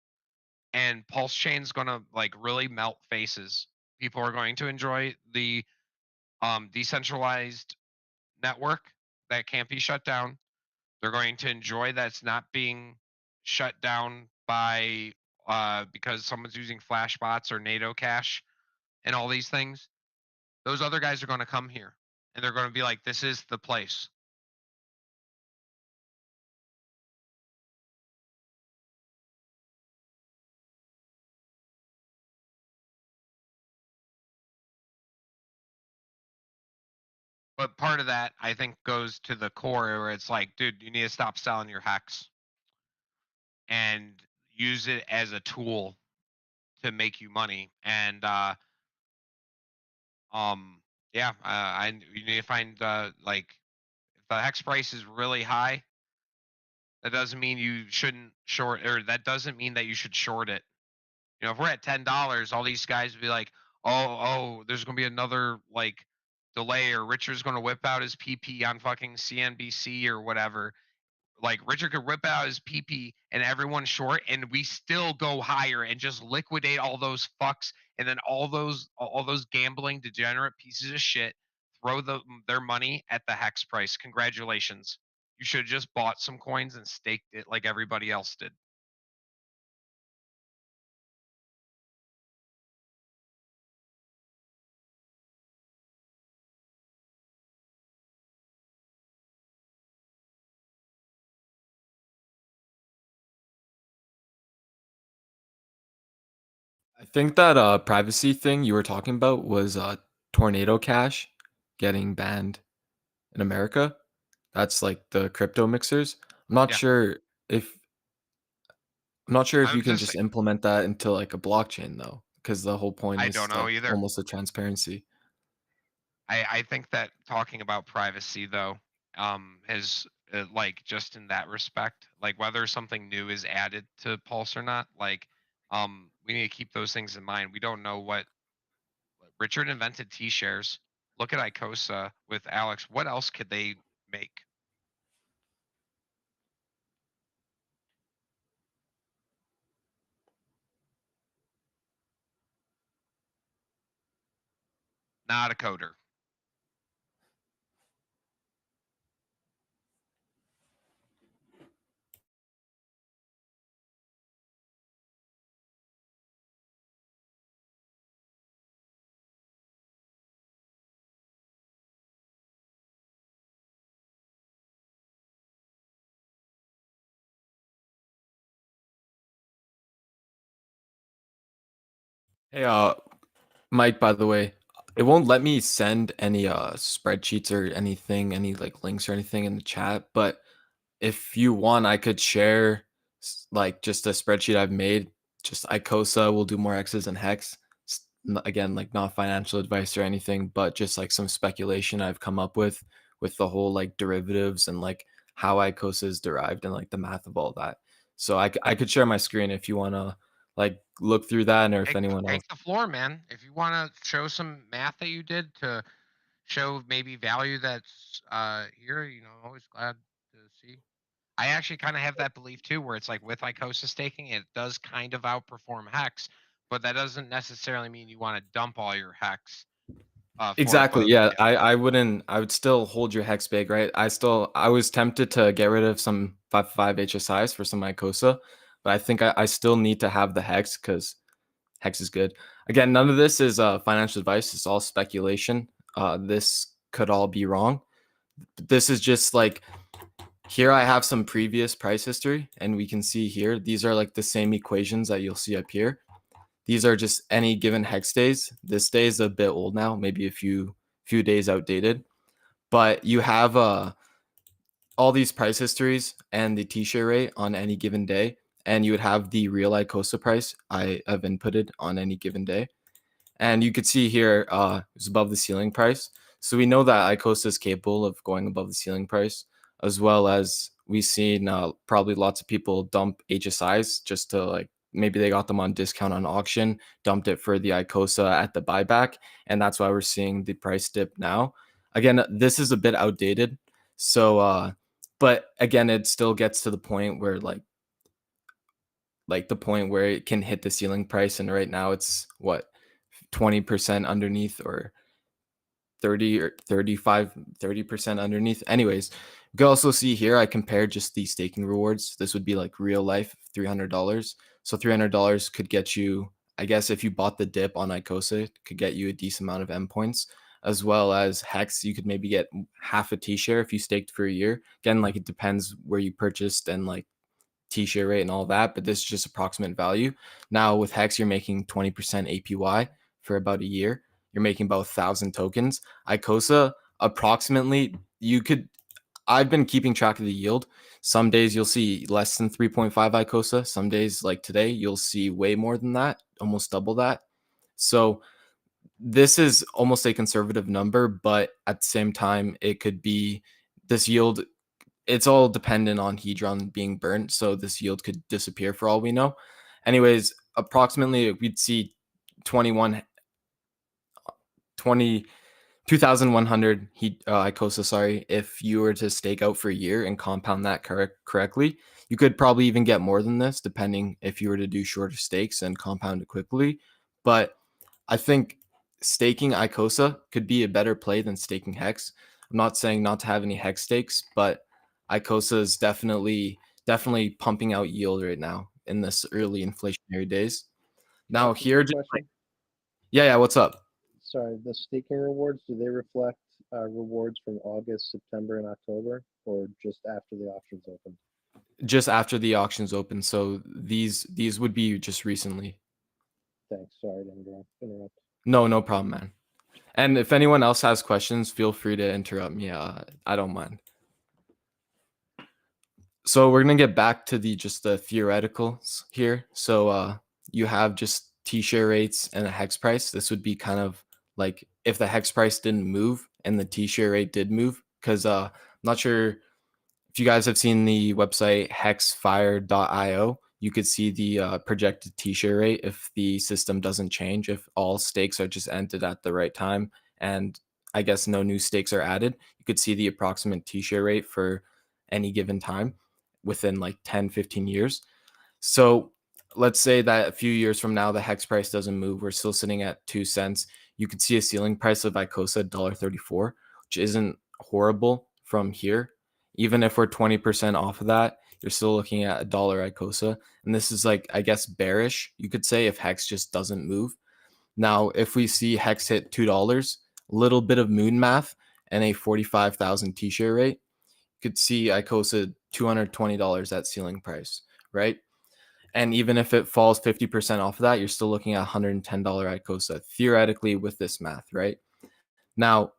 A: and Pulse Chain's going to like really melt faces. People are going to enjoy the decentralized network that can't be shut down. They're going to enjoy that it's not being shut down by because someone's using flash bots or NATO cash and all these things. Those other guys are going to come here and they're going to be like, this is the place. But part of that, I think, goes to the core where it's like, dude, you need to stop selling your hex and use it as a tool to make you money. And yeah, you need to find like if the hex price is really high, that doesn't mean you shouldn't short, or that doesn't mean that you should short it. You know, if we're at $10, all these guys would be like, oh, there's gonna be another like delay, or Richard's gonna whip out his PP on fucking CNBC or whatever. Like Richard could whip out his PP and everyone short, and we still go higher and just liquidate all those fucks, and then all those gambling degenerate pieces of shit throw their money at the hex price. Congratulations. You should have just bought some coins and staked it like everybody else did.
M: I think that privacy thing you were talking about was Tornado Cash getting banned in America. That's like the crypto mixers. I'm not
A: Yeah.
M: sure if
A: I
M: you
A: was
M: can
A: just
M: just
A: saying,
M: implement that into like a blockchain though, because the whole point
A: I
M: is
A: don't know
M: like
A: either.
M: almost a transparency.
A: I think that talking about privacy though, has like just in that respect, like whether something new is added to Pulse or not, like we need to keep those things in mind. We don't know what Richard invented T-shares. Look at Icosa with Alex. What else could they make? Not a coder.
M: Hey, Mike, by the way, it won't let me send any spreadsheets or anything, any like links or anything in the chat, but if you want, I could share like just a spreadsheet I've made. Just Icosa will do more X's and hex. Again, like not financial advice or anything, but just like some speculation I've come up with the whole like derivatives and like how Icosa is derived and like the math of all that. So I could share my screen if you want to like look through that, or if anyone else.
A: Take the floor, man. If you want to show some math that you did to show maybe value that's here, you know, always glad to see. I actually kind of have that belief too, where it's like with Icosa staking, it does kind of outperform Hex, but that doesn't necessarily mean you want to dump all your Hex.
M: Exactly. Yeah. I wouldn't. I would still hold your hex big, right? I was tempted to get rid of some 5 HSIs for some Icosa, but I think I still need to have the hex because hex is good. Again, none of this is financial advice. It's all speculation. This could all be wrong. This is just like, here I have some previous price history, and we can see here, these are like the same equations that you'll see up here. These are just any given hex days. This day is a bit old now, maybe a few days outdated. But you have all these price histories and the T-share rate on any given day, and you would have the real Icosa price I have inputted on any given day. And you could see here it's above the ceiling price. So we know that Icosa is capable of going above the ceiling price, as well as we've seen probably lots of people dump HSIs just to like, maybe they got them on discount on auction, dumped it for the Icosa at the buyback, and that's why we're seeing the price dip now. Again, this is a bit outdated. So, but again, it still gets to the point where like the point where it can hit the ceiling price, and right now it's what 20% underneath, or 30 or 30% underneath. Anyways, you can also see here I compared just the staking rewards. This would be like real life $300. So $300 could get you, I guess, if you bought the dip on Icosa, it could get you a decent amount of M points, as well as Hex. You could maybe get half a T share if you staked for a year. Again, like it depends where you purchased and like T-share rate and all that, but this is just approximate value. Now with Hex, you're making 20% APY for about a year. You're making about 1,000 tokens. Icosa, approximately, I've been keeping track of the yield. Some days you'll see less than 3.5 Icosa. Some days, like today, you'll see way more than that, almost double that. So this is almost a conservative number, but at the same time, it could be this yield. It's all dependent on Hedron being burnt, so this yield could disappear for all we know. Anyways, approximately we'd see 2,100 Icosa, sorry, if you were to stake out for a year and compound that correctly. You could probably even get more than this, depending if you were to do shorter stakes and compound it quickly. But I think staking Icosa could be a better play than staking Hex. I'm not saying not to have any Hex stakes, but Icosa is definitely pumping out yield right now in this early inflationary days. Now here, just yeah, what's up?
G: Sorry, the staking rewards, do they reflect rewards from August, September, and October, or just after the auctions open?
M: Just after the auctions open, so these would be just recently.
G: Thanks. Sorry to interrupt.
M: No problem, man. And if anyone else has questions, feel free to interrupt me. I don't mind. So we're gonna get back to the theoreticals here. So you have just T-share rates and a hex price. This would be kind of like if the hex price didn't move and the T-share rate did move, because I'm not sure if you guys have seen the website hexfire.io. You could see the projected T-share rate if the system doesn't change, if all stakes are just ended at the right time, and I guess no new stakes are added. You could see the approximate T-share rate for any given time within like 10-15 years. So let's say that a few years from now the hex price doesn't move, we're still sitting at 2 cents. You could see a ceiling price of Icosa $1.34, which isn't horrible from here. Even if we're 20% off of that, you're still looking at $1 Icosa. And this is like, I guess, bearish, you could say, if hex just doesn't move. Now, if we see hex hit $2, a little bit of moon math, and a 45,000 T-share rate, could see Icosa $220 at ceiling price, right? And even if it falls 50% off of that, you're still looking at $110 Icosa, theoretically, with this math, right? Now,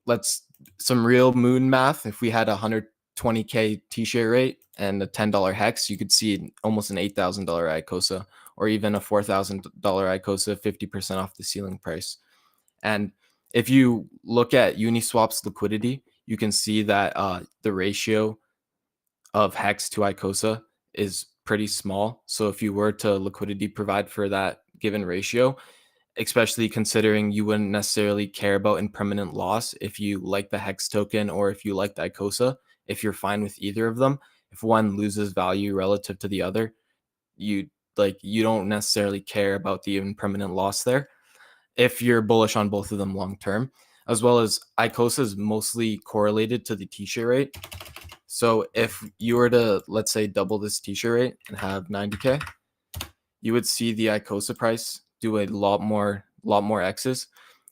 M: let's some real moon math. If we had a 120K T-share rate and a $10 hex, you could see almost an $8,000 Icosa, or even a $4,000 Icosa, 50% off the ceiling price. And if you look at Uniswap's liquidity, you can see that the ratio of hex to Icosa is pretty small. So if you were to liquidity provide for that given ratio, especially considering you wouldn't necessarily care about impermanent loss if you like the hex token or if you like the Icosa, if you're fine with either of them, if one loses value relative to the other, you don't necessarily care about the impermanent loss there if you're bullish on both of them long term. As well as Icosa is mostly correlated to the T-share rate. So if you were to, let's say, double this T-share rate and have 90K, you would see the Icosa price do a lot more X's.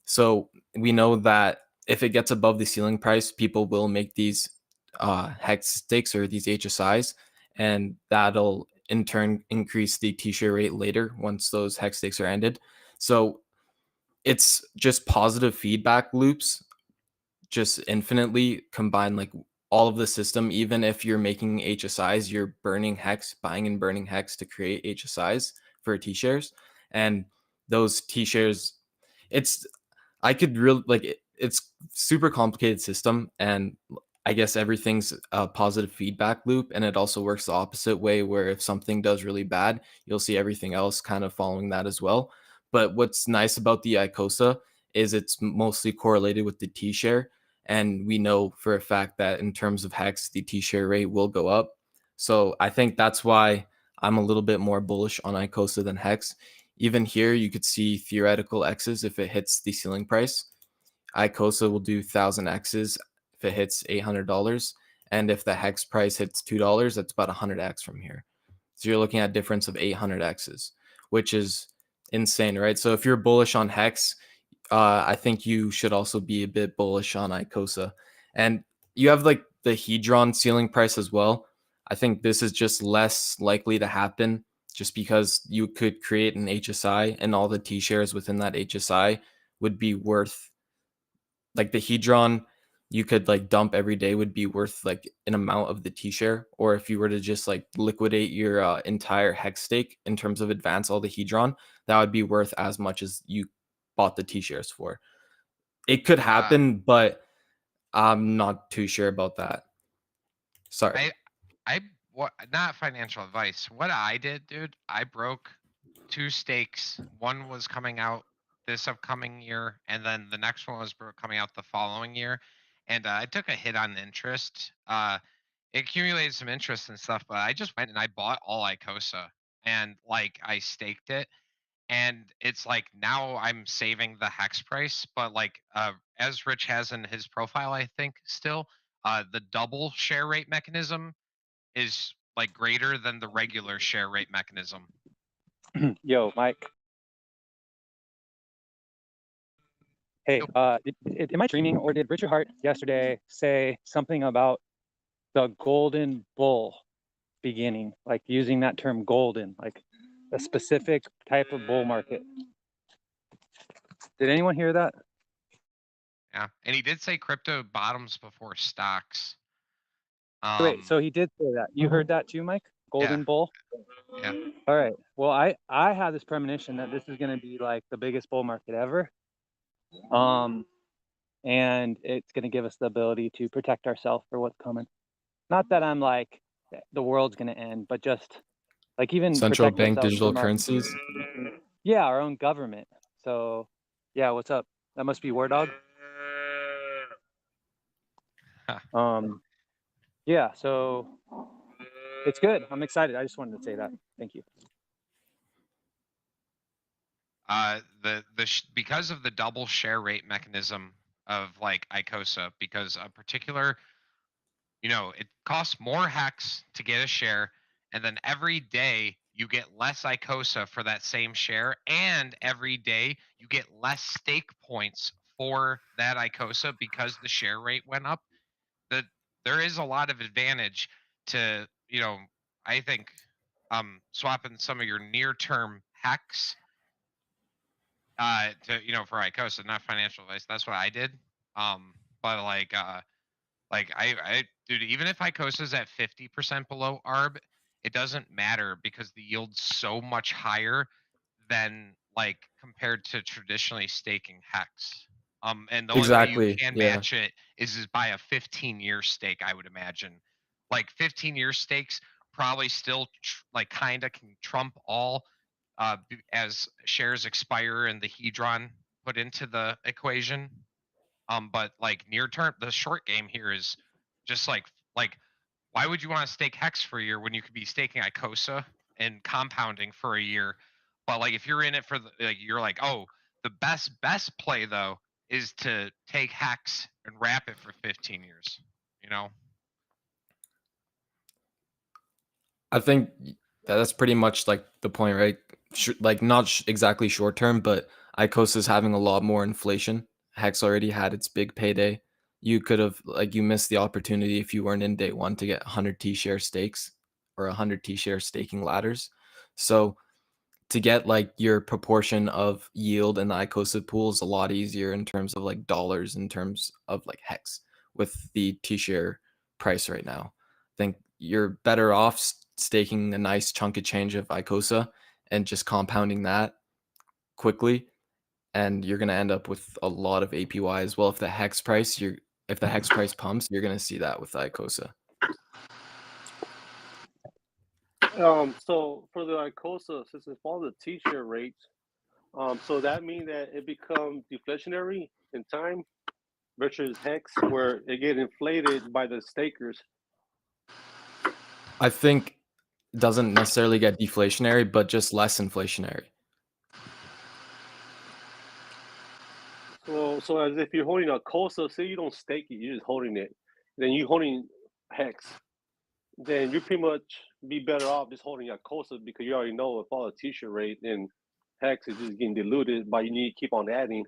M: So we know that if it gets above the ceiling price, people will make these hex stakes or these HSIs, and that'll in turn increase the T-share rate later once those hex stakes are ended. So it's just positive feedback loops, just infinitely combined, like all of the system. Even if you're making HSIs, you're burning hex, buying and burning hex to create HSIs for T-shares. And those T-shares, it's super complicated system, and I guess everything's a positive feedback loop, and it also works the opposite way, where if something does really bad, you'll see everything else kind of following that as well. But what's nice about the Icosa is it's mostly correlated with the T-share, and we know for a fact that in terms of hex, the T-share rate will go up. So I think that's why I'm a little bit more bullish on Icosa than hex. Even here, you could see theoretical X's if it hits the ceiling price. Icosa will do 1,000 X's if it hits $800. And if the hex price hits $2, that's about 100X from here. So you're looking at a difference of 800 X's, which is insane, right? So if you're bullish on hex, I think you should also be a bit bullish on Icosa. And you have like the Hedron ceiling price as well. I think this is just less likely to happen just because you could create an HSI and all the T shares within that HSI would be worth, like the Hedron you could like dump every day would be worth like an amount of the T share. Or if you were to just like liquidate your entire hex stake in terms of advance all the Hedron, that would be worth as much as you bought the T shares for. It could happen, but I'm not too sure about that. Sorry.
A: What, not financial advice. What I did, dude, I broke 2 stakes. One was coming out this upcoming year, and then the next one was coming out the following year. And I took a hit on interest. It accumulated some interest and stuff, but I just went and I bought all Icosa, and like I staked it. And it's like now I'm saving the hex price, but like as Rich has in his profile, I think still the double share rate mechanism is like greater than the regular share rate mechanism.
B: Yo, Mike. Hey, am I dreaming, or did Richard Hart yesterday say something about the golden bull beginning, like using that term golden, like a specific type of bull market? Did anyone hear that?
A: Yeah, and he did say crypto bottoms before stocks.
B: Wait, so he did say that. You heard that too, Mike? Golden bull?
A: Yeah.
B: All right. Well, I have this premonition that this is going to be like the biggest bull market ever. And it's going to give us the ability to protect ourselves for what's coming. Not that I'm like the world's going to end, but just like even
M: central bank digital currencies.
B: Yeah, our own government. So, yeah, what's up? That must be War Dog. Yeah, so it's good. I'm excited. I just wanted to say that. Thank you.
A: Because of the double share rate mechanism of like Icosa, because a particular, it costs more hex to get a share, and then every day you get less Icosa for that same share, and every day you get less stake points for that Icosa because the share rate went up. That there is a lot of advantage to, I think, swapping some of your near-term hex for Icosa, not financial advice. That's what I did. But dude, even if Icosa is at 50% below ARB, it doesn't matter because the yield's so much higher than like compared to traditionally staking hex. And the only way you can match it is by a 15-year stake, I would imagine. Like 15-year stakes probably still kind of can trump all as shares expire and the Hedron put into the equation. But like near term, the short game here is just like why would you want to stake hex for a year when you could be staking Icosa and compounding for a year? But like if you're in it for you're like, oh, the best play though is to take hex and wrap it for 15 years.
M: I think that's pretty much like the point, right? Like not exactly short term, but Icosa is having a lot more inflation. Hex already had its big payday. You could have you missed the opportunity if you weren't in day one to get 100 T-share stakes or 100 T-share staking ladders. So to get like your proportion of yield in the Icosa pool is a lot easier in terms of like dollars, in terms of like hex with the T-share price right now. I think you're better off staking a nice chunk of change of Icosa and just compounding that quickly, and you're going to end up with a lot of APY as well. If the hex price pumps, you're going to see that with Icosa.
N: So for the Icosa, since it follows the T-share rates, so that means that it becomes deflationary in time. versus Hex, where it get inflated by the stakers?
M: I think it doesn't necessarily get deflationary, but just less inflationary.
N: So as if you're holding a Icosa, say you don't stake it, you're just holding it. Then you holding Hex. Then you pretty much be better off just holding a Icosa because you already know if all the t-shirt rate and Hex is just getting diluted, but you need to keep on adding.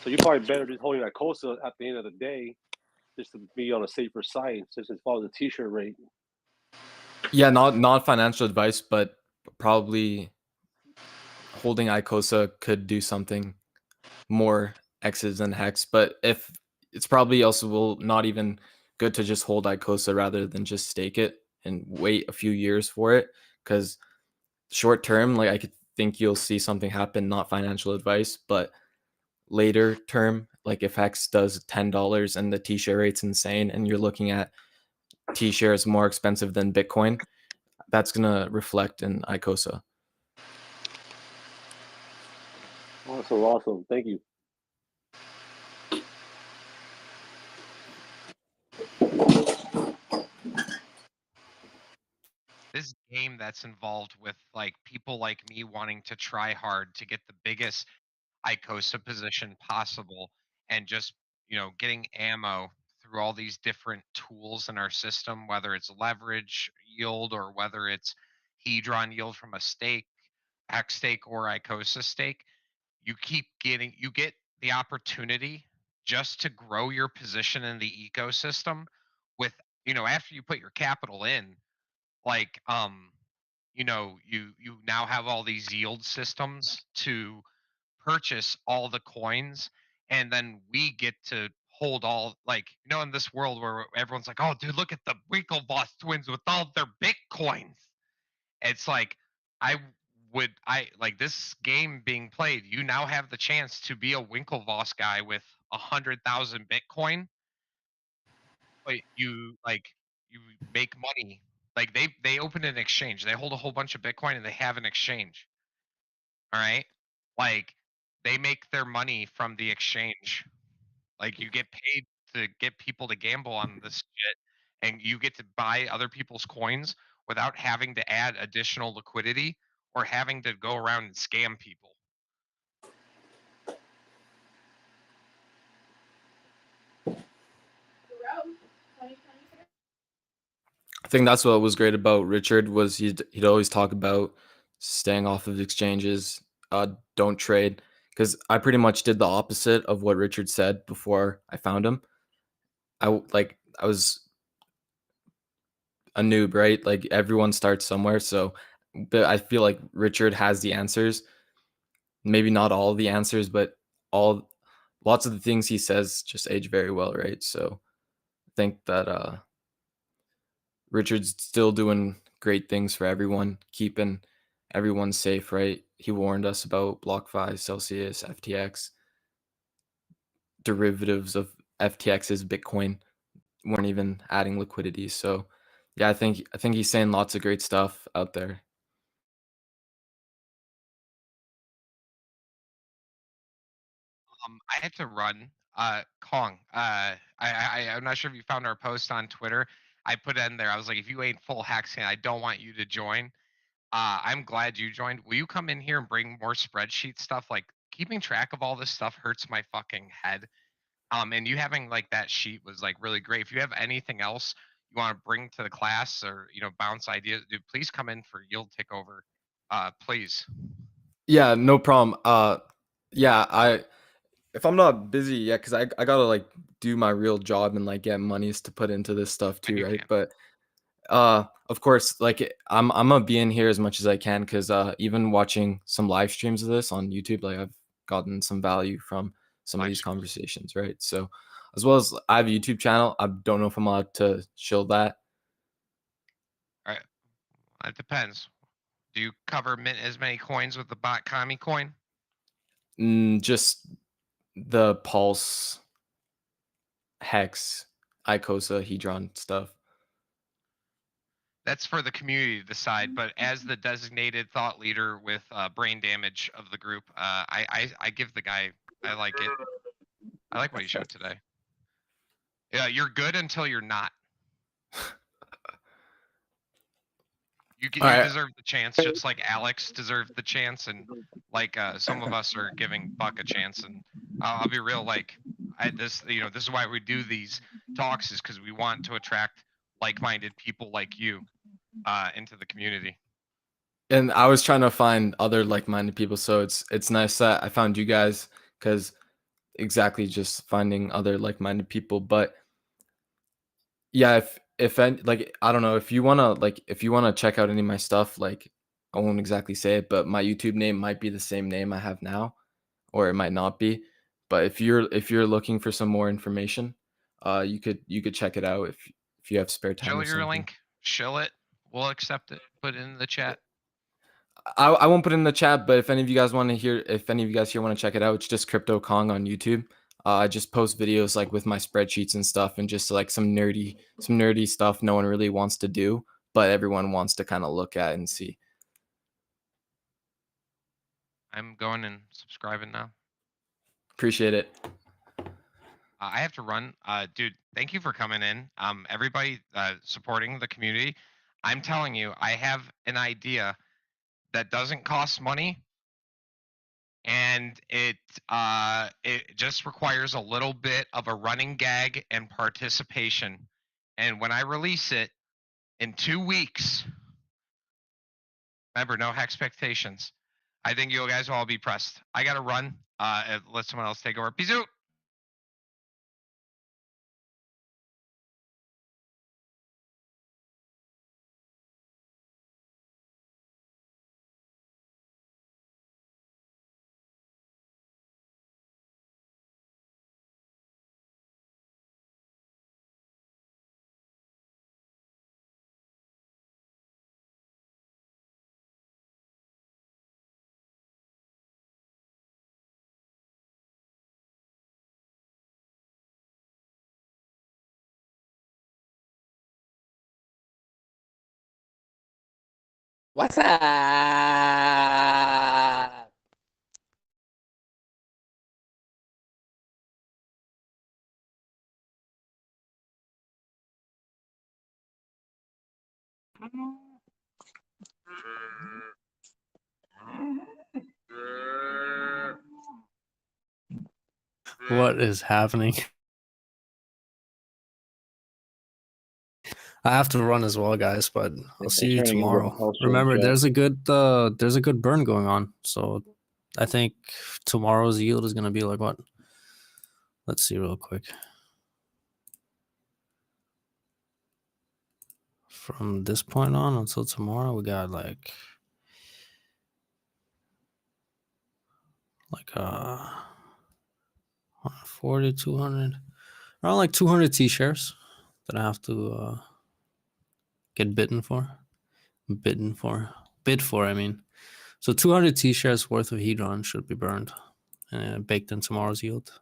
N: So you're probably better just holding a Icosa at the end of the day, just to be on a safer side, since it follows the t-shirt rate.
M: Yeah, not financial advice, but probably holding Icosa could do something more X's than Hex. But if it's probably also will not even good to just hold Icosa rather than just stake it and wait a few years for it, because short term, like I could think you'll see something happen, not financial advice, but later term, like if Hex does $10 and the T-share rate's insane and you're looking at T-shares more expensive than Bitcoin, that's gonna reflect in Icosa.
N: Awesome. Thank you.
A: This game that's involved with like people like me wanting to try hard to get the biggest Icosa position possible and just, getting ammo through all these different tools in our system, whether it's leverage yield or whether it's Hedron yield from a stake, X stake or Icosa stake, you get the opportunity just to grow your position in the ecosystem with, after you put your capital in, like, you now have all these yield systems to purchase all the coins, and then we get to hold all, like, in this world where everyone's like, oh dude, look at the Winklevoss twins with all their bitcoins. It's like, I like this game being played, you now have the chance to be a Winklevoss guy with 100,000 bitcoin, but you make money. Like they open an exchange, they hold a whole bunch of bitcoin and they have an exchange. All right, like they make their money from the exchange. Like you get paid to get people to gamble on this shit, and you get to buy other people's coins without having to add additional liquidity or having to go around and scam people.
M: I think that's what was great about Richard was he'd always talk about staying off of exchanges, don't trade, because I pretty much did the opposite of what Richard said before I found him. I was a noob, right? Like everyone starts somewhere, so but I feel like Richard has the answers. Maybe not all the answers, but lots of the things he says just age very well, right? So I think that Richard's still doing great things for everyone, keeping everyone safe, right? He warned us about BlockFi, Celsius, FTX, derivatives of FTX's Bitcoin weren't even adding liquidity. So yeah, I think he's saying lots of great stuff out there.
A: I had to run. Kong. I'm not sure if you found our post on Twitter. I put in there. I was like, if you ain't full hacks, I don't want you to join. I'm glad you joined. Will you come in here and bring more spreadsheet stuff? Like keeping track of all this stuff hurts my fucking head. And you having like that sheet was like really great. If you have anything else you want to bring to the class or bounce ideas, dude, please come in for yield takeover. Please.
M: Yeah, no problem. Yeah, if I'm not busy, yeah, because I gotta like do my real job and like get monies to put into this stuff too, right? But of course, like I'm gonna be in here as much as I can because even watching some live streams of this on YouTube, like I've gotten some value from some of these conversations, right? So as well as I have a YouTube channel, I don't know if I'm allowed to show that.
A: All right. It depends. Do you cover mint as many coins with the bot Kami coin?
M: Just the Pulse, Hex, Icosa, Hedron stuff.
A: That's for the community to decide. But as the designated thought leader with brain damage of the group, I give the guy. I like it. I like what he showed today. Yeah, you're good until you're not. You deserve the chance, just like Alex deserved the chance, and like some of us are giving Buck a chance. And I'll be real, like this is why we do these talks, is because we want to attract like-minded people like you into the community.
M: And I was trying to find other like-minded people, so it's nice that I found you guys, because exactly, just finding other like-minded people. But yeah, if like, I don't know, if you wanna check out any of my stuff, like, I won't exactly say it, but my YouTube name might be the same name I have now, or it might not be. But if you're looking for some more information, you could check it out if you have spare time
A: Show
M: or
A: your
M: something.
A: link, show it, we'll accept it, put it in the chat.
M: I won't put it in the chat, but if any of you guys here want to check it out, it's just Crypto Kong on YouTube. I just post videos like with my spreadsheets and stuff, and just like some nerdy stuff no one really wants to do, but everyone wants to kind of look at and see.
A: I'm going and subscribing now.
M: Appreciate it.
A: I have to run. Dude, thank you for coming in. Everybody supporting the community. I'm telling you, I have an idea that doesn't cost money, and it just requires a little bit of a running gag and participation. And when I release it in 2 weeks, remember, no expectations. I think you guys will all be pressed. I gotta run. Let someone else take over. Peace out.
O: What's up?
H: What is happening? I have to run as well, guys, but I'll see you
G: turning into a
H: tomorrow.
G: house room
H: Remember,
G: chat.
H: there's a good burn going on. So I think tomorrow's yield is gonna be like what? Let's see real quick. From this point on until tomorrow, we got like 140, 200, around like 200 T-shares that I have to get bid for, I mean. So 200 T-shares worth of Hedron should be burned and baked in tomorrow's yield.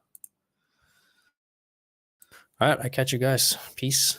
H: All right, I catch you guys. Peace.